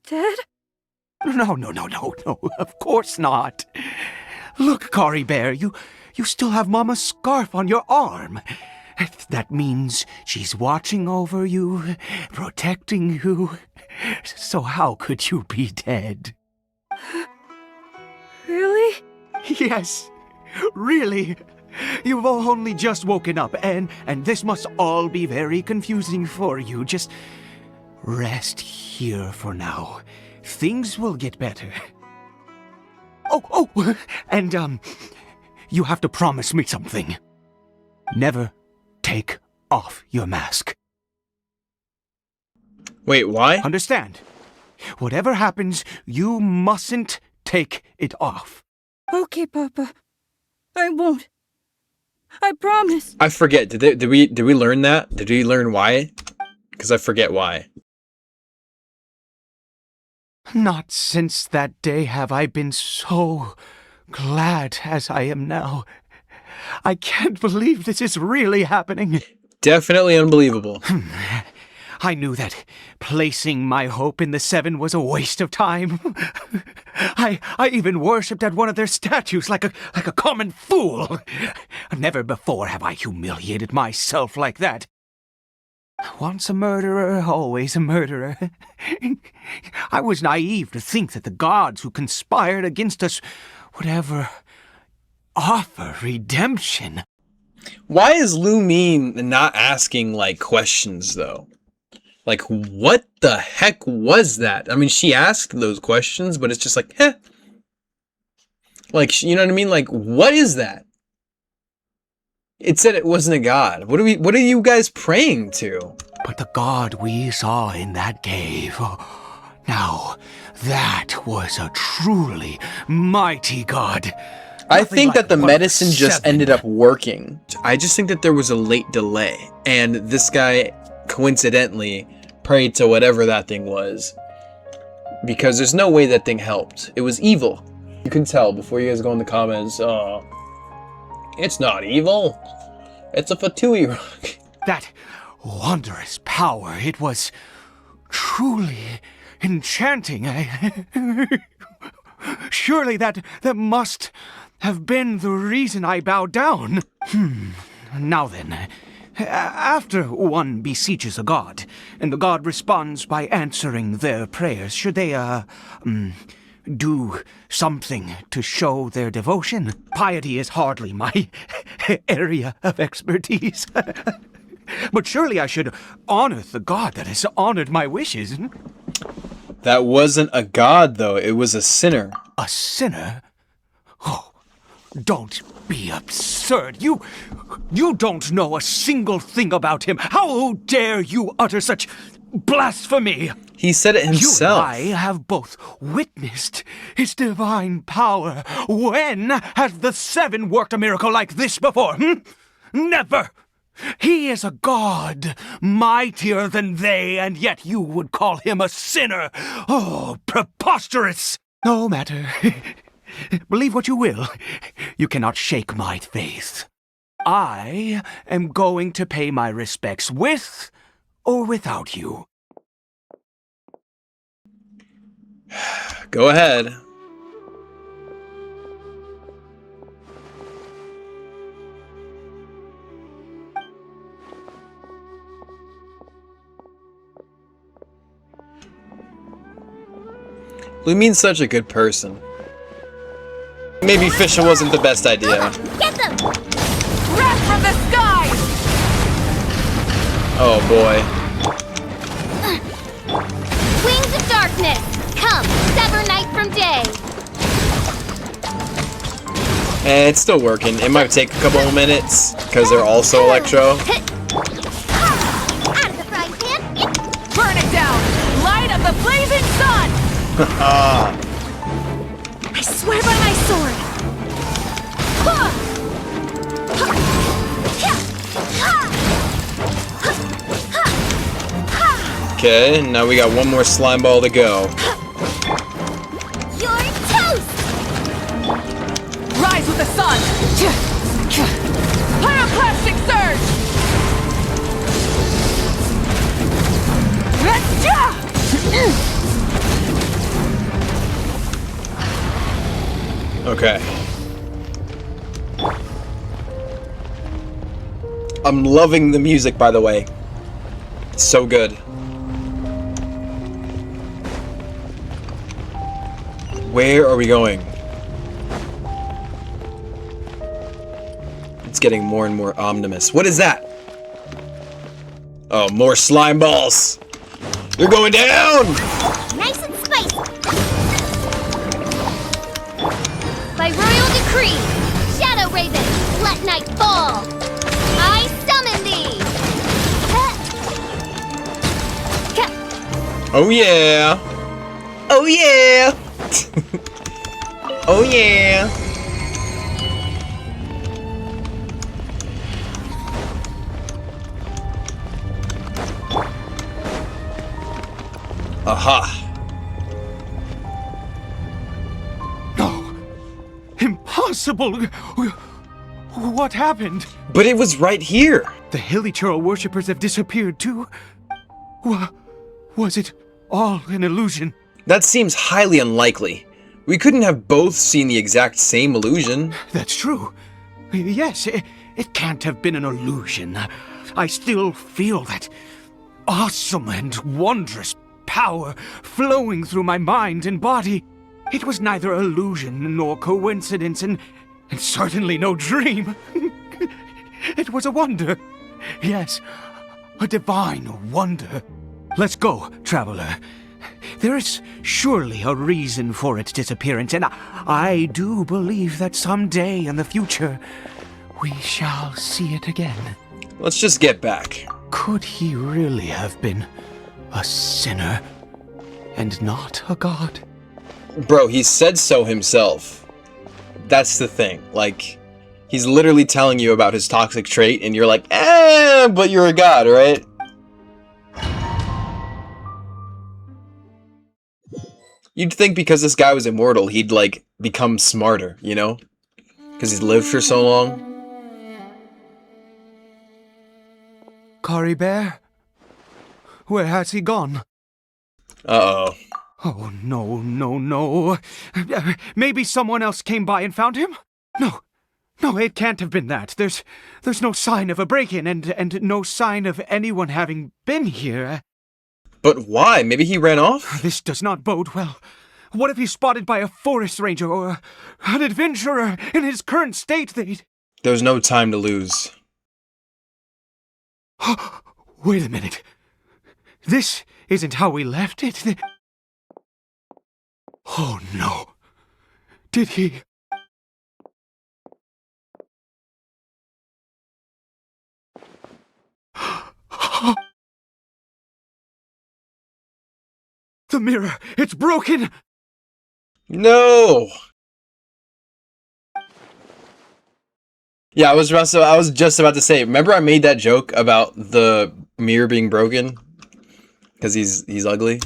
dead? No, of course not. Look, KHAENRIAH, you still have Mama's scarf on your arm. That means she's watching over you, protecting you. So how could you be dead? Really? Yes, really. You've only just woken up, and this must all be very confusing for you. Just rest here for now. Things will get better. Oh, and you have to promise me something. Never take off your mask. Wait, why? Understand? Whatever happens, you mustn't take it off. Okay, Papa. I won't. I promise. I forget. Did we learn that? Did we learn why? Because I forget why. Not since that day have I been so glad as I am now. I can't believe this is really happening. Definitely unbelievable. I knew that placing my hope in the Seven was a waste of time. I even worshipped at one of their statues like a common fool. Never before have I humiliated myself like that. Once a murderer, always a murderer. I was naive to think that the gods who conspired against us would ever offer redemption. Why is Lu Min not asking, like, questions, though? Like, what the heck was that? I mean, she asked those questions, but it's just like, eh. Like, you know what I mean? Like, what is that? It said it wasn't a god. What are you guys praying to? But the god we saw in that cave, now, that was a truly mighty god. I think that the medicine just ended up working. I just think that there was a late delay, and this guy coincidentally prayed to whatever that thing was, because there's no way that thing helped. It was evil. You can tell before you guys go in the comments, it's not evil. It's a Fatui rock. That wondrous power, it was truly enchanting. Surely that must have been the reason I bowed down. Now then, after one beseeches a god, and the god responds by answering their prayers, should they, do something to show their devotion? Piety is hardly my area of expertise. But surely I should honor the god that has honored my wishes. That wasn't a god, though. It was a sinner. A sinner? Oh, don't be absurd. You don't know a single thing about him. How dare you utter such blasphemy? He said it himself. You and I have both witnessed his divine power. When has the Seven worked a miracle like this before? Never! He is a god, mightier than they, and yet you would call him a sinner. Oh, preposterous! No matter. Believe what you will. You cannot shake my faith. I am going to pay my respects with or without you. Go ahead. Lu Min's such a good person. Maybe fishing wasn't the best idea. Get them! Wrath from the skies! Oh boy. Wings of darkness! Come, sever night from day! And it's still working. It might take a couple of minutes, because they're also electro. Out of the frying pan! Burn it down! Light of the blazing sun! I swear by my sword! Okay, now we got one more slime ball to go. You're toast! Rise with the sun! Pyroclastic surge! Okay. I'm loving the music, by the way. It's so good. Where are we going? It's getting more and more ominous. What is that? Oh, more slime balls! They're going down! Nice and spicy! By royal decree, Shadow Raven, let night fall! I summon thee! Oh yeah! Oh yeah! Oh yeah! Aha! No! Impossible! What happened? But it was right here! The Hilichurl worshippers have disappeared too? Was it all an illusion? That seems highly unlikely. We couldn't have both seen the exact same illusion. That's true. Yes, it can't have been an illusion. I still feel that awesome and wondrous power flowing through my mind and body. It was neither illusion nor coincidence, and certainly no dream. It was a wonder. Yes, a divine wonder. Let's go, traveler. There is surely a reason for its disappearance, and I do believe that someday in the future, we shall see it again. Let's just get back. Could he really have been a sinner and not a god? Bro, he said so himself. That's the thing. Like, he's literally telling you about his toxic trait, and you're like, but you're a god, right? You'd think because this guy was immortal, he'd, like, become smarter, you know? Because he's lived for so long. Kari Bear? Where has he gone? Uh-oh. Oh, no, no, no. Maybe someone else came by and found him? No, it can't have been that. There's no sign of a break-in and no sign of anyone having been here. But why? Maybe he ran off? This does not bode well. What if he's spotted by a forest ranger or an adventurer in his current state? There's no time to lose. Wait a minute. This isn't how we left it. Oh no. Did he... The mirror! It's broken! No! Yeah, I was just about to say, remember I made that joke about the mirror being broken? Because he's ugly?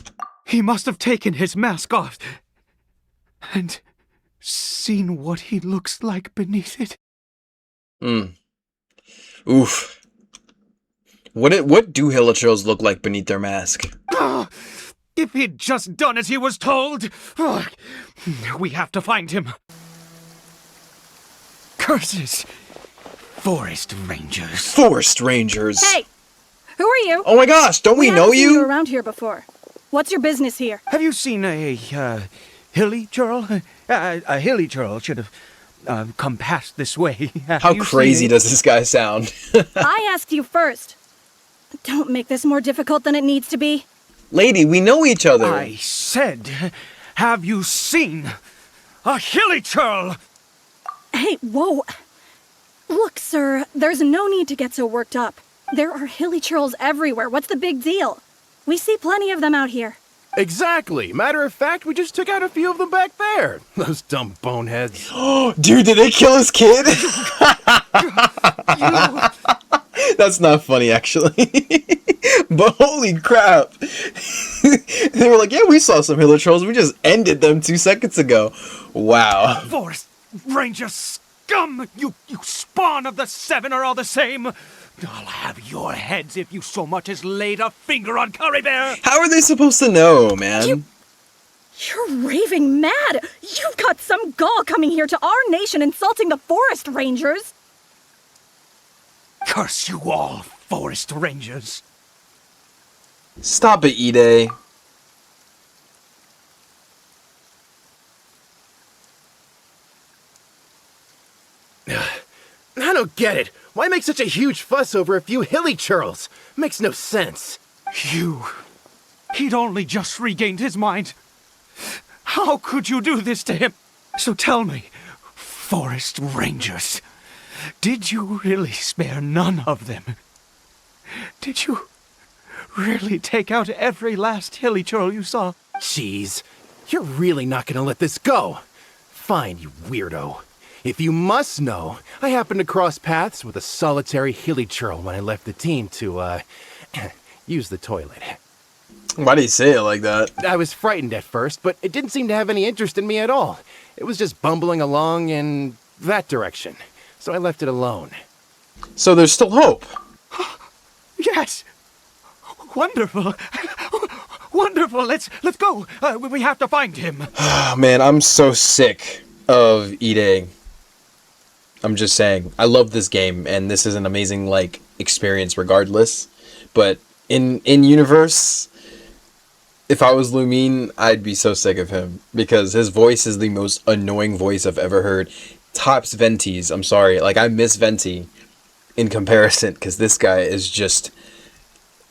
He must have taken his mask off and seen what he looks like beneath it. Oof. What do hilichurls look like beneath their mask? If he'd just done as he was told! We have to find him. Curses! Forest rangers. Forest rangers! Hey! Who are you? Oh my gosh, don't we know haven't seen you? around here before. What's your business here? Have you seen a hilichurl? A hilichurl should have come past this way. How crazy does this guy sound? I asked you first. Don't make this more difficult than it needs to be. Lady, we know each other. I said, have you seen a hilichurl? Hey, whoa. Look, sir, there's no need to get so worked up. There are hilichurls everywhere. What's the big deal? We see plenty of them out here. Exactly. Matter of fact, we just took out a few of them back there. Those dumb boneheads. Dude, did they kill his kid? That's not funny, actually. But holy crap. They were like, yeah, we saw some hilichurls. We just ended them 2 seconds ago. Wow. Forest Ranger scum! You spawn of the Seven are all the same. I'll have your heads if you so much as laid a finger on Kari Bear. How are they supposed to know, man? You're raving mad! You've got some gall coming here to our nation insulting the forest rangers! Curse you all, forest rangers. Stop it, Ide. I don't get it. Why make such a huge fuss over a few hilichurls? Makes no sense. He'd only just regained his mind. How could you do this to him? So tell me, forest rangers, did you really spare none of them? Did you really take out every last hilichurl you saw? Jeez, you're really not gonna let this go. Fine, you weirdo. If you must know, I happened to cross paths with a solitary hilichurl when I left the team to, use the toilet. Why do you say it like that? I was frightened at first, but it didn't seem to have any interest in me at all. It was just bumbling along in that direction, so I left it alone. So there's still hope. Yes! Wonderful! Wonderful! Let's go! We have to find him! Man, I'm so sick of Ide. I'm just saying, I love this game, and this is an amazing, like, experience regardless. But in universe, if I was Lumine, I'd be so sick of him. Because his voice is the most annoying voice I've ever heard. Tops Venti's, I'm sorry. Like, I miss Venti. in comparison, because this guy is just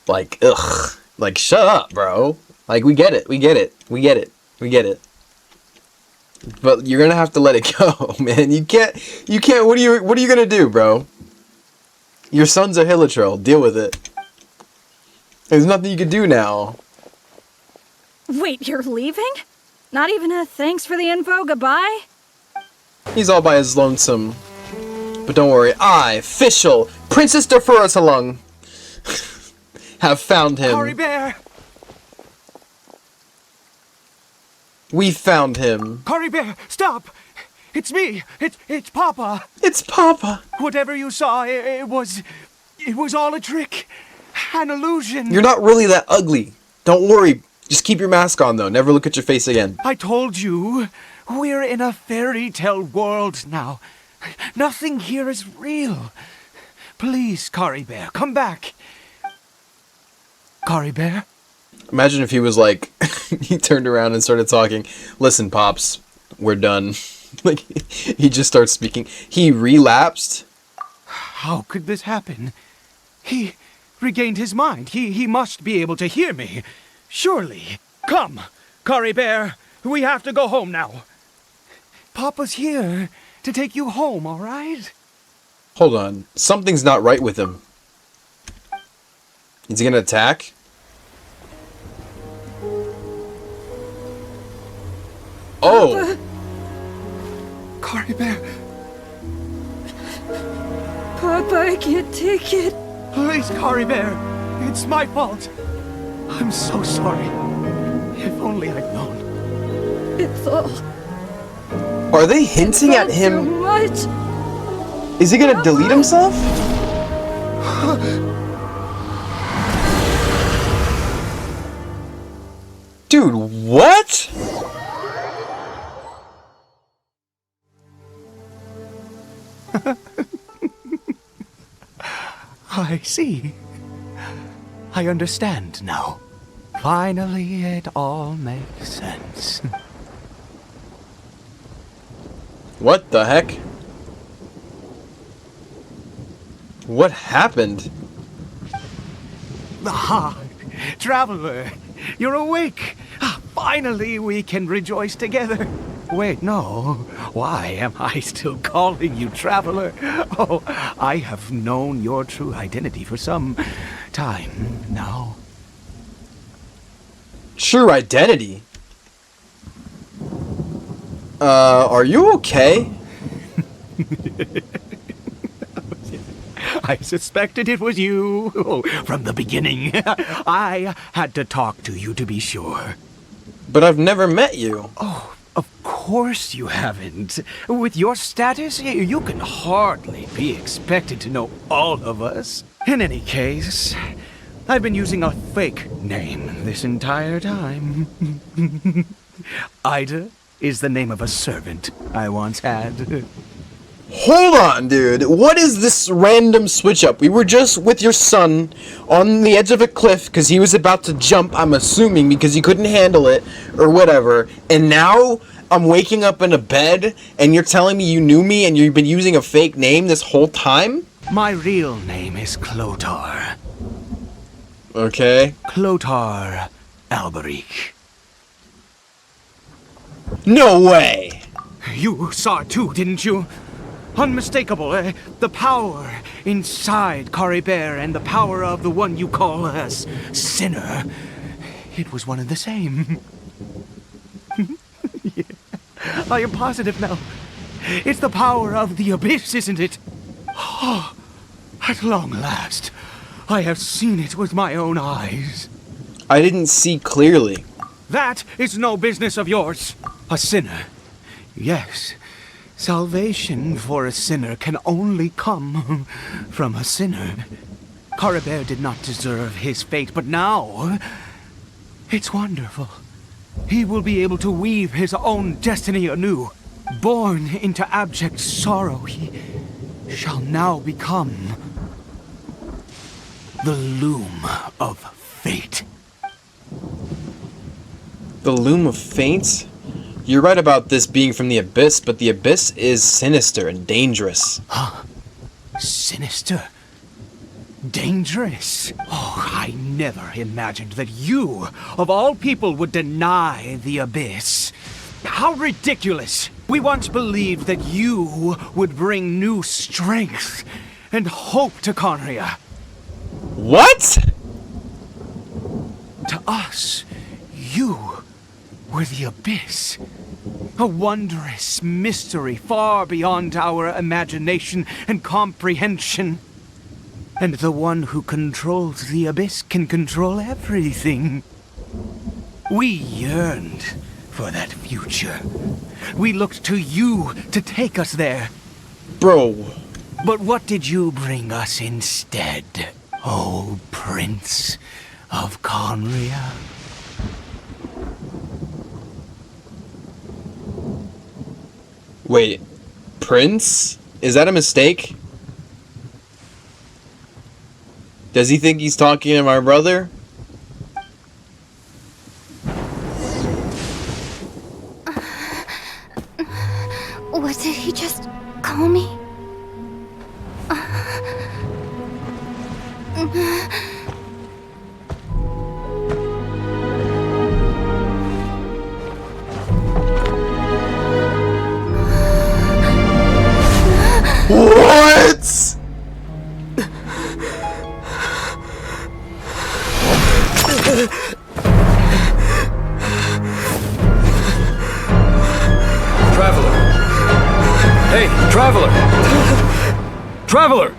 like, ugh, like, shut up, bro. Like, we get it, we get it, we get it, we get it. But you're gonna have to let it go, man. You can't, what are you gonna do, bro? Your son's a hilichurl, deal with it. There's nothing you can do now. Wait, you're leaving? Not even a thanks for the info, goodbye? He's all by his lonesome. But don't worry, I, official Princess Deferratalung, have found him. Cory Bear! We found him. Cory Bear, stop! It's me! It's Papa! It's Papa! Whatever you saw, it was all a trick. An illusion. You're not really that ugly. Don't worry. Just keep your mask on, though. Never look at your face again. I told you, we're in a fairy tale world now. Nothing here is real. Please, Cory Bear, come back. Cory Bear? Imagine if he was like, he turned around and started talking. Listen, Pops, we're done. Like, he just starts speaking. He relapsed. How could this happen? He regained his mind. He must be able to hear me. Surely. Come, Cory Bear. We have to go home now. Papa's here to take you home, all right? Hold on. Something's not right with him. Is he gonna attack? Oh! Cory Bear. Papa, I can't take it. Please, Cory Bear. It's my fault. I'm so sorry. If only I'd known. It's all Are they hinting at him? so much. Is he gonna delete himself? Dude, what? I see. I understand now. Finally, it all makes sense. What the heck? What happened? Ah, Traveler, you're awake. Finally, we can rejoice together. Wait, no. Why am I still calling you Traveler? Oh, I have known your true identity for some time now. True identity? Are you okay? I suspected it was you. Oh, from the beginning. I had to talk to you to be sure. But I've never met you. Oh, of course you haven't. With your status, you can hardly be expected to know all of us. In any case, I've been using a fake name this entire time. Ida is the name of a servant I once had. Hold on, dude. What is this random switch up? We were just with your son on the edge of a cliff because he was about to jump, I'm assuming, because he couldn't handle it or whatever. And now I'm waking up in a bed and you're telling me you knew me and you've been using a fake name this whole time? My real name is Clotar. Okay. Clotar Alberic. No way! You saw it too, didn't you? Unmistakable, the power inside Cory Bear and the power of the one you call a sinner. It was one and the same. Yeah. I am positive now. It's the power of the abyss, isn't it? Oh, at long last, I have seen it with my own eyes. I didn't see clearly. That is no business of yours. A sinner. Yes. Salvation for a sinner can only come from a sinner. Cory Bear did not deserve his fate, but now it's wonderful. He will be able to weave his own destiny anew. Born into abject sorrow, he shall now become the loom of fate. The Loom of Fate? You're right about this being from the Abyss, but the Abyss is sinister and dangerous. Sinister. Dangerous. Oh, I never imagined that you, of all people, would deny the Abyss. How ridiculous! We once believed that you would bring new strength and hope to KHAENRIAH. What? To us, you were the Abyss. A wondrous mystery far beyond our imagination and comprehension. And the one who controls the Abyss can control everything. We yearned for that future. We looked to you to take us there. Bro. But what did you bring us instead, oh Prince of KHAENRI'AH? Wait, Prince? Is that a mistake? Does he think he's talking to my brother? What did he just call me? What? Traveler! Hey, Traveler! Traveler!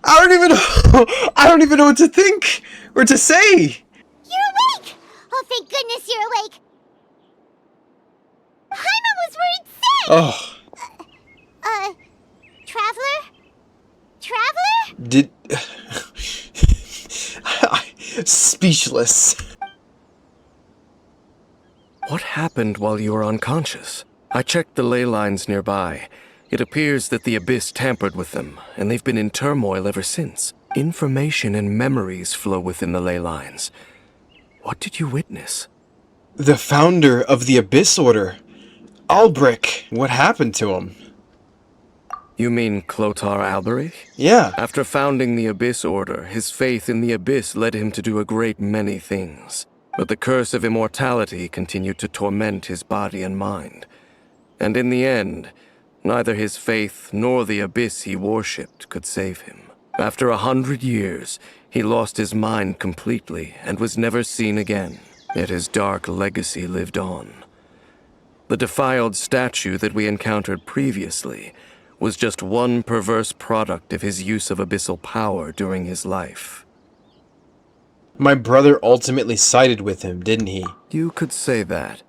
I don't even know what to think or to say. You're awake! Oh, thank goodness you're awake. Paimon was worried sick! Oh. Traveler? Traveler? Did... Speechless. What happened while you were unconscious? I checked the ley lines nearby. It appears that the Abyss tampered with them, and they've been in turmoil ever since. Information and memories flow within the ley lines. What did you witness? The founder of the Abyss Order, Albric. What happened to him? You mean Clotar Alberich? Yeah. After founding the Abyss Order, his faith in the Abyss led him to do a great many things. But the curse of immortality continued to torment his body and mind. And in the end, neither his faith nor the Abyss he worshipped could save him. After 100 years, he lost his mind completely and was never seen again. Yet his dark legacy lived on. The defiled statue that we encountered previously was just one perverse product of his use of abyssal power during his life. My brother ultimately sided with him, didn't he? You could say that.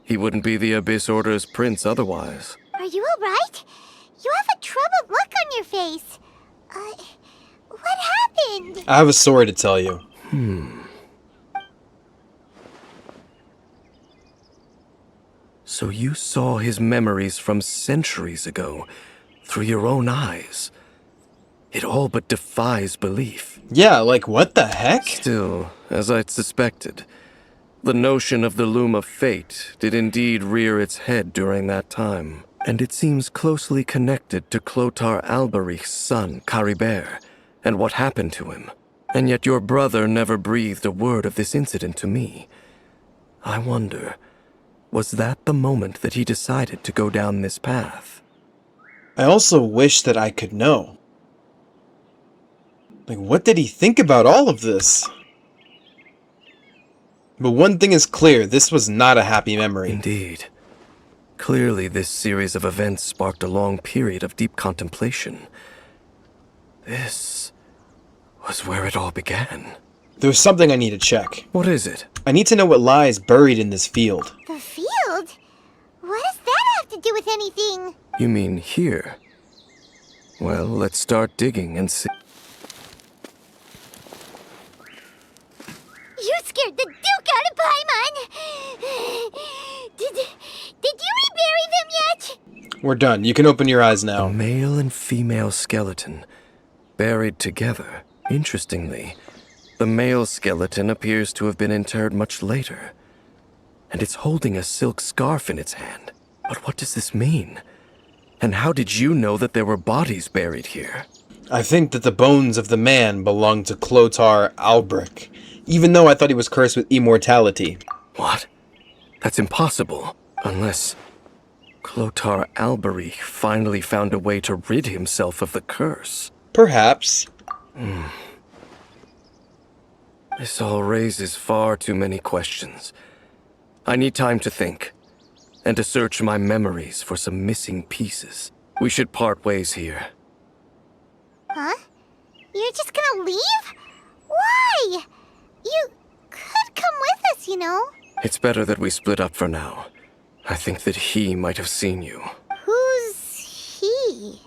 He wouldn't be the Abyss Order's prince otherwise. Are you alright? You have a troubled look on your face. What happened? I have a story to tell you. So you saw his memories from centuries ago, through your own eyes. It all but defies belief. Yeah, like what the heck? Still, as I'd suspected, the notion of the Loom of Fate did indeed rear its head during that time. And it seems closely connected to Clotar Alberich's son, Caribert, and what happened to him. And yet your brother never breathed a word of this incident to me. I wonder, was that the moment that he decided to go down this path? I also wish that I could know. Like, what did he think about all of this? But one thing is clear, this was not a happy memory. Indeed. Clearly, this series of events sparked a long period of deep contemplation. This was where it all began. There's something I need to check. What is it? I need to know what lies buried in this field. The field? What does that have to do with anything? You mean here? Well, let's start digging and see. You scared the Duke out of Paimon! Did you rebury them yet? We're done. You can open your eyes now. A male and female skeleton, buried together. Interestingly, the male skeleton appears to have been interred much later, and it's holding a silk scarf in its hand. But what does this mean? And how did you know that there were bodies buried here? I think that the bones of the man belonged to Clotar Albric, even though I thought he was cursed with immortality. What? That's impossible. Unless Clotar Albric finally found a way to rid himself of the curse. Perhaps. This all raises far too many questions. I need time to think, and to search my memories for some missing pieces. We should part ways here. Huh? You're just gonna leave? Why? You could come with us, you know. It's better that we split up for now. I think that he might have seen you. Who's he?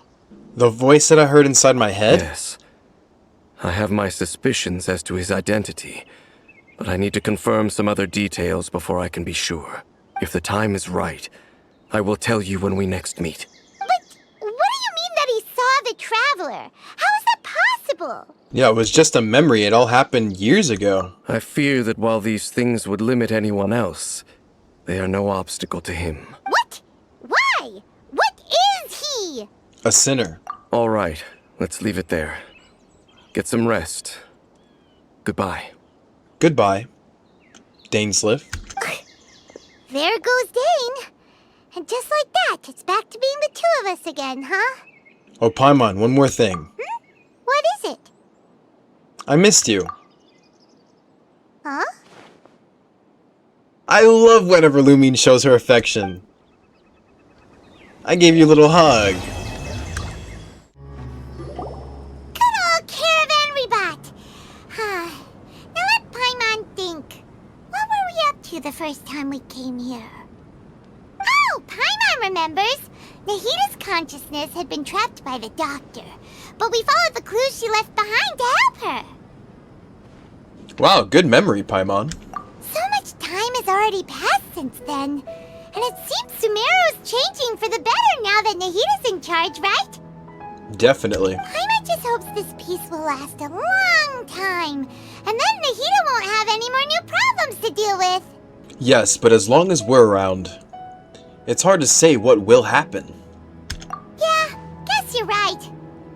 The voice that I heard inside my head? Yes. I have my suspicions as to his identity, but I need to confirm some other details before I can be sure. If the time is right, I will tell you when we next meet. But what do you mean that he saw the Traveler? How is that possible? Yeah, it was just a memory. It all happened years ago. I fear that while these things would limit anyone else, they are no obstacle to him. What? Why? What is he? A sinner. All right, let's leave it there. Get some rest. Goodbye. Goodbye, Dainsleif. There goes Dane. And just like that, it's back to being the two of us again, huh? Oh, Paimon, one more thing. What is it? I missed you. Huh? I love whenever Lumine shows her affection. I gave you a little hug. Good old Caravan Rebot. Now let Paimon think. What were we up to the first time we came here? Oh, Paimon remembers. Nahita's consciousness had been trapped by the doctor, but we followed the clues she left behind to help her. Wow, good memory, Paimon. So much time has already passed since then, and it seems Sumeru's changing for the better now that Nahita's in charge, right? Definitely. Paimon just hopes this peace will last a long time, and then Nahita won't have any more new problems to deal with. Yes, but as long as we're around, it's hard to say what will happen. Yeah, guess you're right.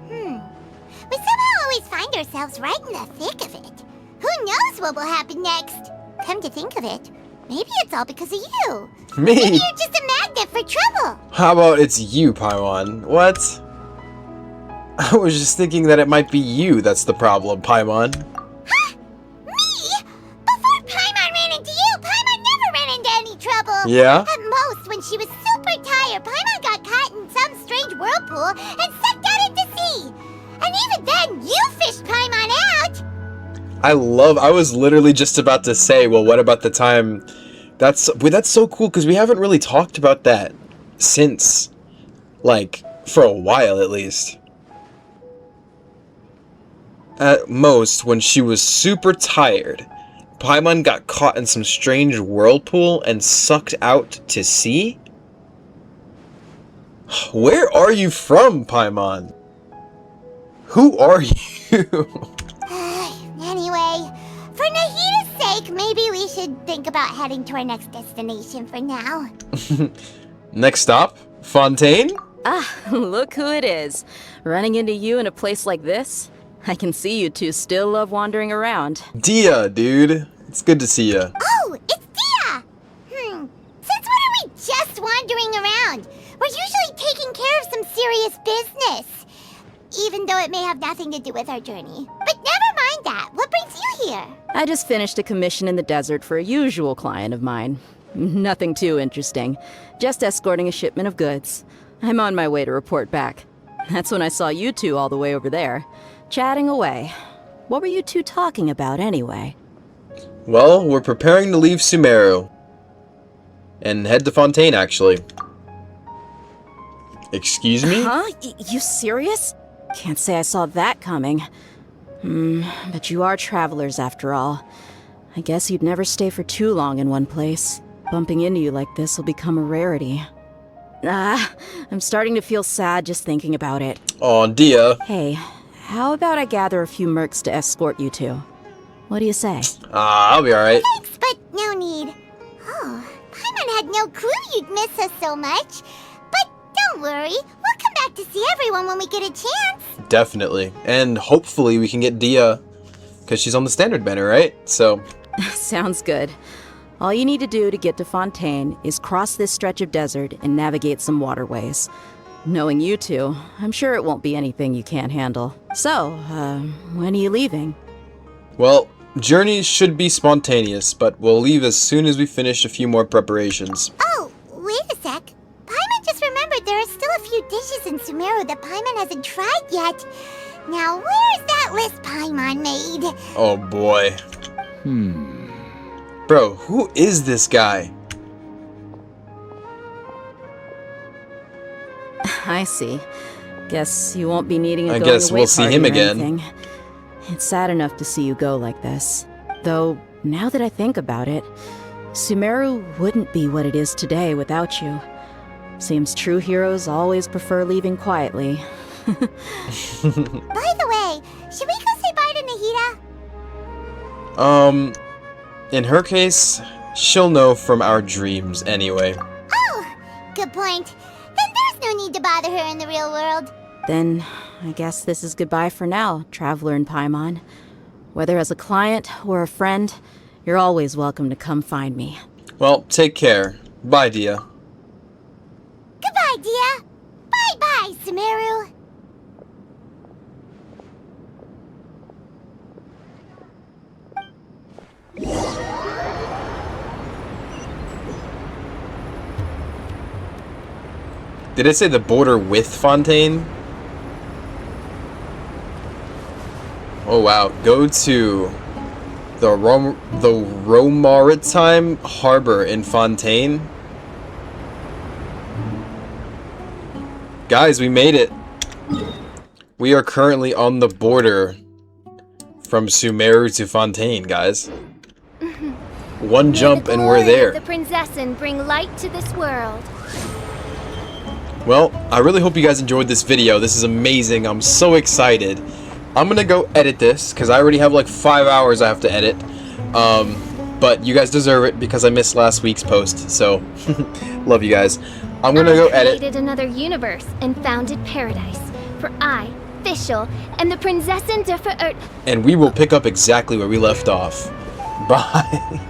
We somehow always find ourselves right in the thick of it. Who knows what will happen next? Come to think of it, maybe it's all because of you. Me? Maybe you're just a magnet for trouble. How about it's you, Paimon? What? I was just thinking that it might be you that's the problem, Paimon. Huh? Me? Before Paimon ran into you, Paimon never ran into any trouble. Yeah? At most, when she was super tired, Paimon got caught in some strange whirlpool and sucked out into sea. And even then, you fished Paimon out. I was literally just about to say, well, what about the time? That's so cool because we haven't really talked about that since, like, for a while at least. At most, when she was super tired, Paimon got caught in some strange whirlpool and sucked out to sea? Where are you from, Paimon? Who are you? Anyway, for Nahita's sake, maybe we should think about heading to our next destination for now. Next stop? Fontaine? Ah, look who it is. Running into you in a place like this? I can see you two still love wandering around. Dia, dude. It's good to see ya. Oh, it's Dia! Since when are we just wandering around? We're usually taking care of some serious business. Even though it may have nothing to do with our journey. But never mind that. What brings you here? I just finished a commission in the desert for a usual client of mine. Nothing too interesting. Just escorting a shipment of goods. I'm on my way to report back. That's when I saw you two all the way over there, chatting away. What were you two talking about anyway? Well, we're preparing to leave Sumeru. And head to Fontaine, actually. Excuse me? Huh? You serious? Can't say I saw that coming. But you are travelers after all. I guess you'd never stay for too long in one place. Bumping into you like this will become a rarity. I'm starting to feel sad just thinking about it. Aw, Dia. Hey, how about I gather a few mercs to escort you two? What do you say? I'll be alright. Thanks, but no need. Oh, Paimon had no clue you'd miss us so much. But don't worry, we'll come back to see everyone when we get a chance. Definitely. And hopefully we can get Dia, because she's on the standard banner, right? So... Sounds good. All you need to do to get to Fontaine is cross this stretch of desert and navigate some waterways. Knowing you two, I'm sure it won't be anything you can't handle. So, when are you leaving? Well, journeys should be spontaneous, but we'll leave as soon as we finish a few more preparations. Oh, wait a sec. Paimon just remembered there are still a few dishes in Sumeru that Paimon hasn't tried yet. Now, where's that list Paimon made? Oh boy. Bro, who is this guy? I see. Guess you won't be needing a I going guess away we'll see party him or again. anything. It's sad enough to see you go like this. Though, now that I think about it, Sumeru wouldn't be what it is today without you. Seems true heroes always prefer leaving quietly. By the way, should we go say bye to Nahida? In her case, she'll know from our dreams anyway. Oh, good point. Then there's no need to bother her in the real world. Then, I guess this is goodbye for now, Traveler and Paimon. Whether as a client or a friend, you're always welcome to come find me. Well, take care. Bye, Dia. Goodbye, Dia. Bye-bye, Sumeru. Did it say the border with Fontaine? Oh wow, go to the Romaritime Harbor in Fontaine. Guys, we made it. We are currently on the border from Sumeru to Fontaine, guys. One jump and we're there. The Prinzessin bring light to this world. Well, I really hope you guys enjoyed this video. This is amazing. I'm so excited. I'm gonna go edit this because I already have like 5 hours I have to edit. But you guys deserve it because I missed last week's post. So, love you guys. I'm gonna go edit. I created another universe and founded paradise. For I, Fischl, and the Prinzessin de Ver... And we will pick up exactly where we left off. Bye.